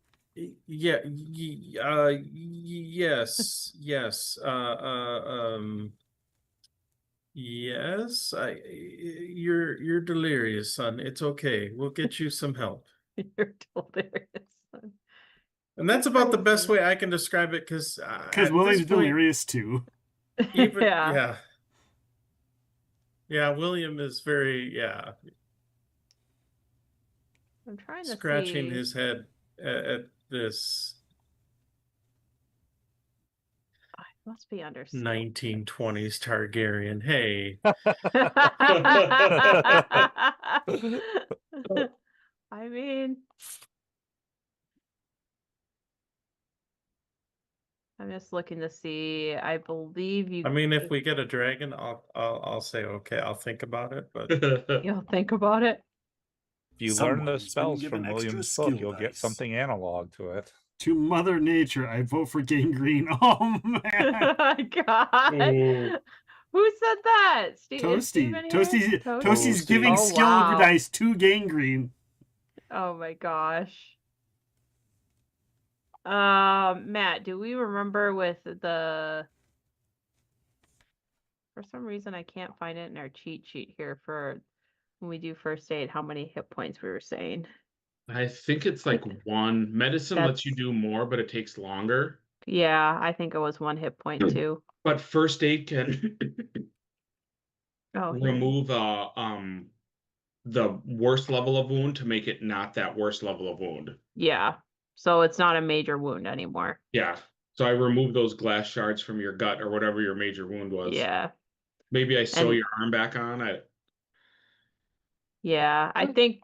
Yeah, yes, yes. Yes. You're delirious, son. It's okay. We'll get you some help. You're delirious. And that's about the best way I can describe it, because William's delirious too. Yeah. Yeah, William is very, I'm trying to scratching see. his head at this Must be under 1920s Targaryen. Hey. I mean, I'm just looking to see. I believe you. I mean, if we get a dragon, I'll say okay. I'll think about it. But You'll think about it. If you learn those spells from William's book, you'll get something analog to it. To Mother Nature, I vote for gangrene. Oh man! Oh my God. Ooh. Who said that? Toasty's giving skill dice to gangrene. Oh my gosh. Matt, do we remember with the... For some reason, I can't find it in our cheat sheet here for when we do first aid, how many hit points we were saying. I think it's like 1. Medicine lets you That's- do more, but it takes longer. Yeah, I think it was 1 hit point too. But first aid can Oh, yeah. remove the worst level of wound to make it not that worst level of wound. Yeah. So it's not a major wound anymore. Yeah. So I removed those glass shards from your gut or whatever your major wound was. Yeah. Maybe I sew And- your arm back on. Yeah, I think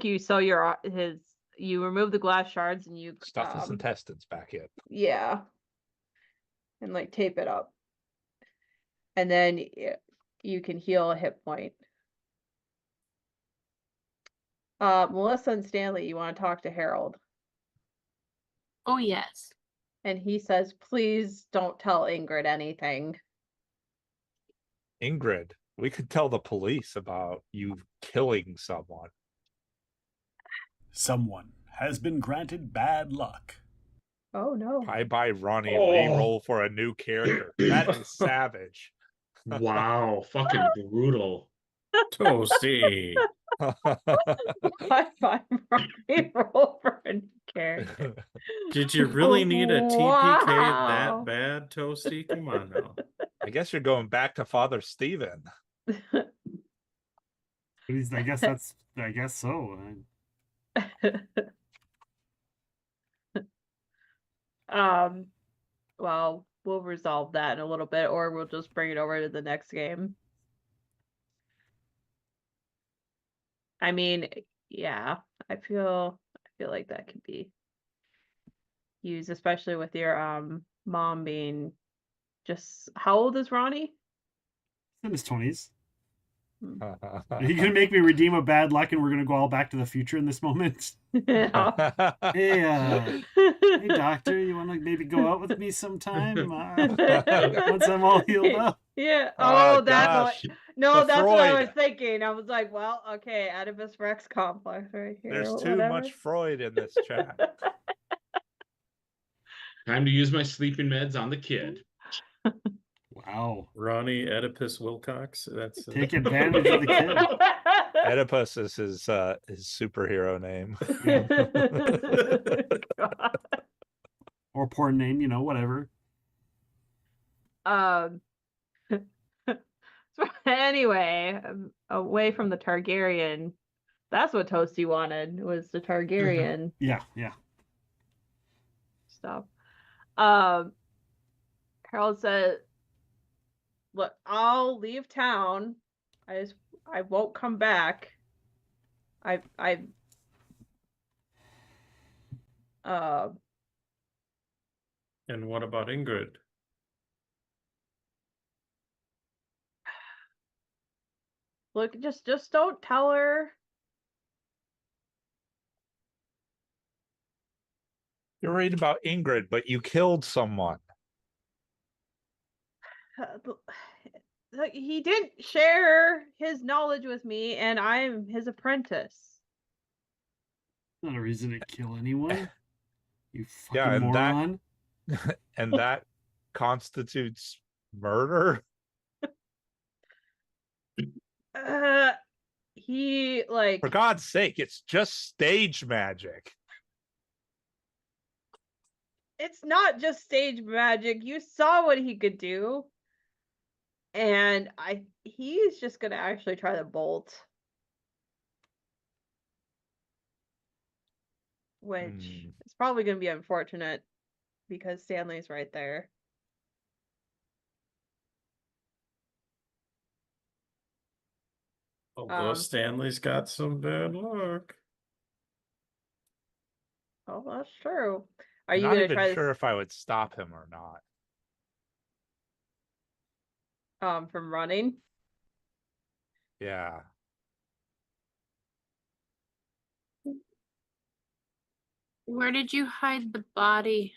you sew you remove the glass shards and you Stuff his intestines back in. yeah, and like tape it up, and then you can heal a hit point. Melissa and Stanley, you want to talk to Harold? Oh yes. And he says, "Please don't tell Ingrid anything." Ingrid, we could tell the police about you killing someone. Someone has been granted bad luck. Oh no! Bye Ronnie. Oh. Re-roll for a new character. That is savage. Wow, fucking brutal. Toasty. Bye, Ronnie. Roll for a character. Did you really need a TPK Wow. that bad, Toasty? Come on now. I guess you're going back to Father Stephen. I guess so. Well, we'll resolve that in a little bit, or we'll just bring it over to the next game. I mean, yeah, I feel like that could be used, especially with your mom being just... How old is Ronnie? In his 20s. Hmm. Are you gonna make me redeem a bad luck, and we're gonna go all back to the future in this moment? Yeah. Hey, hey, doctor, you want to maybe go out with me sometime once I'm all healed up? Yeah. Oh, Oh, that's gosh. no, The that's what I Freud. was thinking. I was like, well, okay, Oedipus Rex complex right here. There's too whatever. much Freud in this chat. Time to use my sleeping meds on the kid. Wow. Ronnie Oedipus Wilcox. That's Take advantage of the kid. Oedipus is his superhero name. God. or porn name, you know, whatever. So anyway, away from the Targaryen. That's what Toasty wanted, was the Targaryen Yeah. stuff. Harold said, "Look, I'll leave town. I won't come back. I And what about Ingrid? look, just don't tell her." You're worried about Ingrid, but you killed someone. Look, he didn't share his knowledge with me, and I'm his apprentice. Not a reason to kill anyone. You fucking Yeah, and moron. And that constitutes murder? He like For God's sake, it's just stage magic. it's not just stage magic. You saw what he could do. And he's just gonna actually try to bolt. Which is probably gonna be unfortunate because Stanley's right there. Although Stanley's got some bad luck. Oh, that's true. Are I'm you not gonna even try sure if I would stop him or not. this from running? Yeah. Where did you hide the body?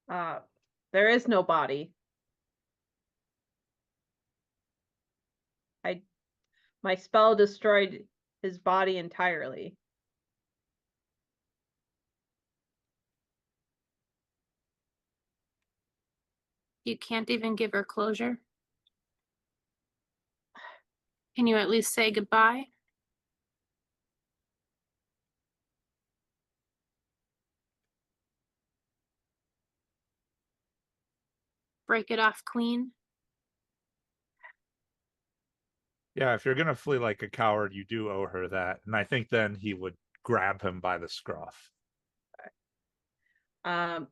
There is no body. My spell destroyed his body entirely. You can't even give her closure? Can you at least say goodbye? Break it off clean? Yeah, if you're gonna flee like a coward, you do owe her that. And I think then he would grab him by the scruff.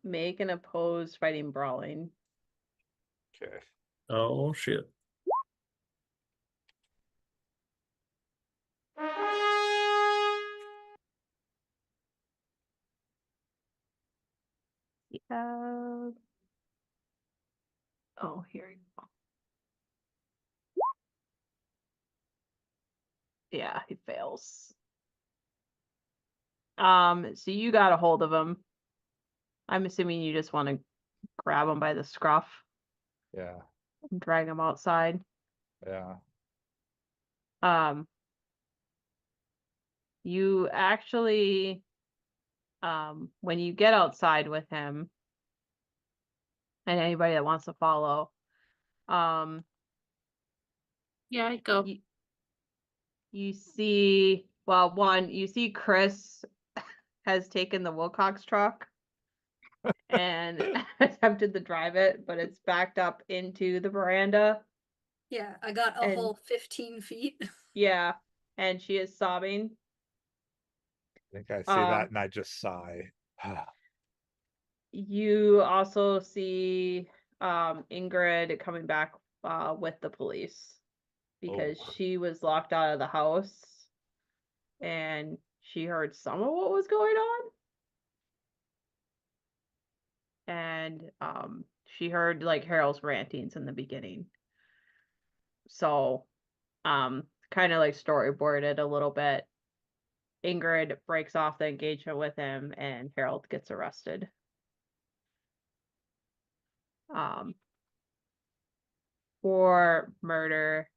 Make an opposed fighting brawling. Okay. Oh shit. Oh, here you go. Yeah, he fails. So you got a hold of him. I'm assuming you just want to grab him by the scruff Yeah. and drag him outside. Yeah. You actually, when you get outside with him, and anybody that wants to follow, Yeah, I'd go. you see, well, one, you see Chris has taken the Wilcox truck and attempted to drive it, but it's backed up into the veranda. Yeah, I got a whole 15 feet. Yeah, and she is sobbing. I think I see that and I just sigh. You also see Ingrid coming back with the police because she was locked out of the house and she heard some of what was going on. And she heard like Harold's rantings in the beginning. So kind of like storyboarded a little bit. Ingrid breaks off the engagement with him and Harold gets arrested. For murder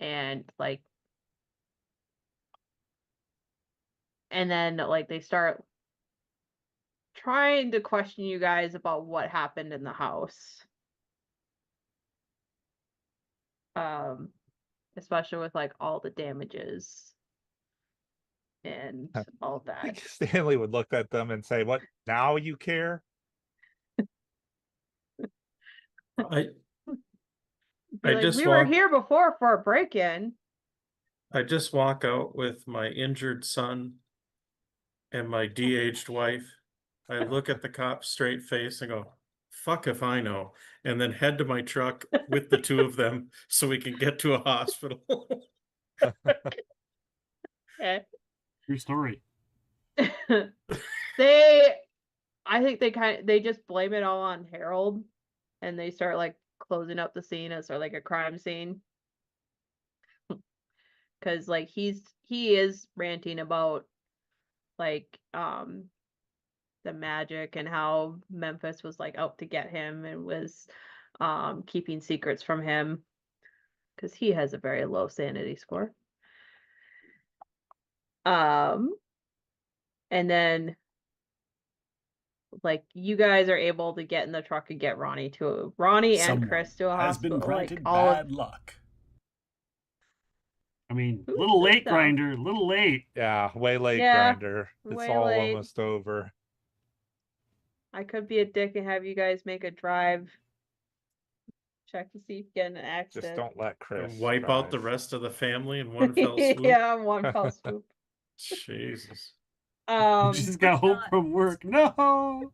and like, and then like they start trying to question you guys about what happened in the house. Especially with like all the damages. and all that. Stanley would look at them and say, "What? Now you care?" I Be like, just we were walk- here before for a break-in. I just walk out with my injured son and my de-aged wife. I look at the cop straight face and go, "Fuck if I know," and then head to my truck with the two of them so we can get to a hospital. Okay. True story. I think they just blame it all on Harold, and they start like closing up the scene as sort of like a crime scene. Because like he is ranting about like the magic and how Memphis was like out to get him and was keeping secrets from him because he has a very low sanity score. And then like you guys are able to get in the truck and get Ronnie and Someone Chris to a has hospital. been granted like all bad luck. I mean, Who little is late, that? Grinder. Little late. Yeah, way late, Yeah, Grinder. It's way all late. almost over. I could be a dick and have you guys make a drive check to see if you get in an accident. Just don't let Chris And wipe out the drive. rest of the family in one fell swoop. Yeah, one fell swoop. Jesus. Just got home not. from work. No.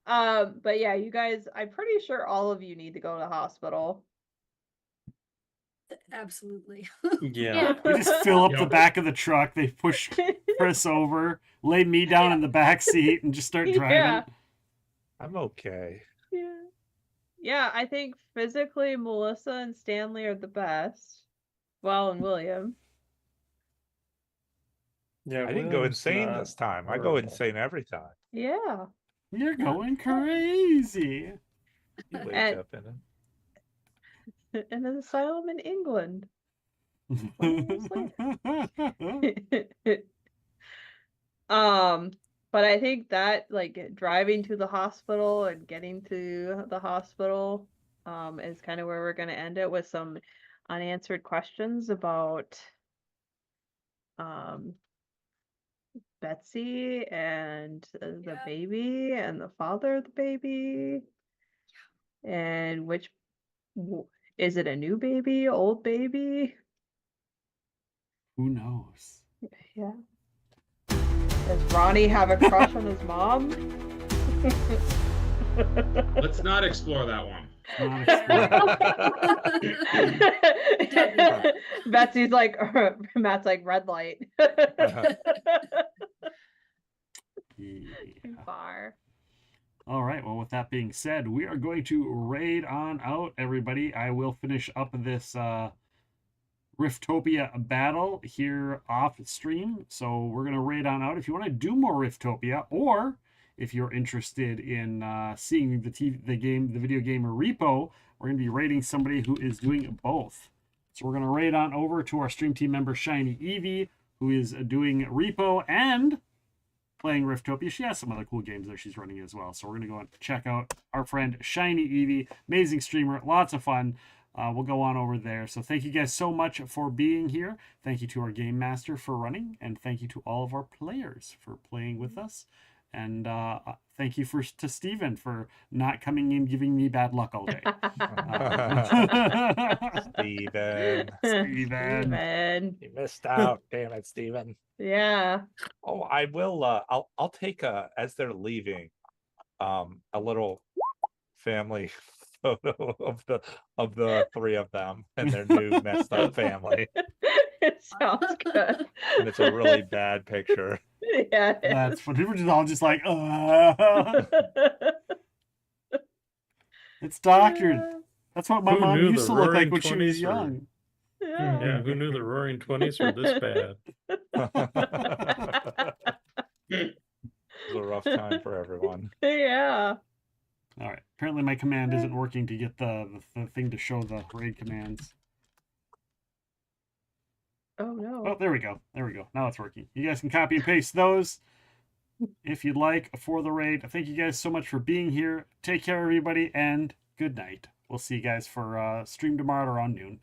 But yeah, you guys, I'm pretty sure all of you need to go to the hospital. Absolutely. Yeah. We just fill up the Yep. back of the truck. They push Chris over, lay me down in the back seat, and just start driving. Yeah. I'm okay. Yeah. Yeah, I think physically Melissa and Stanley are the best. Well, and William. Yeah, I didn't go William's insane not this time. I go horrible. insane every time. Yeah. You're going crazy. You wake And- up in it. In an asylum in England. 20 years but I think that like driving to the hospital and getting to the hospital is kind of where we're going to end it with some unanswered questions about Betsy and the Yeah. baby and the father of the baby and is it a new baby, old baby? Who knows? Yeah. Does Ronnie have a crush on his mom? Let's not explore that one. Not exploding. Betsy's like, Matt's like, red light. Too far. All right. Well, with that being said, we are going to raid on out, everybody. I will finish up this Riftopia battle here off stream. So we're going to raid on out. If you want to do more Riftopia, or if you're interested in seeing the video game repo, we're going to be raiding somebody who is doing both. So we're going to raid on over to our stream team member, Shiny Evie, who is doing repo and playing Riftopia. She has some other cool games that she's running as well. So we're going to go and check out our friend Shiny Evie. Amazing streamer. Lots of fun. We'll go on over there. So thank you guys so much for being here. Thank you to our game master for running. And thank you to all of our players for playing with us. And thank you to Steven for not coming in giving me bad luck all day. Steven. You missed out. Damn it, Steven. Yeah. Oh, I will I'll take as they're leaving a little family photo of the three of them and their new messed up family. It sounds good. And it's a really bad picture. Yeah. That's funny. We're just all just like, it's doctored. That's what my Who mom knew used the to look like Roaring when she was 20s were- young. Yeah, who knew the Roaring 20s were this bad? It was a rough time for everyone. Yeah. All right. Apparently my command isn't working to get the thing to show the raid commands. Oh no. Oh, there we go. There we go. Now it's working. You guys can copy and paste those if you'd like for the raid. Thank you guys so much for being here. Take care, everybody, and good night. We'll see you guys for stream tomorrow around noon.